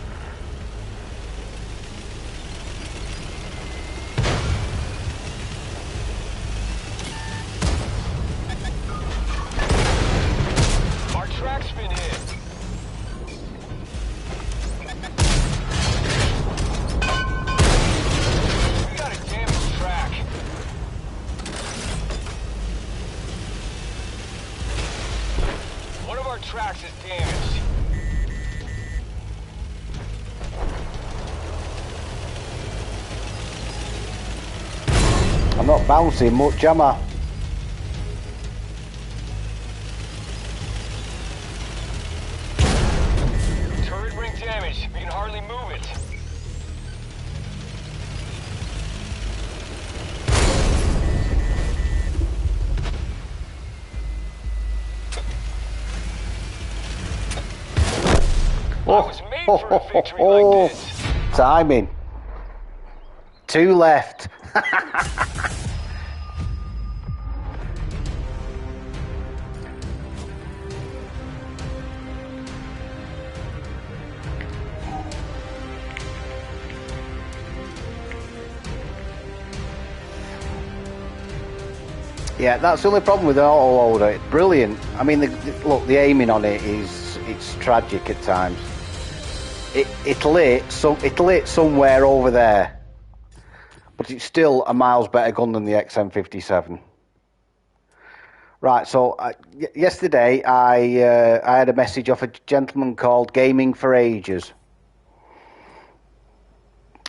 Our track's been hit. We got a damaged track. tracks is damaged. I'm not bouncing much, am I? Turret ring damaged. We can hardly move it. I was made for a victory like this. Timing. 2 left. Yeah, that's the only problem with the auto-loader. It's brilliant. I mean, look, the aiming on it it's tragic at times. It'll hit somewhere over there, but it's still a miles better gun than the XM57. Right, so yesterday I had a message off a gentleman called Gaming for Ages,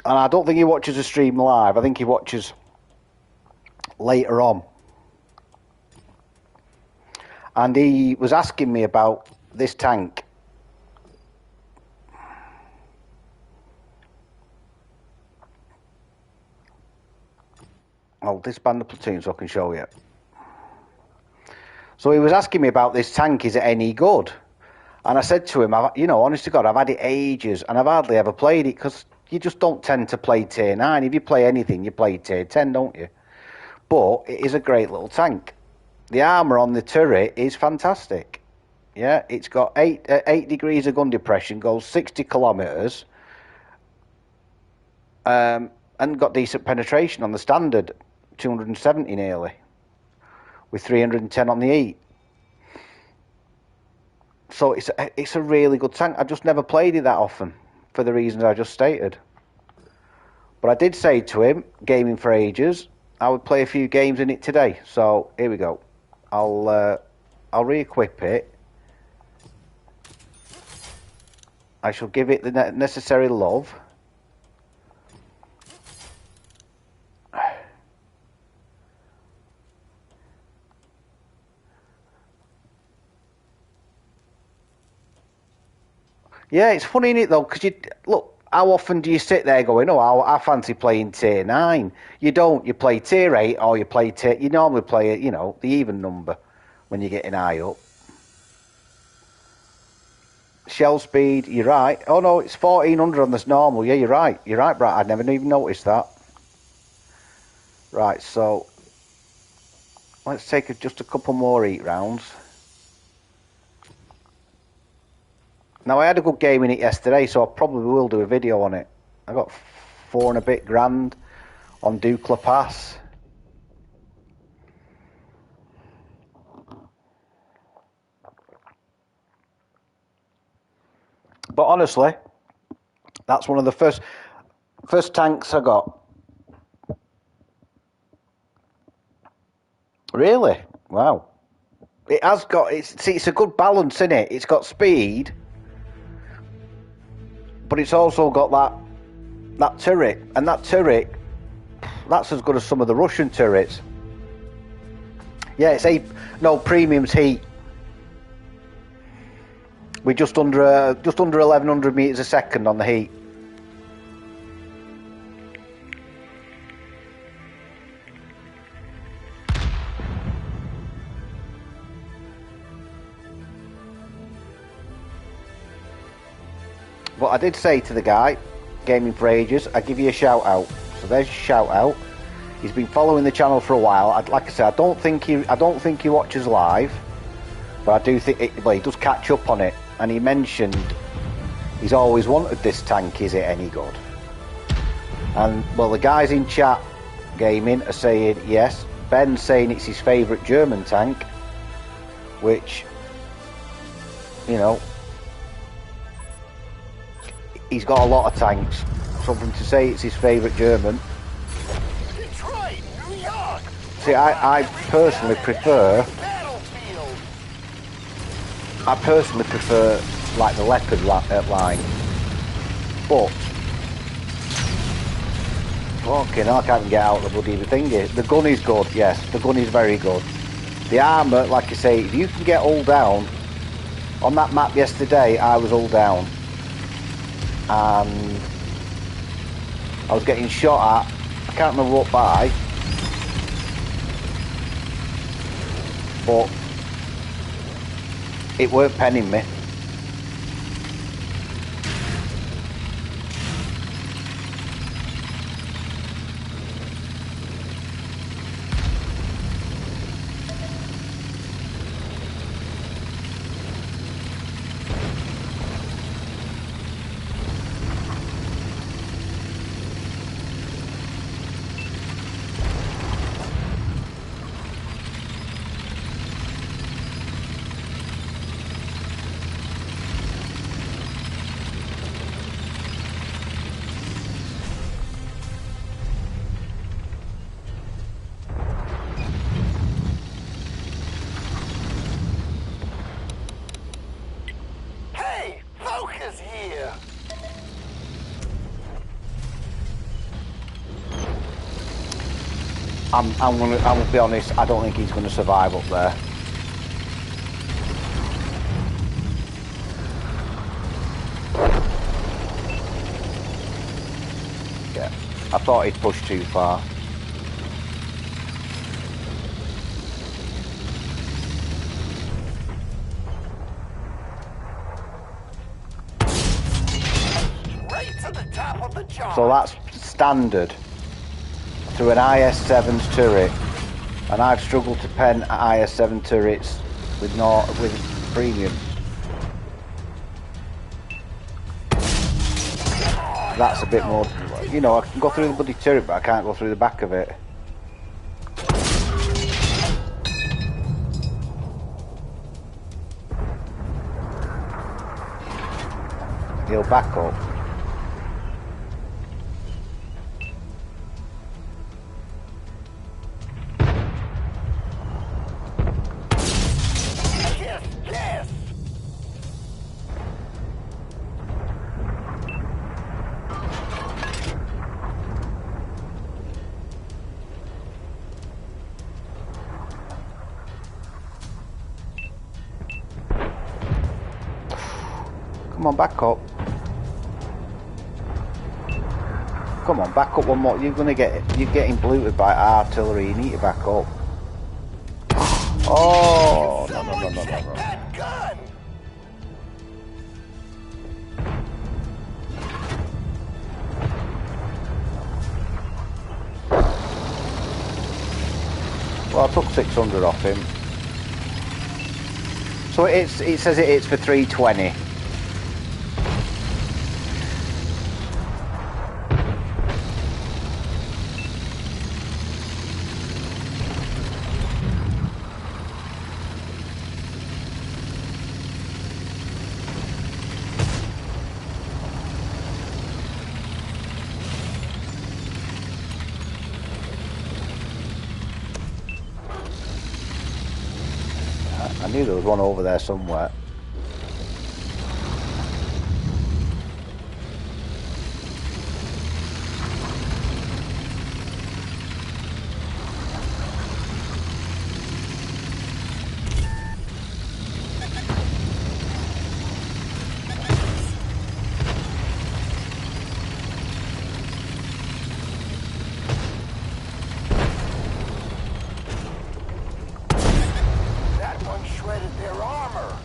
and I don't think he watches the stream live. I think he watches later on. And he was asking me about this tank. I'll disband the platoon so I can show you. So he was asking me about this tank, is it any good? And I said to him, you know, honest to God, I've had it ages and I've hardly ever played it because you just don't tend to play tier 9. If you play anything, you play tier 10, don't you? But it is a great little tank. The armour on the turret is fantastic. Yeah, it's got 8 degrees of gun depression, goes 60 kilometres, and got decent penetration on the standard, 270 nearly, with 310 on the E. So it's a really good tank. I've just never played it that often, for the reasons I just stated. But I did say to him, Gaming for Ages, I would play a few games in it today. So here we go. I'll re-equip it. I shall give it the necessary love. Yeah, it's funny, isn't it, though? Because look, how often do you sit there going, oh, I fancy playing tier 9? You don't. You play tier 8 or you play tier... You normally play it, you know, the even number when you're getting high up. Shell speed, you're right. Oh, no, it's 1400 on this normal. Yeah, you're right. You're right, Brad. I'd never even noticed that. Right, so... Let's take just a couple more heat rounds. Now, I had a good game in it yesterday, so I probably will do a video on it. I got 4 and a bit grand on Dukla Pass. But honestly, that's one of the first tanks I got. Really? Wow. It has got, it's a good balance in it. It's got speed, but it's also got that turret, and that turret, that's as good as some of the Russian turrets. Yeah, it's premium's heat. We're just under 1100 meters a second on the heat. But I did say to the guy, Gaming for Ages, I give you a shout out. So there's a shout out. He's been following the channel for a while. Like I said, I don't think he watches live, but I do think he does catch up on it. And he mentioned he's always wanted this tank. Is it any good? And well, the guys in chat gaming are saying yes. Ben's saying it's his favourite German tank, which, you know, he's got a lot of tanks. Something to say it's his favourite German. Detroit, New York. See, I personally prefer I personally prefer like the Leopard line, but fucking hell, I can't even get out the bloody thingy. The gun is good, yes, the gun is very good. The armour, like I say, if you can get all down, on that map yesterday I was all down and I was getting shot at, I can't remember what by, but it weren't penning me. Hey, focus here. I'm gonna be honest, I don't think he's gonna survive up there. Yeah, I thought he'd pushed too far. Right to the top of the chart. So that's standard through an IS-7's turret, and I've struggled to pen IS-7 turrets with premium. That's a bit more, you know, I can go through the bloody turret, but I can't go through the back of it. He'll back up. Yes. Come on, back up. Come on, back up one more. You're getting bluted by artillery. You need to back up. Oh, no. That gun. Well, I took 600 off him. So it says it's for 320. I knew there was one over there somewhere. That one shredded their armor.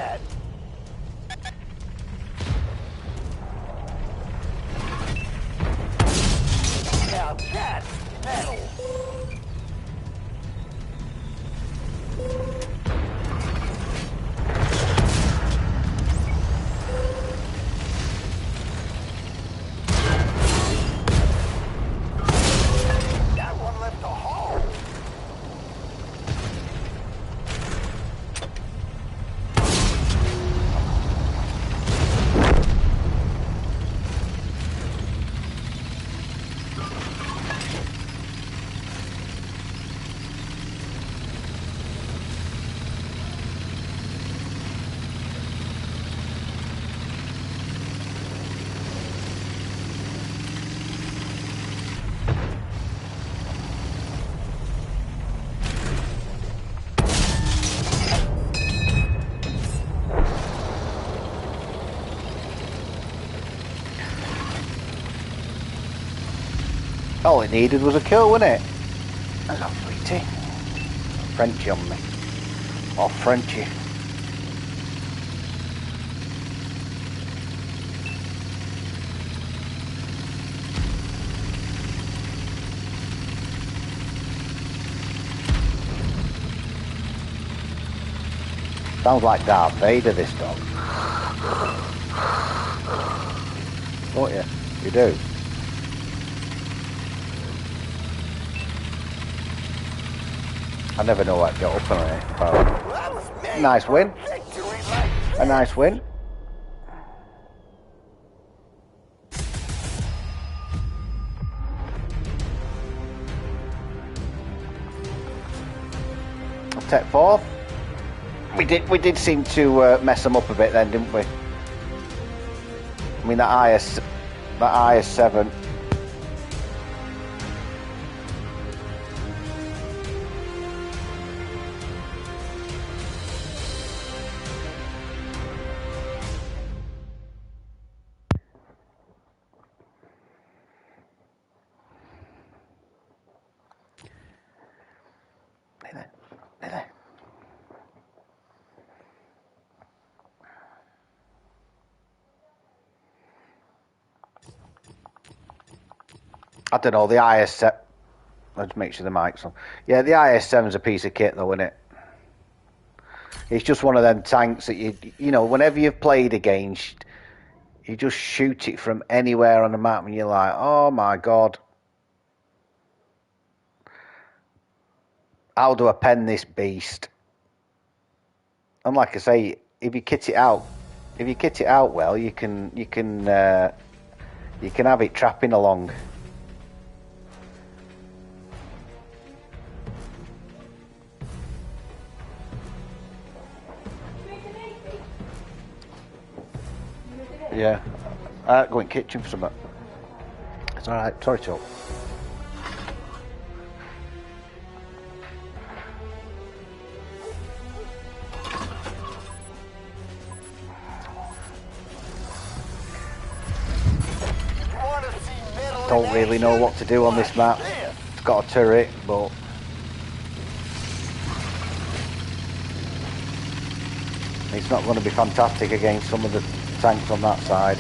that? Now that's metal. That one left a hole. All it needed was a kill, wasn't it? That's a sweetie. Frenchy on me. Or Frenchy. Sounds like Darth Vader, this dog. Don't you? You do. I never know what to get up on it. Nice win. A nice win. I'll take fourth. We did seem to mess them up a bit then, didn't we? I mean that IS-7. I don't know, the IS-7... Let's make sure the mic's on. Yeah, the IS-7's a piece of kit though, isn't it? It's just one of them tanks that you know, whenever you've played against, you just shoot it from anywhere on the map and you're like, oh my god. How do I pen this beast? And like I say, if you kit it out well, you can have it trapping along. Yeah. Go in the kitchen for something. It's alright, sorry, Chuck. Don't really know what to do on this map. It's got a turret, but it's not going to be fantastic against some of the tanks on that side.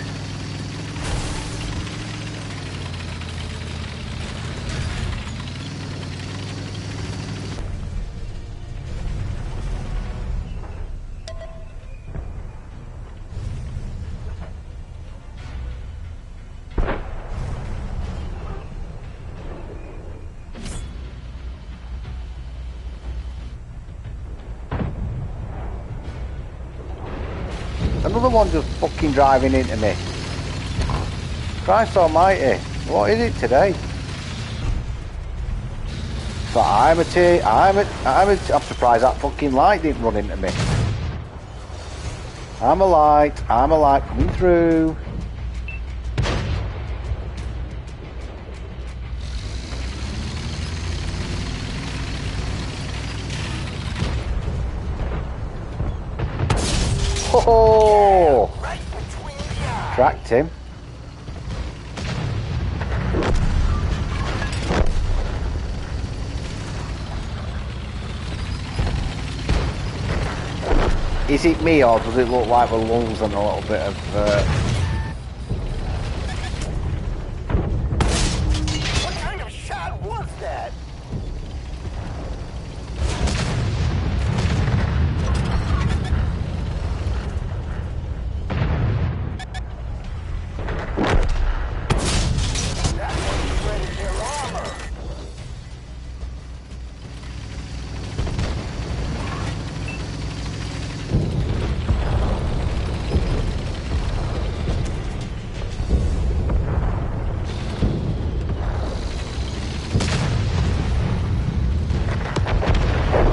Another one just fucking driving into me. Christ almighty, what is it today? So I'm surprised that fucking light didn't run into me. I'm a light coming through. Oh! Tracked him. Is it me or does it look like the lungs and a little bit of... What kind of shot was that? That one shredded their armor.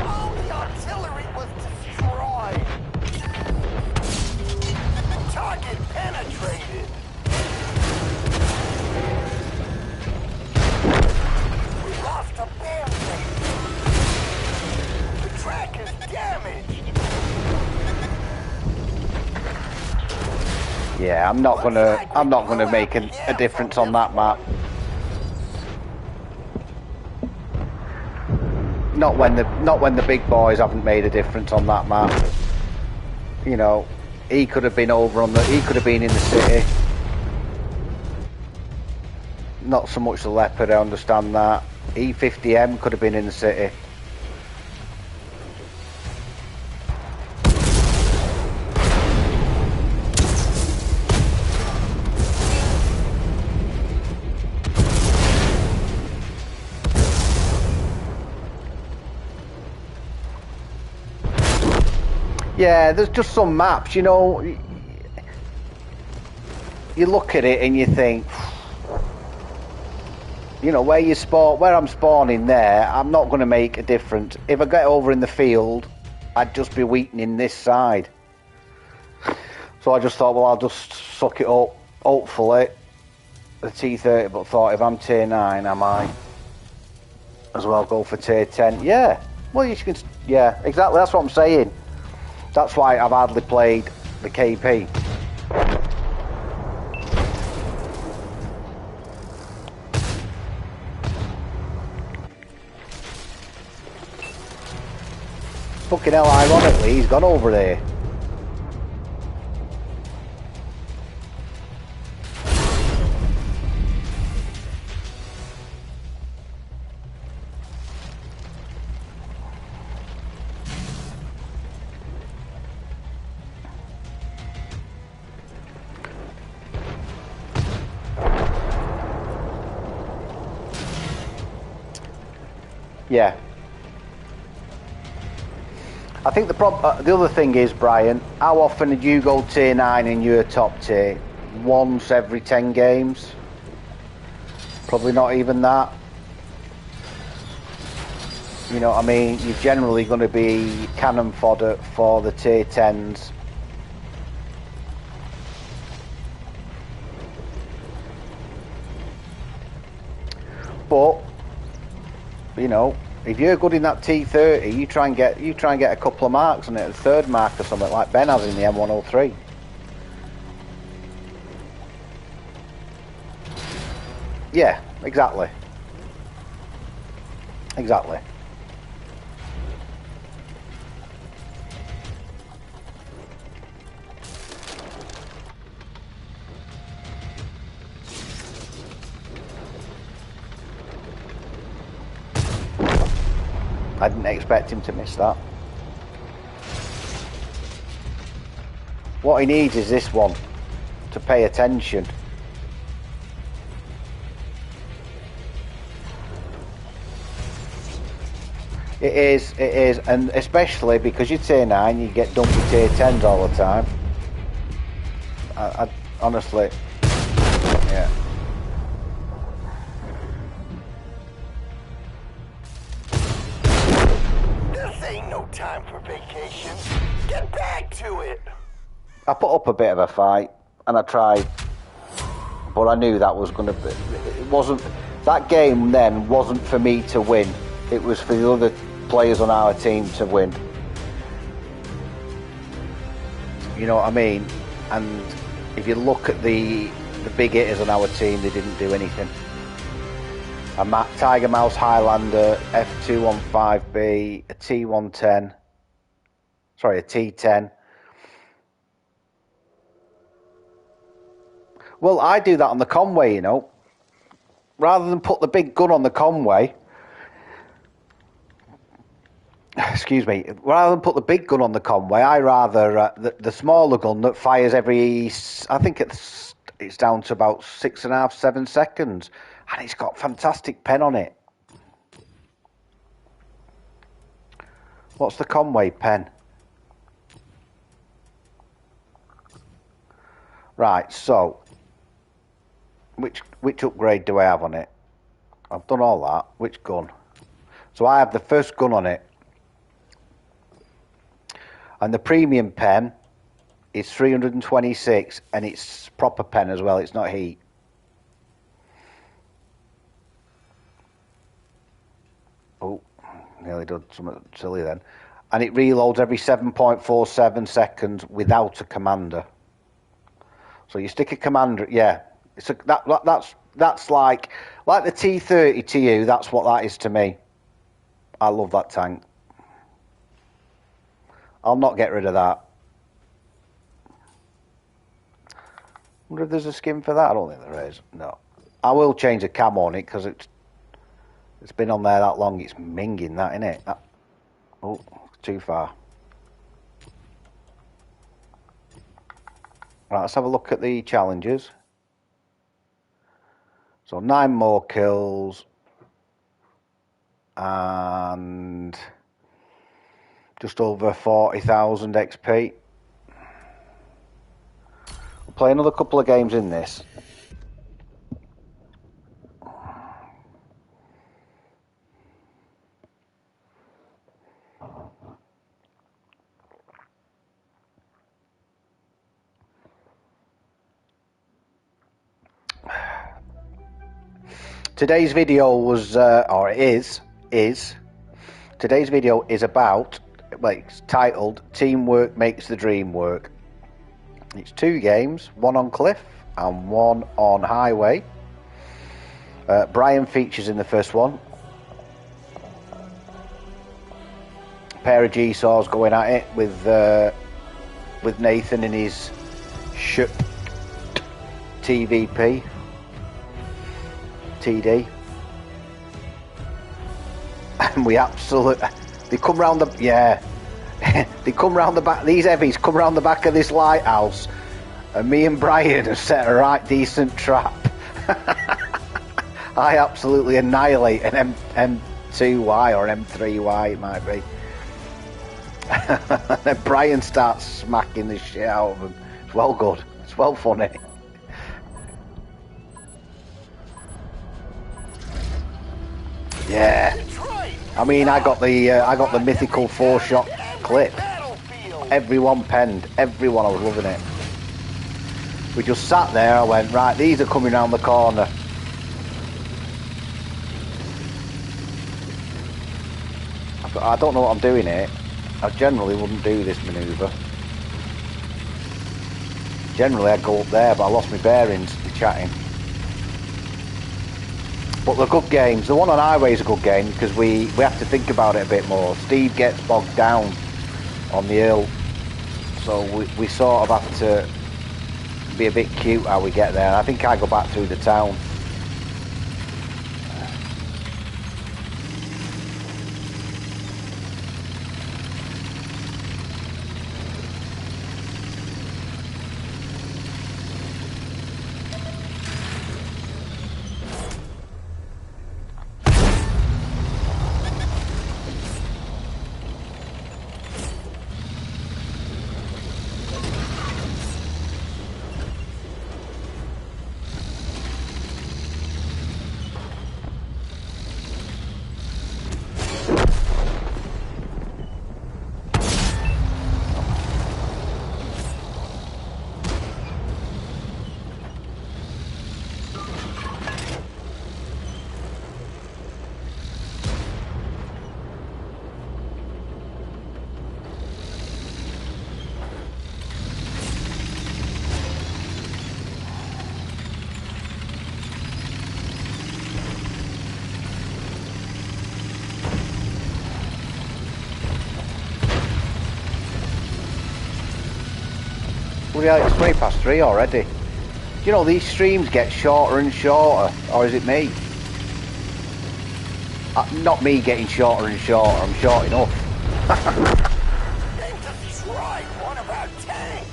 All the artillery was destroyed. Target penetrated. We lost a bandmate. The track is damaged. Yeah, I'm not gonna make a difference on that map. Not when the big boys haven't made a difference on that map. You know, he could have been he could have been in the city. Not so much the Leopard, I understand that. E50M could have been in the city. Yeah, there's just some maps, you know, you look at it and you think, you know, where I'm spawning there, I'm not going to make a difference. If I get over in the field, I'd just be weakening this side. So I just thought, well, I'll just suck it up, hopefully, the T30, but thought if I'm tier 9, I might as well go for tier 10. Yeah, well, you can, yeah, exactly, that's what I'm saying. That's why I've hardly played the KP. Fucking hell, ironically, he's gone over there. Yeah. I think the other thing is, Brian, how often did you go tier 9 in your top tier? Once every 10 games? Probably not even that. You know what I mean? You're generally going to be cannon fodder for the tier 10s. But, you know, if you're good in that T30, you try and get a couple of marks on it, a third mark or something like Ben has in the M103. Yeah, exactly. Exactly. I didn't expect him to miss that. What he needs is this one to pay attention. It is, and especially because you're tier 9, you get dumped with tier 10s all the time. I honestly, yeah. This ain't no time for vacation. Get back to it. I put up a bit of a fight, and I tried, but I knew that was going to be. It wasn't. That game then wasn't for me to win. It was for the other players on our team to win. You know what I mean? And if you look at the big hitters on our team, they didn't do anything. A Tiger Mouse Highlander, F215B, a T110, sorry, a T10, Well, I do that on the Conway, you know. Rather than put the big gun on the Conway, excuse me, rather than put the big gun on the Conway, I rather the smaller gun that fires every, I think it's down to about 6.5, 7 seconds, and it's got fantastic pen on it. What's the Conway pen? Right, so which upgrade do I have on it? I've done all that. Which gun? So I have the first gun on it, and the premium pen is 326, and it's proper pen as well. It's not heat. Oh, nearly done something silly then. And it reloads every 7.47 seconds without a commander. So you stick a commander, yeah. It's that's like the T30 to you. That's what that is to me. I love that tank. I'll not get rid of that. Wonder if there's a skin for that. I don't think there is. No. I will change the cam on it because it's been on there that long. It's minging that, isn't it? Oh, too far. Right, let's have a look at the challenges. So 9 more kills and just over 40,000 XP. We'll play another couple of games in this. Today's video was, today's video is about, well, it's titled Teamwork Makes the Dream Work. It's 2 games, one on Cliff and one on Highway. Brian features in the first one. A pair of G-saws going at it with Nathan in his ship TVP. TD, and we absolutely, they come round the, yeah, they come round the back, these heavies come round the back of this lighthouse, and me and Brian have set a right decent trap. I absolutely annihilate an M2Y or an M3Y, it might be. And then Brian starts smacking the shit out of them. It's well good, it's well funny. Yeah, I mean, I got the mythical 4-shot clip. Everyone penned, everyone. I was loving it. We just sat there. I went, right, these are coming round the corner. I don't know what I'm doing here. I generally wouldn't do this manoeuvre. Generally, I'd go up there, but I lost my bearings chatting. But they're good games. The one on Highway is a good game because we have to think about it a bit more. Steve gets bogged down on the hill, so we sort of have to be a bit cute how we get there. I think I go back through the town. Yeah, it's 3 past 3 already. you know, these streams get shorter and shorter, or is it me? Not me getting shorter and shorter, I'm short enough. They destroyed one of our tanks!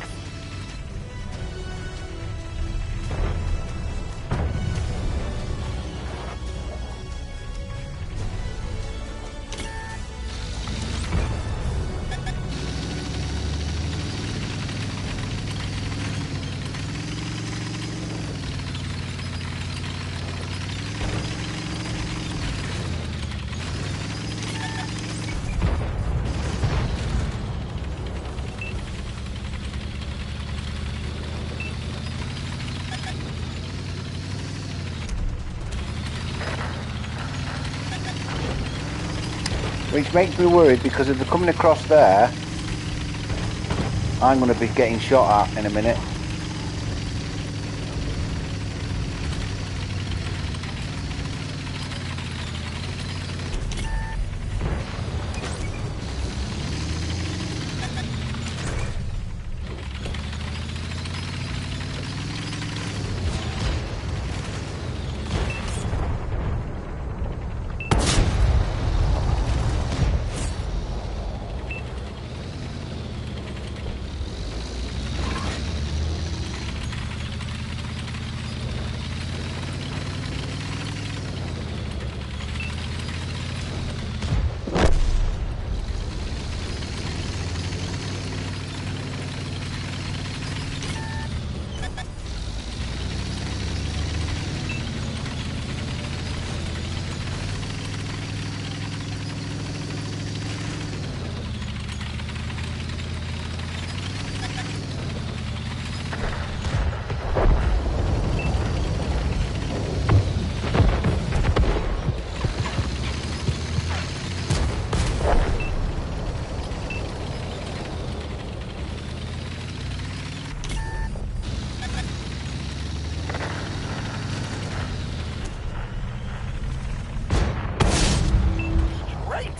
Which makes me worried, because if they're coming across there, I'm going to be getting shot at in a minute.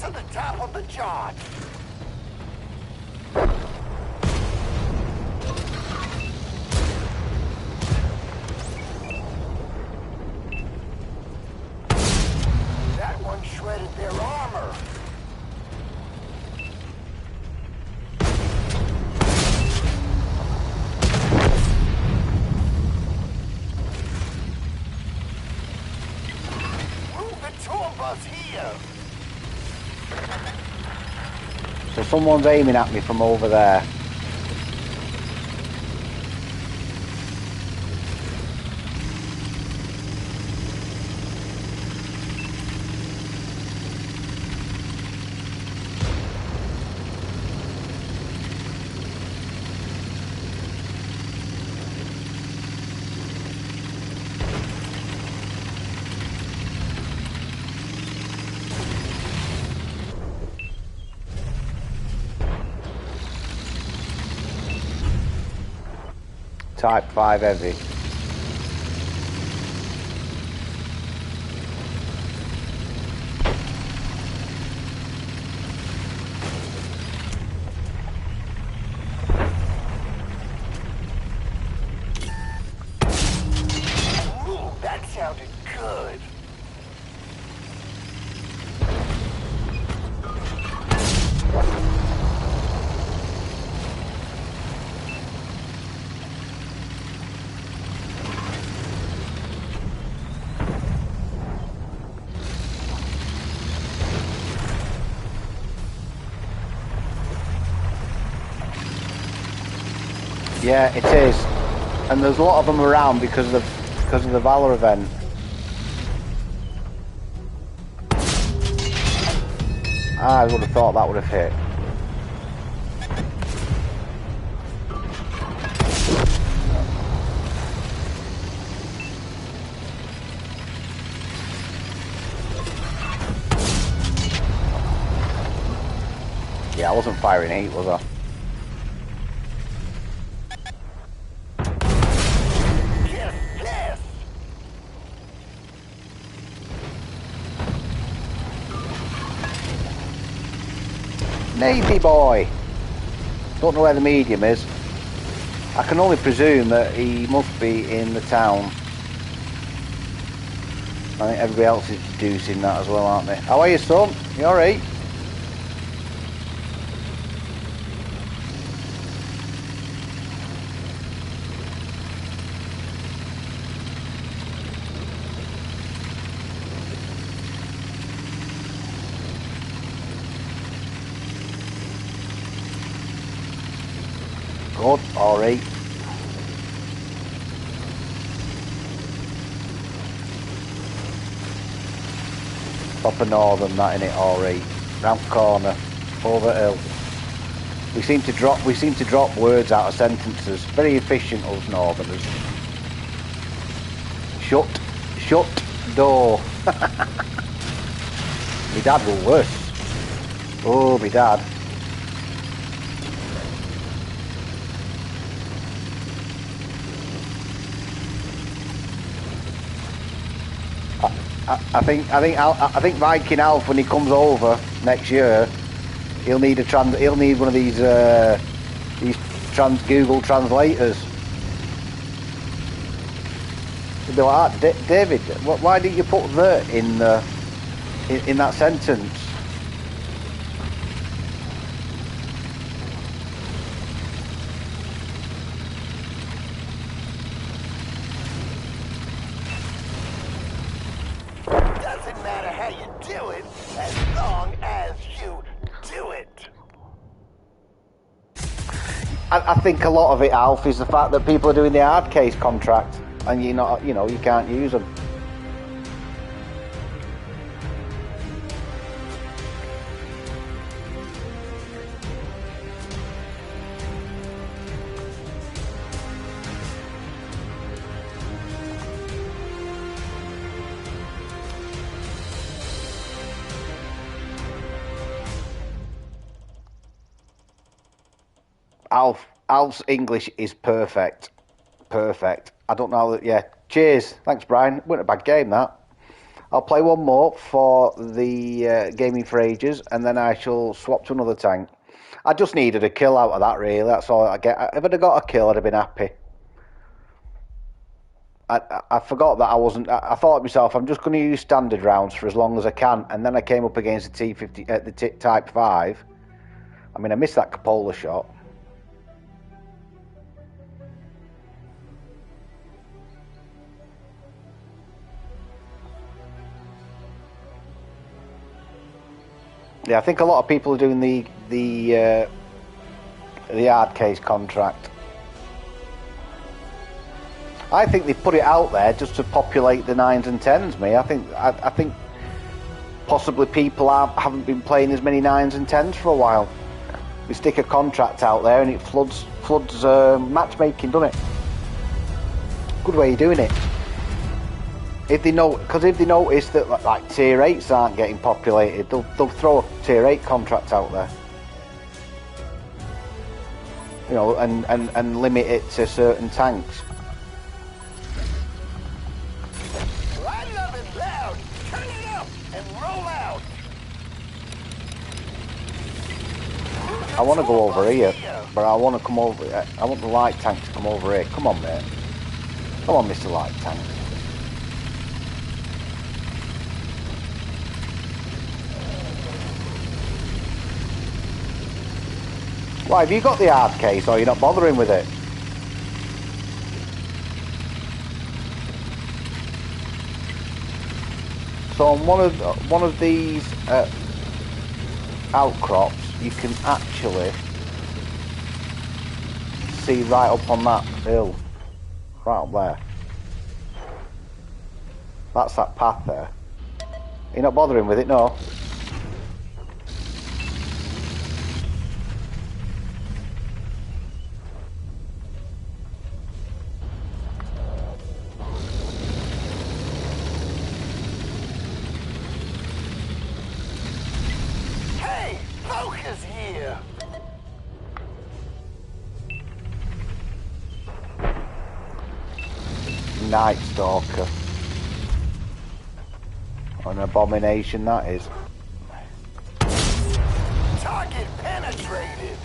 To the top of the chart. That one shredded their armor. Move the tour bus here. So someone's aiming at me from over there. Type 5 heavy. Ooh, that sounded good. Yeah, it is. And there's a lot of them around because of the Valor event. I would have thought that would have hit. Yeah, I wasn't firing heat, was I? Navy boy! Don't know where the medium is. I can only presume that he must be in the town. I think everybody else is deducing that as well, aren't they? How are you, son? You alright? Good, alright. Top of Northern, that innit, alright. Round corner, over hill. We seem to drop words out of sentences. Very efficient, us Northerners. Shut door. My dad will worse. Oh, my dad. I think Viking Alf, when he comes over next year, he'll need one of these Google translators. He'll be like, David, why didn't you put the in that sentence? Doesn't matter how you do it, as long as you do it. I think a lot of it, Alf, is the fact that people are doing the hard case contract, and you can't use them. Alf's English is perfect. Perfect. I don't know that. Yeah. Cheers. Thanks, Brian. Wasn't a bad game, that. I'll play one more for the Gaming for Ages, and then I shall swap to another tank. I just needed a kill out of that, really. That's all I get. If I'd have got a kill, I'd have been happy. I forgot that I wasn't. I thought to myself, I'm just going to use standard rounds for as long as I can, and then I came up against the T50, the Type 5. I mean, I missed that cupola shot. Yeah, I think a lot of people are doing the hard case contract. I think they put it out there just to populate the 9s and 10s. I think possibly people haven't been playing as many 9s and 10s for a while. We stick a contract out there and it floods matchmaking, doesn't it? Good way of doing it. If they notice that like tier 8s aren't getting populated, they'll throw a tier 8 contract out there. You know, and limit it to certain tanks. I love it loud. Turn it up and roll out. I want to go over here, but I want to come over. I want the light tank to come over here. Come on, mate. Come on, Mr. Light Tank. Why, have you got the hard case, or you're not bothering with it? So on one of these outcrops, you can actually see right up on that hill, right up there. That's that path there. You're not bothering with it, no? Night Stalker. An abomination that is. Target penetrated.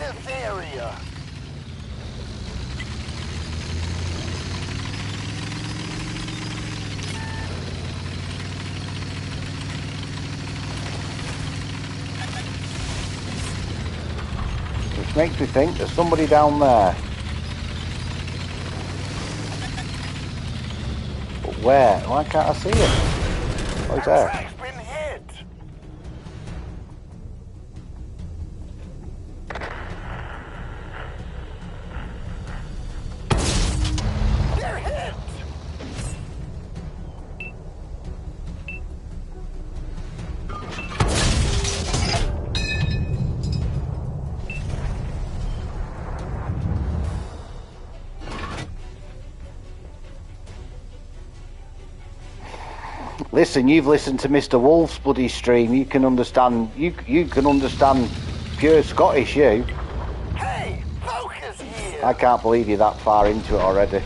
this area. Which makes me think there's somebody down there. But where? Why can't I see him? Oh, he's there. Track's been hit. They're hit. Listen, you've listened to Mr. Wolf's bloody stream. You can understand. You can understand pure Scottish. You. Hey, focus here. I can't believe you're that far into it already.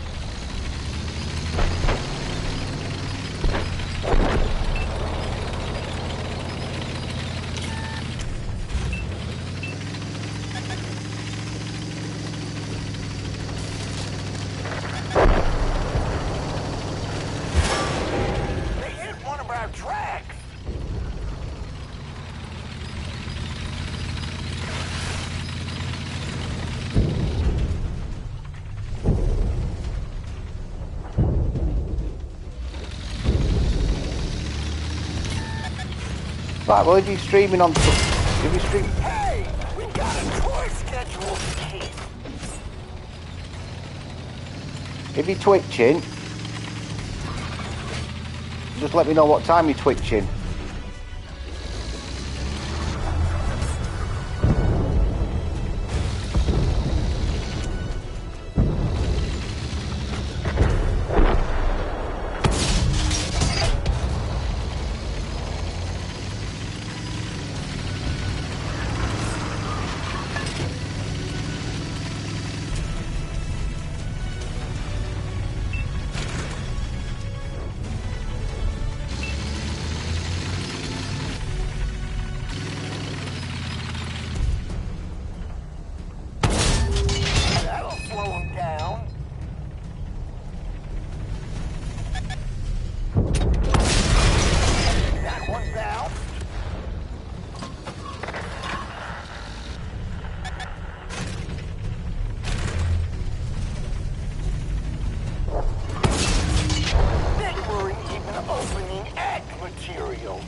They hit one of our tracks. Right, what are you streaming on? Give you stream. Hey, we got a tour schedule to keep. If you're twitching, just let me know what time you're twitching. That'll slow him down. That one bounced. They weren't even opening ag material.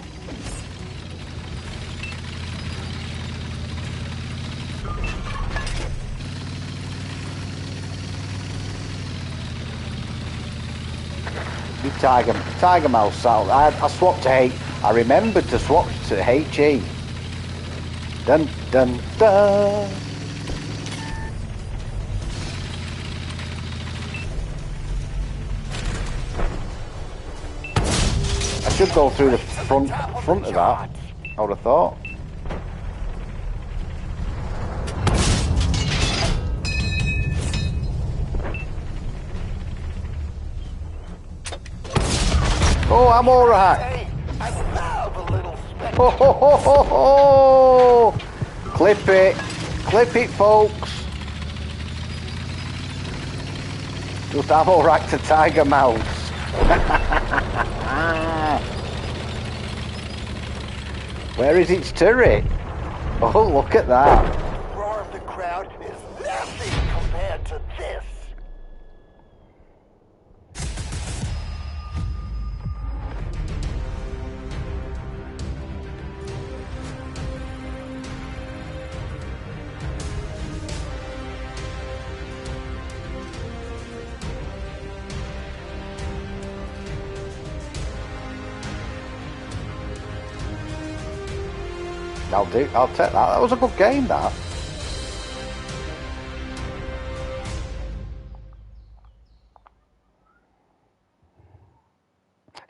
You Tiger Mouse out. I swapped to H. I remembered to swap to HE. Dun dun dun. I should go through the front of that. I would have thought. Oh, I'm all right. Hey, I love a little Ho, ho, ho, ho, ho. Clip it, folks. Just I'm all right to Tiger Mouse. Where is its turret? Oh, look at that. roar of the crowd is nothing compared to this. I'll take that. That was a good game, that.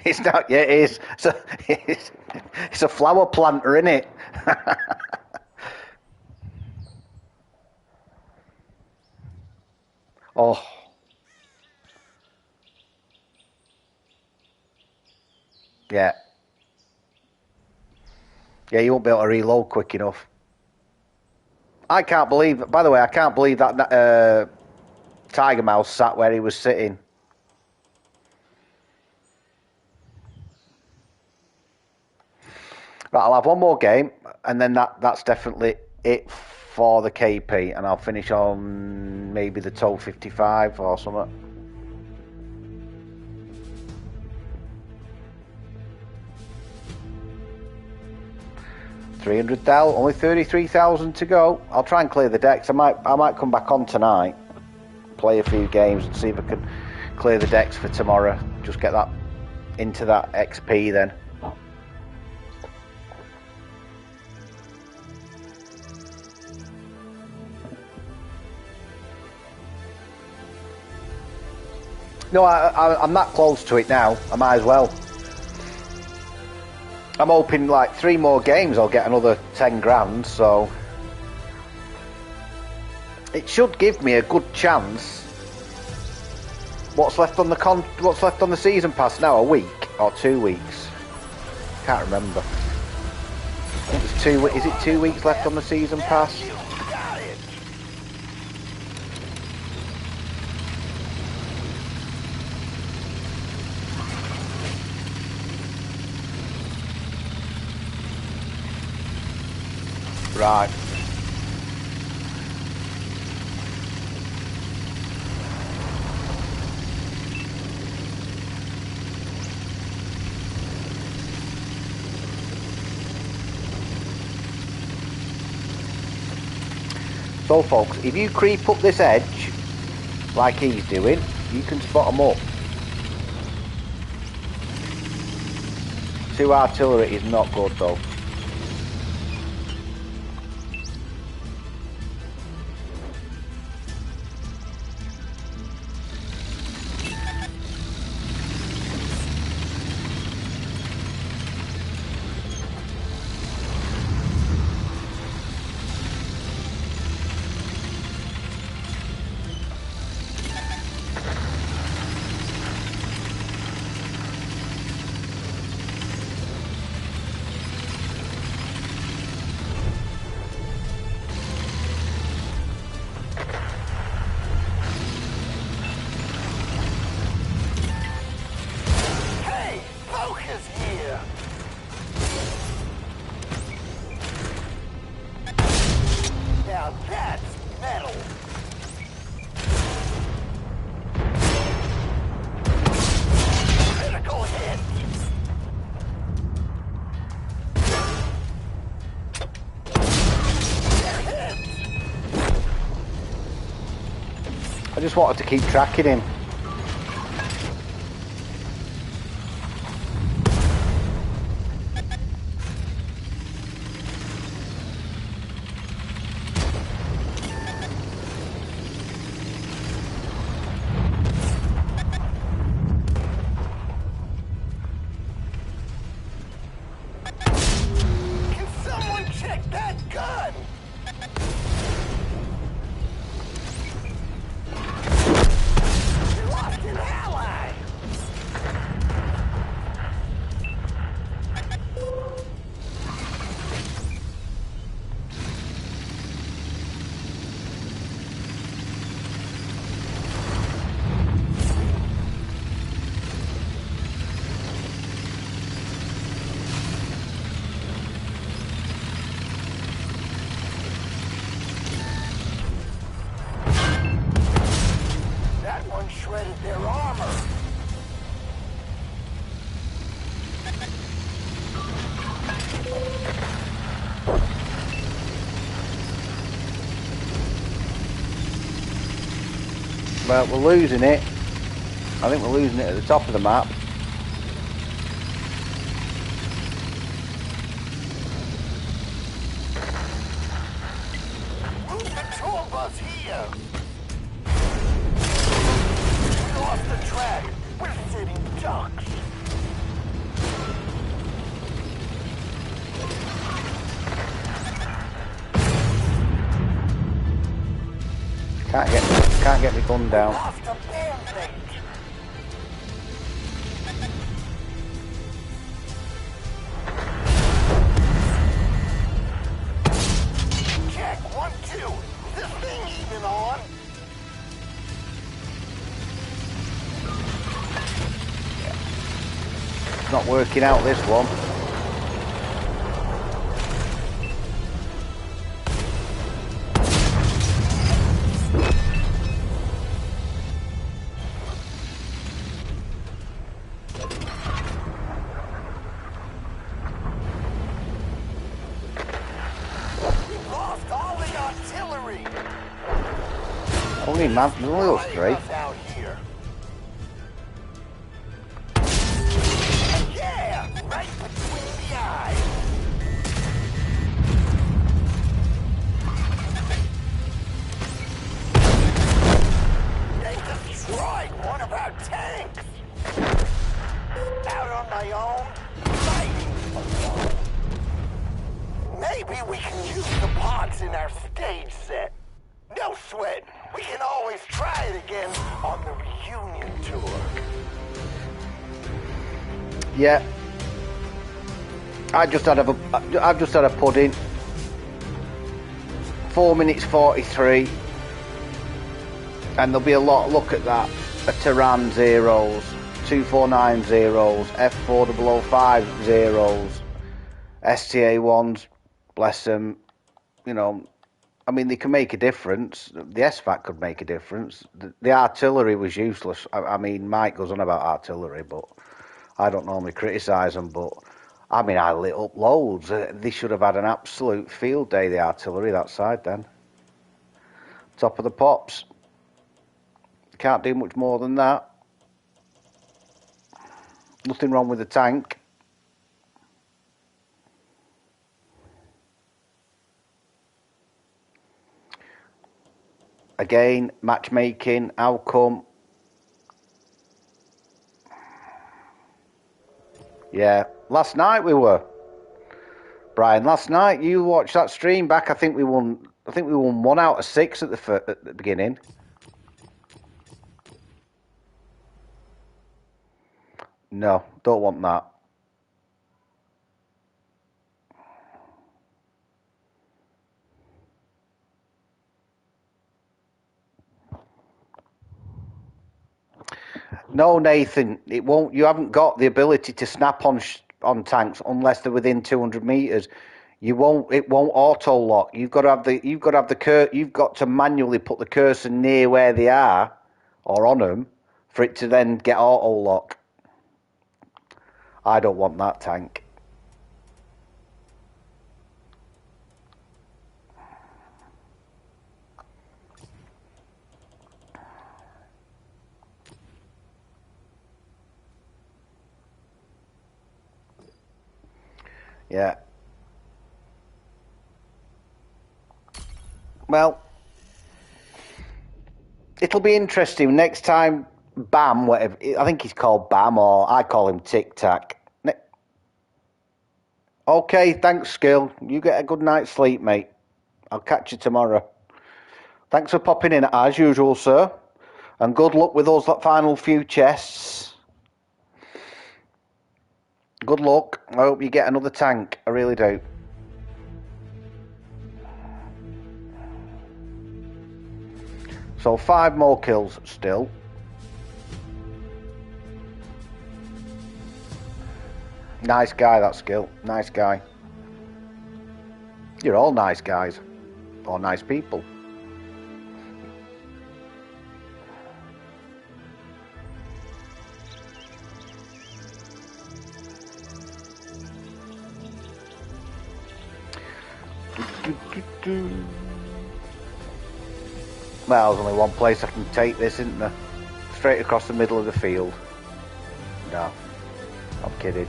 It's not, yeah, it is. It's a flower planter, isn't it? Oh. Yeah. Yeah, you won't be able to reload quick enough. I can't believe. By the way, I can't believe that Tiger Mouse sat where he was sitting. Right, I'll have one more game, and then that's definitely it for the KP, and I'll finish on maybe the TOW 55 or something. $300,000, only 33,000 to go. I'll try and clear the decks. I might come back on tonight, play a few games, and see if I can clear the decks for tomorrow. Just get that into that XP then. No, I'm that close to it now. I might as well. I'm hoping like 3 more games I'll get another 10 grand, so it should give me a good chance. What's left on the season pass now? A week or 2 weeks? Can't remember. I think it's 2. Is it 2 weeks left on the season pass? Right. So folks, if you creep up this edge like he's doing, you can spot them up. 2 artillery is not good though. I just wanted to keep tracking him. Can someone check that gun? We lost an ally. That one shredded their armor. Well, we're losing it. I think we're losing it at the top of the map. Move patrol bus here. We lost the track. We're sitting ducks. Can't get my gun down. Lost a band-aid. Check 1, 2. even on? It's not working out, this one. Lost all the artillery. Only man, only those three. Us out here. Yeah, right between the eyes. They destroyed one of our tanks. Out on my own, fighting alone. Maybe we can use the parts in our stage set. No sweat. We can always try it again on the reunion tour. Yeah. I've just had a pudding. 4 minutes 43. And there'll be a lot. Look at that. A Tehran zeros, 249 zeros, F4005 zeros, STA ones. Bless them. You know, I mean, they can make a difference. The SVAC could make a difference. The artillery was useless. I mean, Mike goes on about artillery, but I don't normally criticise them. But I mean, I lit up loads. They should have had an absolute field day, the artillery, that side then. Top of the pops. Can't do much more than that. Nothing wrong with the tank. Again, matchmaking, outcome. Yeah, last night we were. Brian, last night you watched that stream back. I think we won 1 out of 6 at the beginning. No, don't want that. No, Nathan, it won't. You haven't got the ability to snap on tanks unless they're within 200 meters. You won't. It won't auto lock. You've got to have the. You've got to have the You've got to manually put the cursor near where they are, or on them, for it to then get auto lock. I don't want that tank. Yeah. Well, it'll be interesting next time. Bam, whatever. I think he's called Bam, or I call him Tic Tac. Okay, thanks, Skill. You get a good night's sleep, mate. I'll catch you tomorrow. Thanks for popping in as usual, sir. And good luck with those final few chests. Good luck. I hope you get another tank. I really do. So 5 more kills still. Nice guy, that Skill. Nice guy. You're all nice guys. Or nice people. Well, there's only one place I can take this, isn't there? Straight across the middle of the field. No, I'm kidding.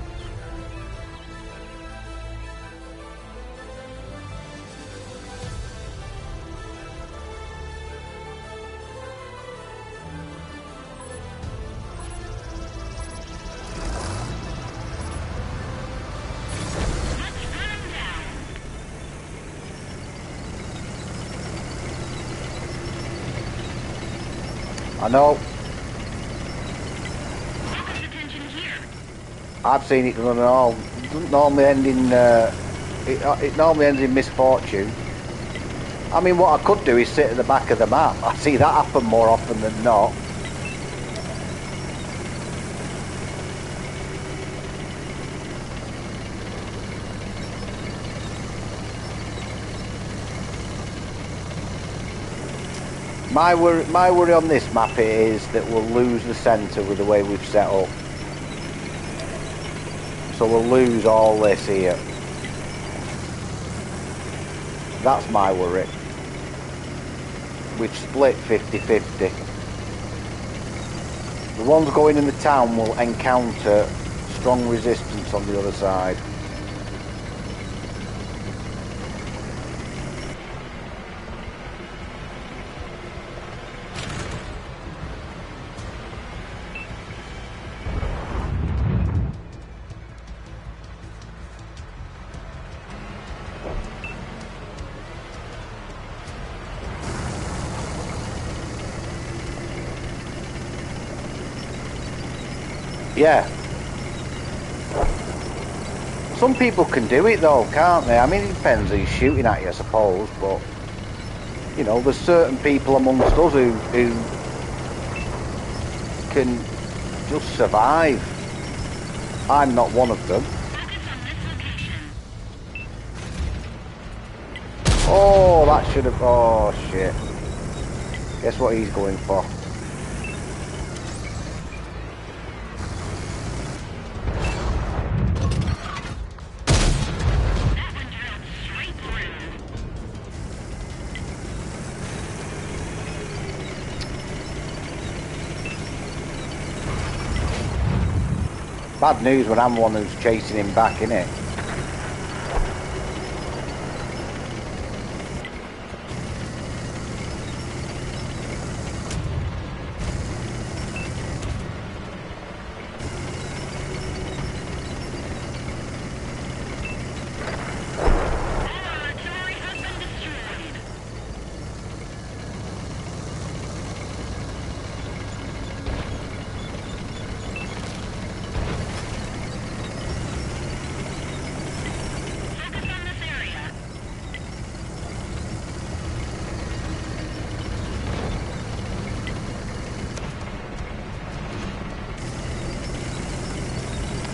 I know. I've seen it run and all. It doesn't normally end in. It normally ends in misfortune. I mean, what I could do is sit at the back of the map. I see that happen more often than not. My worry on this map is that we'll lose the centre with the way we've set up. So we'll lose all this here. That's my worry. We've split 50-50. The ones going in the town will encounter strong resistance on the other side. Yeah. Some people can do it though, can't they? I mean, it depends who's shooting at you, I suppose, but you know, there's certain people amongst us who can just survive. I'm not one of them. Oh, that should have... Oh, shit. Guess what he's going for? Bad news when I'm the one who's chasing him back, innit?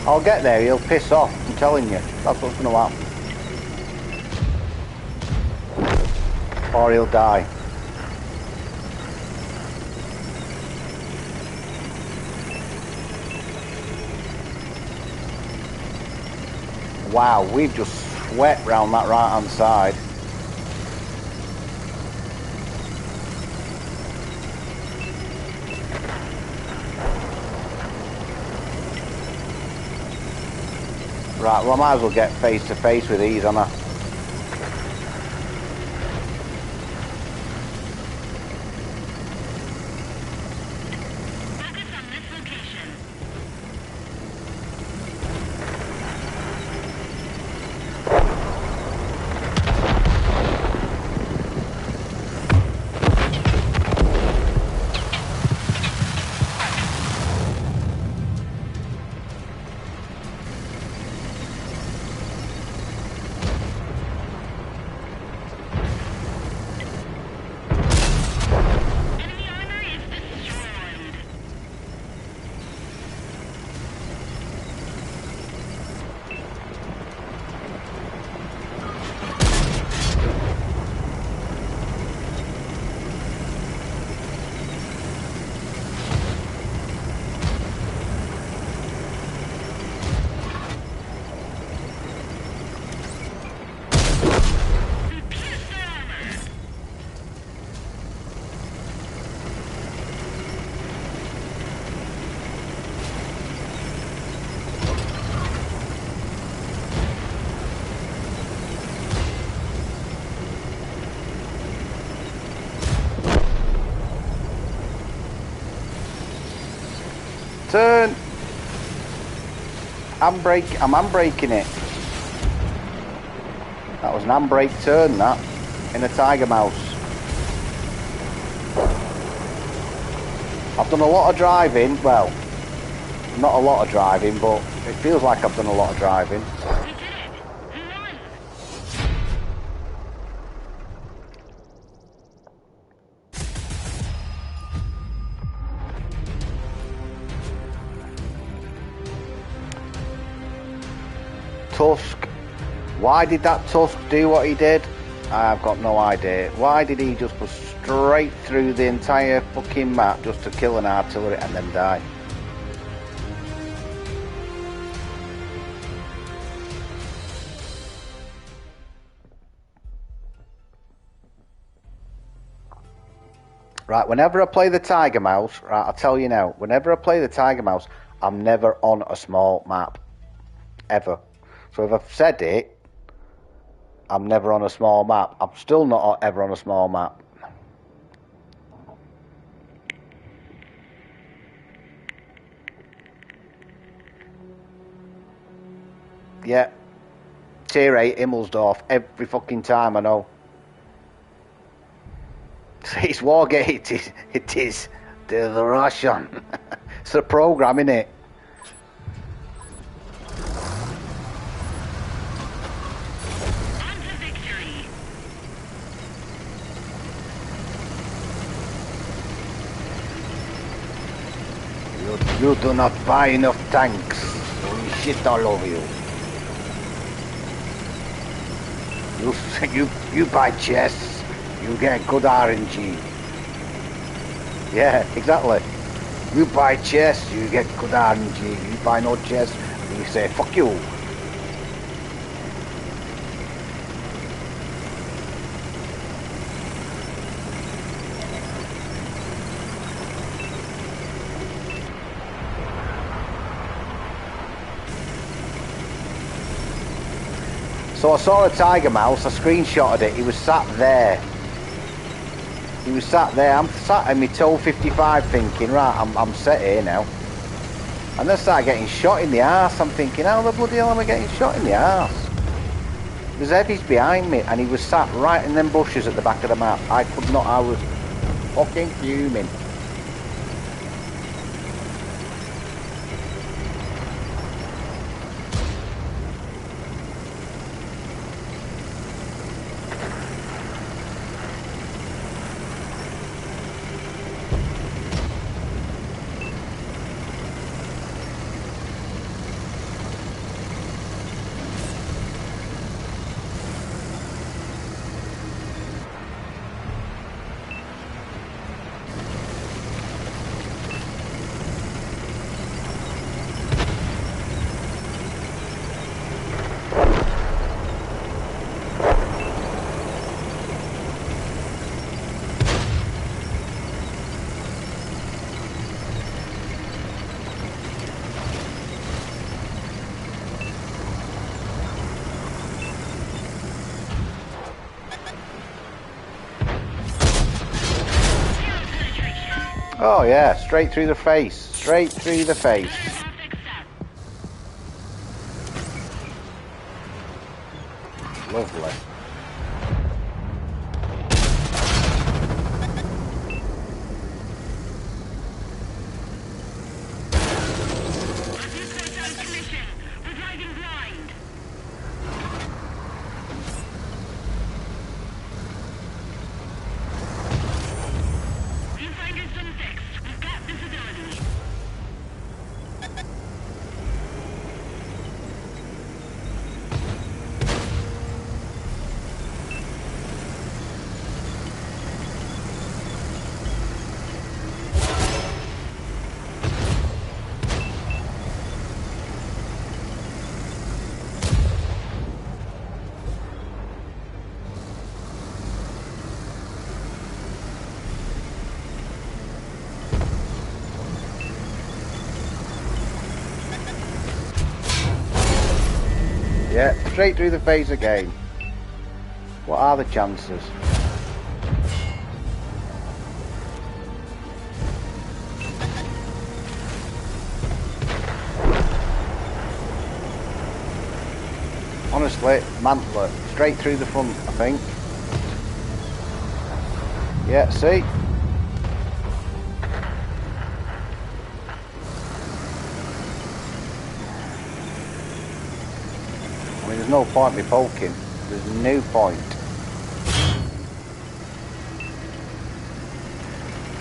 I'll get there, he'll piss off, I'm telling you. That's what's going to happen. Or he'll die. Wow, we've just swept round that right hand side. Right, well I might as well get face to face with these, haven't I? Turn! I'm handbraking it. That was an handbrake turn, that. In a Tiger Mouse. I've done a lot of driving. Well, not a lot of driving, but it feels like I've done a lot of driving. Tusk. Why did that Tusk do what he did? I've got no idea. Why did he just go straight through the entire fucking map just to kill an artillery and then die? Right, whenever I play the Tiger Mouse, right, I'll tell you now, whenever I play the Tiger Mouse, I'm never on a small map. Ever. So if I've said it, I'm never on a small map. I'm still not ever on a small map. Yeah. Tier 8 Himmelsdorf every fucking time, I know. It's Wargate, it is the Russian. It's a program, innit? You do not buy enough tanks. We shit all over you. You buy chests. You get good RNG. Yeah, exactly. You buy chests, you get good RNG. You buy no chests, you say fuck you. So I saw a Tiger Mouse, I screenshotted it, he was sat there. He was sat there, I'm sat in my tow 55 thinking, right, I'm set here now. And then I started getting shot in the arse, I'm thinking, how the bloody hell am I getting shot in the arse? There's heavies behind me, and he was sat right in them bushes at the back of the map. I could not, I was fucking fuming. Oh yeah, straight through the face. Straight through the face. Lovely. Yeah, straight through the face again. What are the chances? Honestly, Mantler, straight through the front, I think. Yeah, see? I mean, there's no point me poking. There's no point.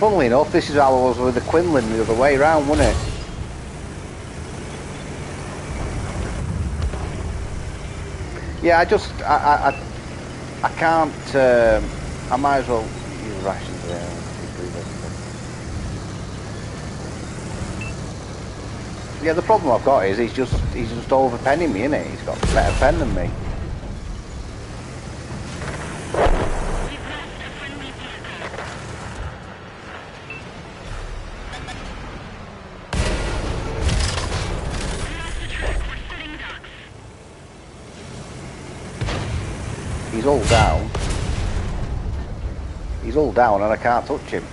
Funnily enough, this is how I was with the Quinlan the other way round, wasn't it? Yeah, I can't. I might as well use rations there. Yeah, the problem I've got is he's just overpenning me, innit? He's got a better pen than me. We've lost a friendly vehicle. We lost the track. We're setting ducks. He's all down. He's all down, and I can't touch him.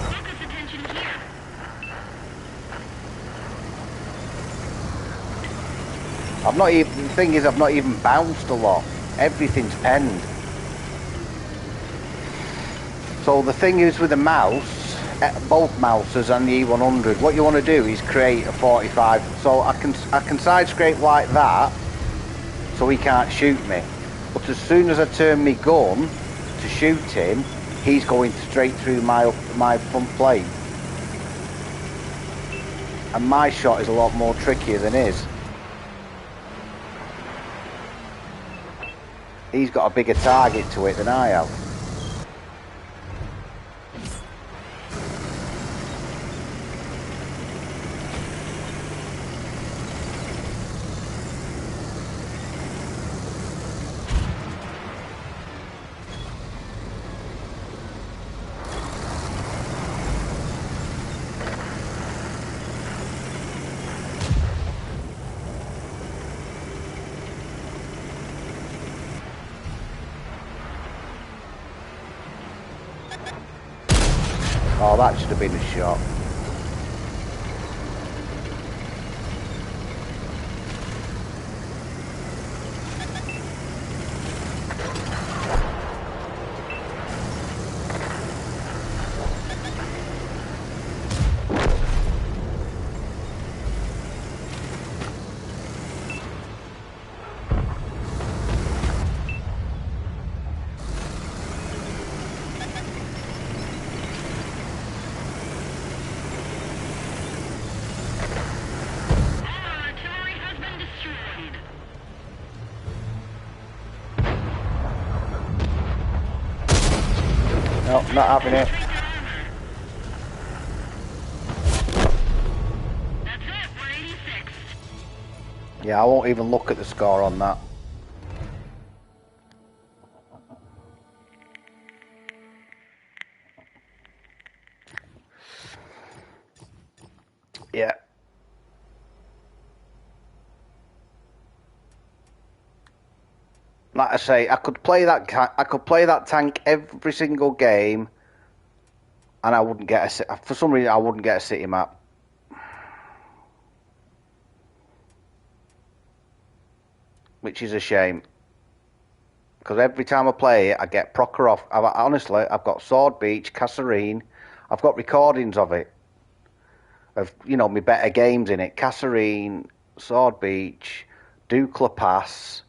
Focus attention here. I've not even. The thing is, I've not even bounced a lot. Everything's penned. So the thing is with the mouse, both mouses and the E100, what you want to do is create a 45. So I can side scrape like that, so he can't shoot me. But as soon as I turn my gun to shoot him, he's going straight through my front plate. And my shot is a lot more trickier than his. He's got a bigger target to it than I have. Oh, that should have been a shot. Our artillery has been destroyed. No, not having it. Penetrate their armor. That's it. We're 86. Yeah, I won't even look at the score on that. Yeah. Like I say, I could play that tank every single game, and I wouldn't get for some reason I wouldn't get a city map. Which is a shame. Because every time I play it, I get Prokhorov. Honestly, I've got Sword Beach, Kasserine. I've got recordings of it. Of, my better games in it. Kasserine, Sword Beach, Dukla Pass.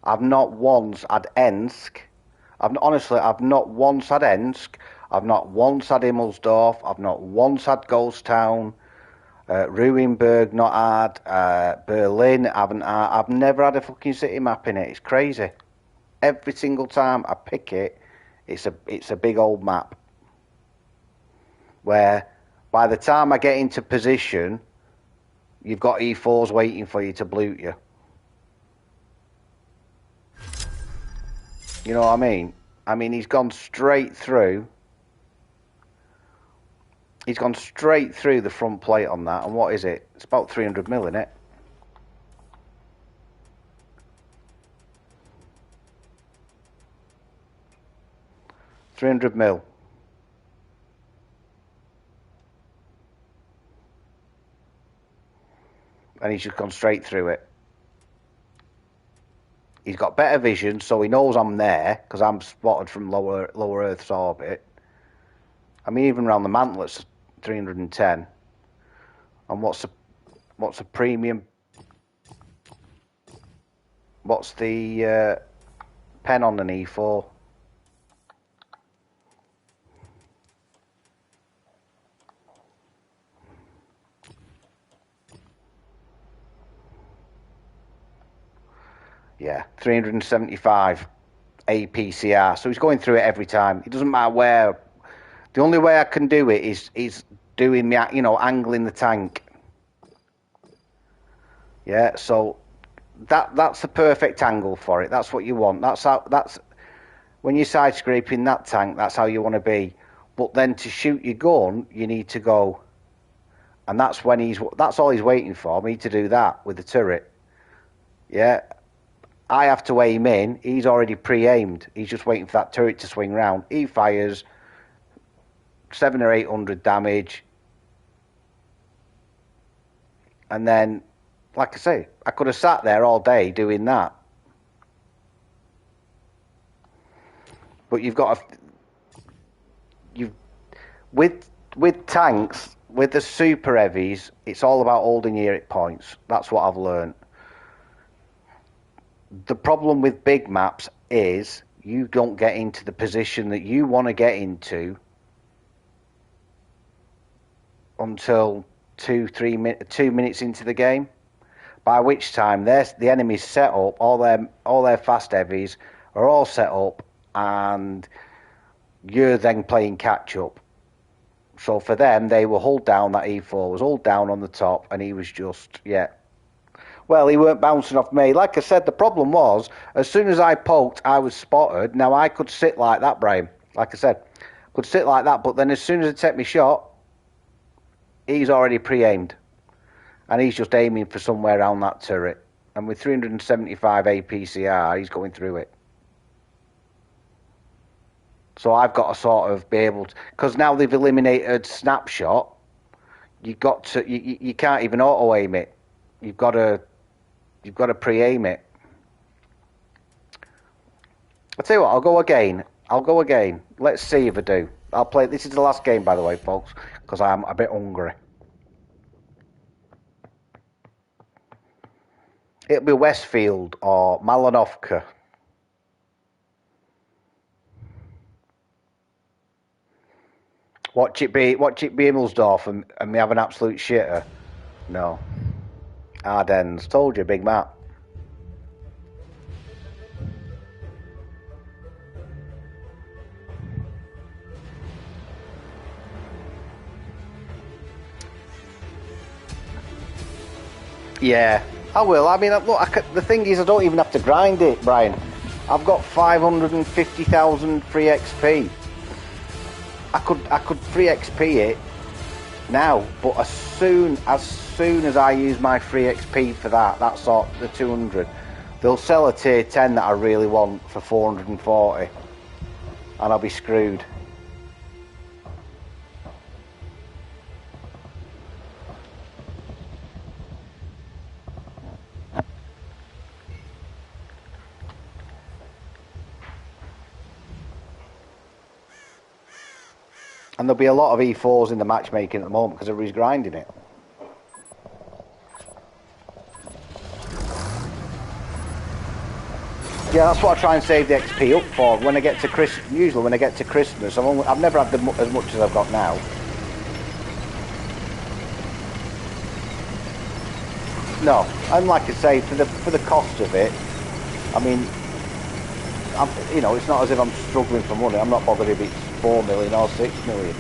I've not once had Ensk. I've not once had Ensk. I've not once had Himmelsdorf. I've not once had Ghost Town. Ruinberg not had. Berlin haven't had. I've never had a fucking city map in it. It's crazy. Every single time I pick it, it's a big old map. Where by the time I get into position, you've got E4s waiting for you to bloot you. You know what I mean? I mean, he's gone straight through. He's gone straight through the front plate on that. And what is it? It's about 300 mil, isn't it? $300 million. And he's just gone straight through it. He's got better vision, so he knows I'm there, because I'm spotted from lower Earth's orbit. I mean, even around the mantle, it's 310. And what's a premium? What's the pen on an E4? Yeah, 375 APCR. So he's going through it every time. It doesn't matter where. The only way I can do it is doing the, you know, angling the tank. Yeah, so that's the perfect angle for it. That's what you want. That's when you're side scraping that tank. That's how you want to be. But then to shoot your gun, you need to go, and that's all he's waiting for me to do that with the turret. Yeah, I have to aim in. He's already pre-aimed. He's just waiting for that turret to swing round. He fires 700 or 800 damage, and then, like I say, I could have sat there all day doing that. But you've got with tanks, with the super heavies, it's all about holding your hit points. That's what I've learned. The problem with big maps is you don't get into the position that you want to get into until 2 minutes into the game, by which time the enemy's set up, all their fast heavies are all set up, and you're then playing catch up. So for them, they were hulled down. That E4 was hulled down on the top, and he was just, yeah. Well, he weren't bouncing off me. Like I said, the problem was, as soon as I poked, I was spotted. Now, I could sit like that, Brian. Like I said, could sit like that, but then as soon as I take my shot, he's already pre-aimed. And he's just aiming for somewhere around that turret. And with 375 APCR, he's going through it. So I've got to sort of be able to, because now they've eliminated snapshot. You can't even auto aim it. You've got to pre-aim it. I'll tell you what, I'll go again. Let's see if I do. I'll play. This is the last game, by the way, folks, because I'm a bit hungry. It'll be Westfield or Malinovka. Watch it be Himmelsdorf and we have an absolute shitter. No. Ardennes. Told you, big map. Yeah, I will. I mean, look, the thing is, I don't even have to grind it, Brian. I've got 550,000 free XP. I could free XP it now, but as soon as I use my free XP for that sort, the 200, they'll sell a tier 10 that I really want for 440, and I'll be screwed. And there'll be a lot of E4s in the matchmaking at the moment because everybody's grinding it. Yeah, that's what I try and save the XP up for. When I get to usually when I get to Christmas, I've never had as much as I've got now. No, and like I say, for the cost of it, I mean, it's not as if I'm struggling for money. I'm not bothered if it's 4 million or 6 million.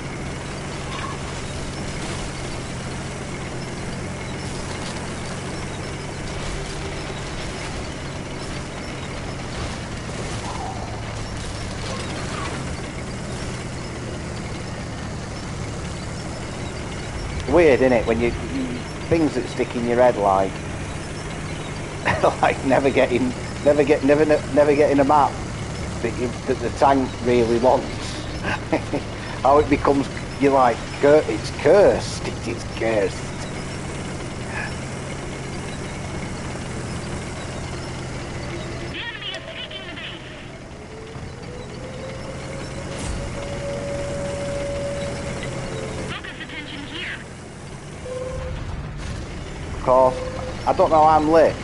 Weird, isn't it, when you things that stick in your head like like never getting a map that the tank really wants. How it becomes, you're like, it's cursed. It is cursed. The enemy is taking the base. Focus attention here. Of course, I don't know how I'm lit.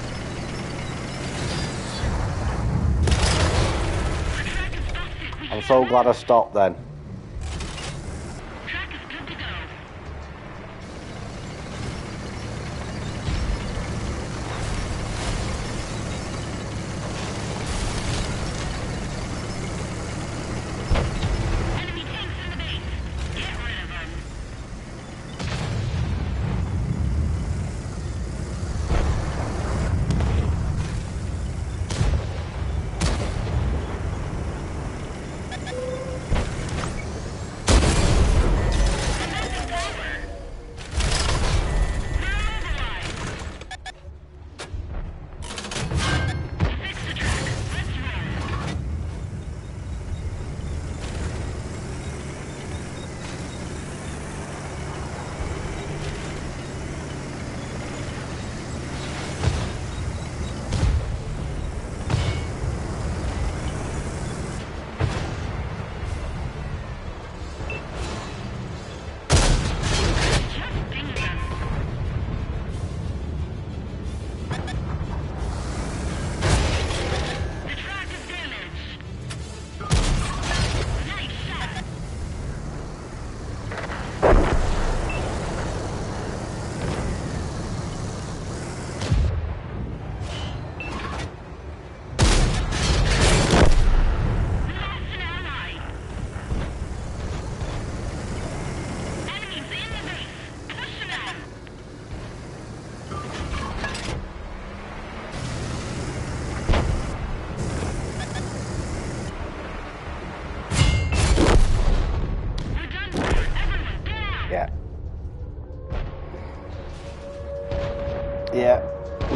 I'm so glad I stopped then. Track is good to go.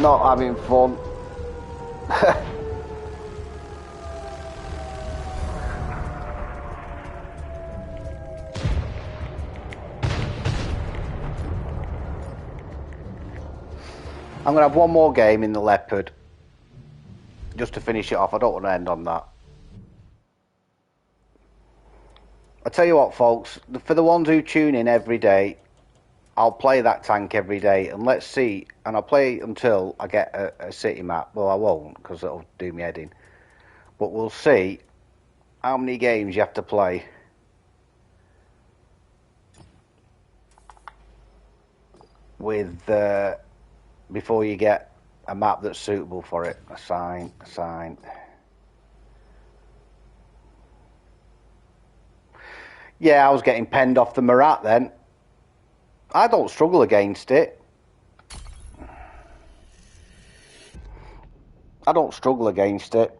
not having fun. I'm going to have one more game in the Leopard, just to finish it off. I don't want to end on that. I tell you what, folks, for the ones who tune in every day, I'll play that tank every day, and let's see, and I'll play until I get a city map. Well, I won't, because it'll do me head in. But we'll see how many games you have to play. With before you get a map that's suitable for it. Assign. Yeah, I was getting penned off the Marat then. I don't struggle against it. I don't struggle against it.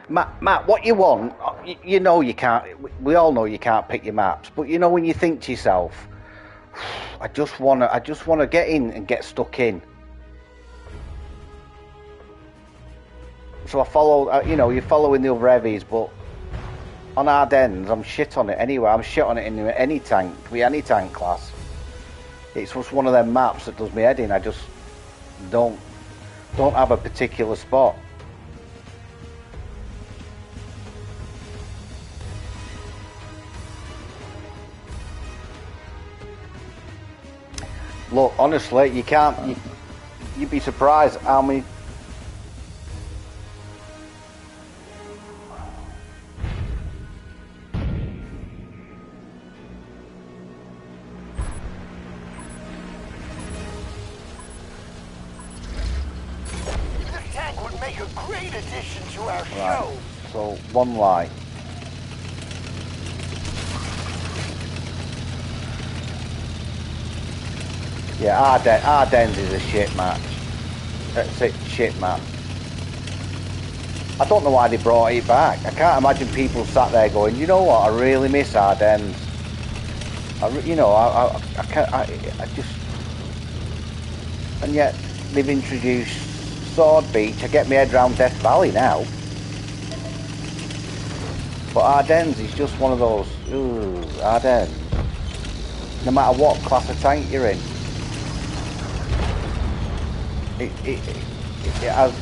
Matt, what you want, you know you can't, we all know you can't pick your maps, but you know when you think to yourself, I just want to get in and get stuck in. So I follow, you know, you're following the other heavies, but on Ardennes, I'm shit on it anyway. I'm shit on it in any tank, with any tank class. It's just one of them maps that does me head in. I just don't have a particular spot. Look, honestly, you can't. You'd be surprised how many. This tank would make a great addition to our show. So one light. Yeah, Ardennes is a shit match. That's a shit map. I don't know why they brought it back. I can't imagine people sat there going, you know what, I really miss Ardennes. I just... And yet, they've introduced Sword Beach. I get my head round Death Valley now. But Ardennes is just one of those, Ardennes. No matter what class of tank you're in. It has...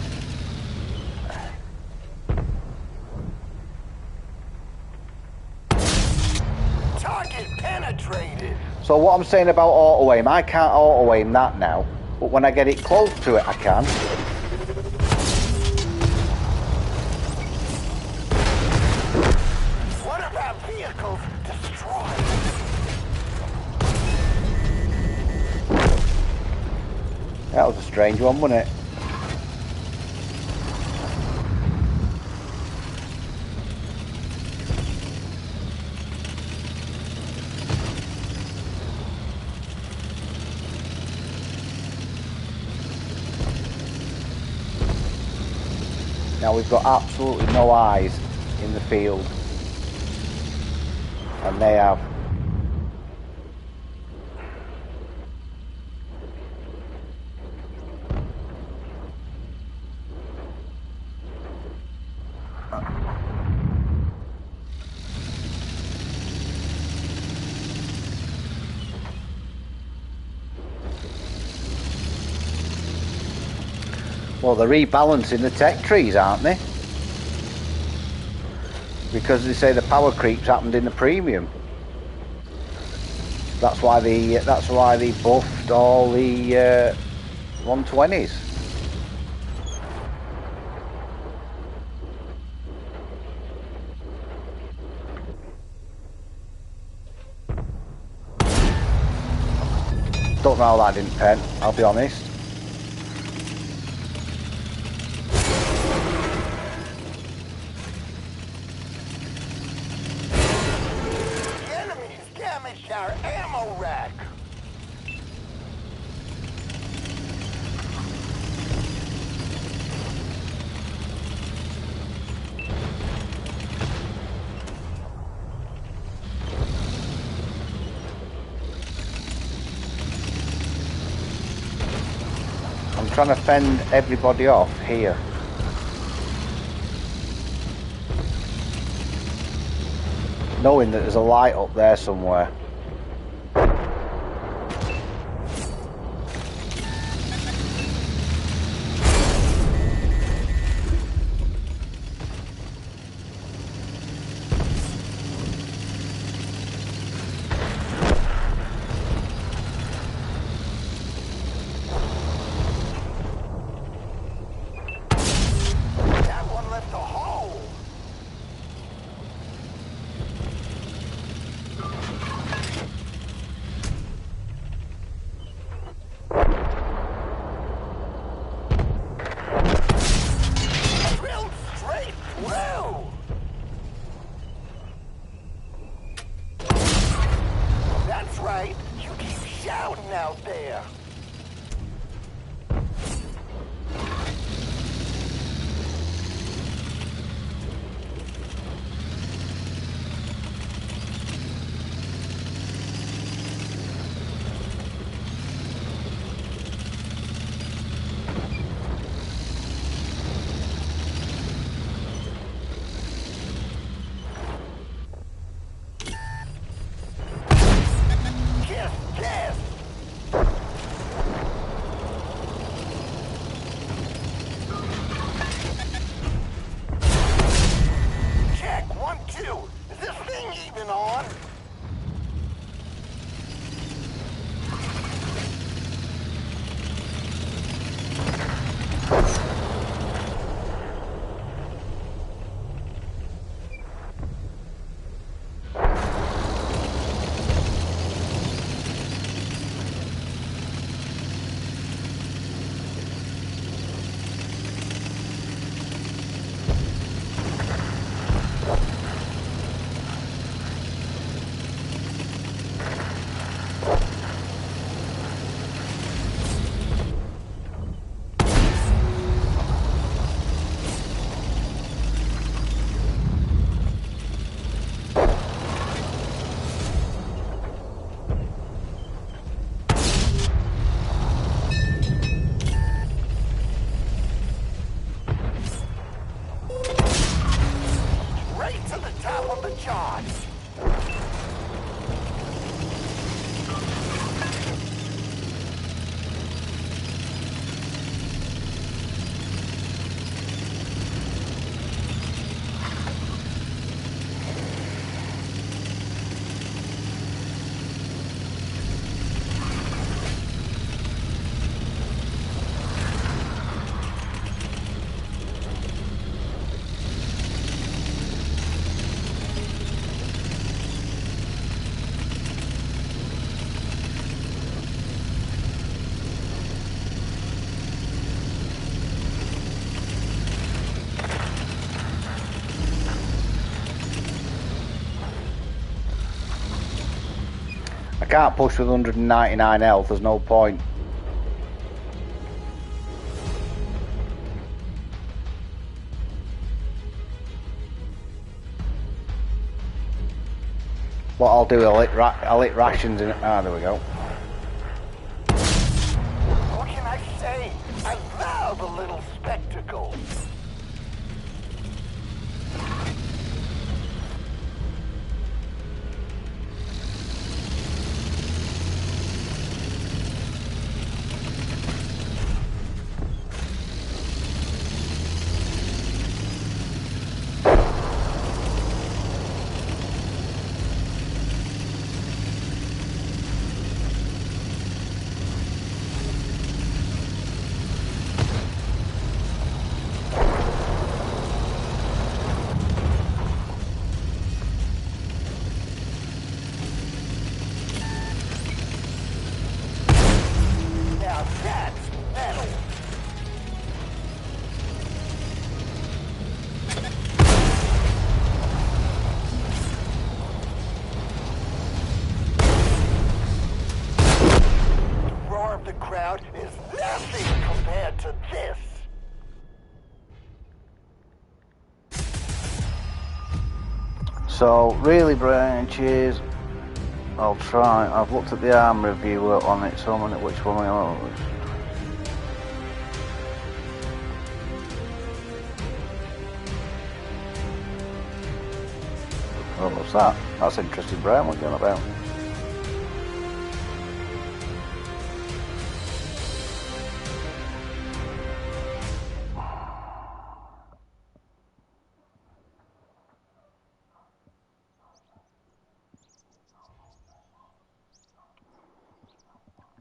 Target penetrated. So what I'm saying about auto aim, I can't auto aim that now, but when I get it close to it, I can. One of our vehicles destroyed. That was a strange one, wasn't it? Now we've got absolutely no eyes in the field, and they have. Well, they're rebalancing the tech trees, aren't they? Because they say the power creep's happened in the premium. That's why they buffed all the 120s. Don't know how that didn't pen, I'll be honest. Our ammo rack. trying to fend everybody off here. Knowing that there's a light up there somewhere. I can't push with 199 health, there's no point. What I'll do, I'll hit rations in. Ah, there we go. What can I say? I love a little spectacle. So really branches, I'll try. I've looked at the arm reviewer on it, so I'm on it. Which one am I on? What's that? That's interesting, Brian. What are you on about?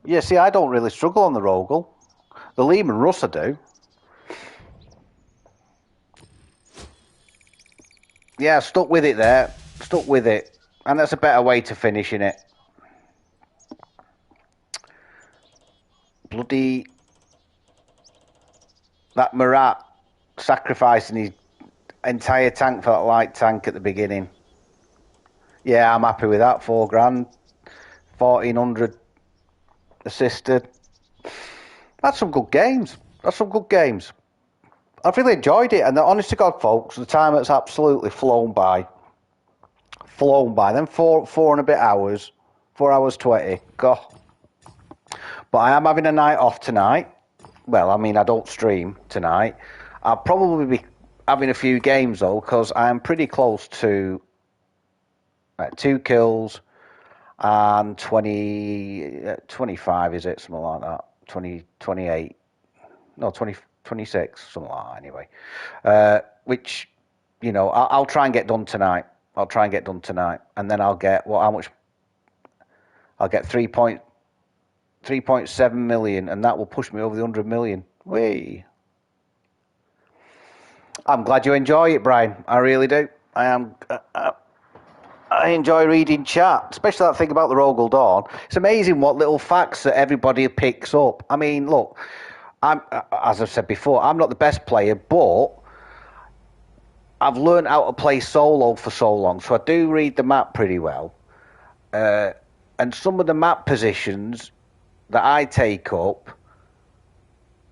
Yeah, see, I don't really struggle on the Rogel. The Lehman Russ I do. Yeah, stuck with it there. Stuck with it. And that's a better way to finishing it. Bloody... That Marat sacrificing his entire tank for that light tank at the beginning. Yeah, I'm happy with that. $4,000. 1,400 assisted. That's some good games. That's some good games. I've really enjoyed it, and honest to God, folks, the time has absolutely flown by. Flown by. Then four and a bit hours, 4 hours 20. God. But I am having a night off tonight. Well, I mean, I don't stream tonight. I'll probably be having a few games though, because I'm pretty close to 2 kills and 25, is it? Something like that. 28. No, 26, something like that anyway. Which, you know, I'll try and get done tonight. And then I'll get, how much? I'll get 3.7 million, and that will push me over the 100 million. Whee! I'm glad you enjoy it, Brian. I really do. I am. I enjoy reading chat, especially that thing about the Rogel Dawn. It's amazing what little facts that everybody picks up. I mean, look, as I've said before, I'm not the best player, but I've learned how to play solo for so long, so I do read the map pretty well. And some of the map positions that I take up,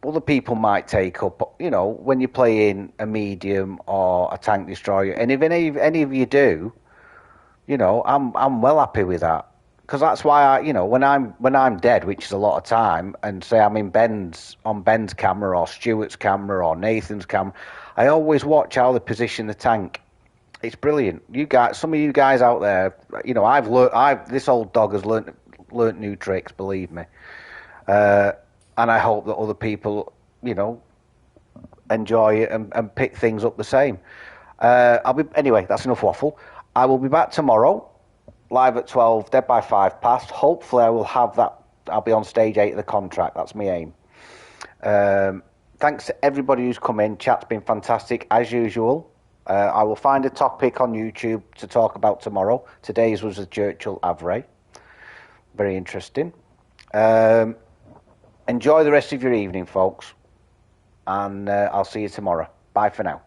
other people might take up, you know, when you're playing a medium or a tank destroyer. And if any of you do, you know, I'm well happy with that. Because that's why I, you know, when I'm dead, which is a lot of time, and say I'm in Ben's camera or Stuart's camera or Nathan's camera, I always watch how they position the tank. It's brilliant. You guys, some of you guys out there, you know, this old dog has learnt new tricks, believe me. And I hope that other people, you know, enjoy it and pick things up the same. Anyway, that's enough waffle. I will be back tomorrow, live at 12, dead by 5 past. Hopefully I will have that. I'll be on stage 8 of the contract. That's my aim. Thanks to everybody who's come in. Chat's been fantastic, as usual. I will find a topic on YouTube to talk about tomorrow. Today's was the Churchill Avray. Very interesting. Enjoy the rest of your evening, folks. And I'll see you tomorrow. Bye for now.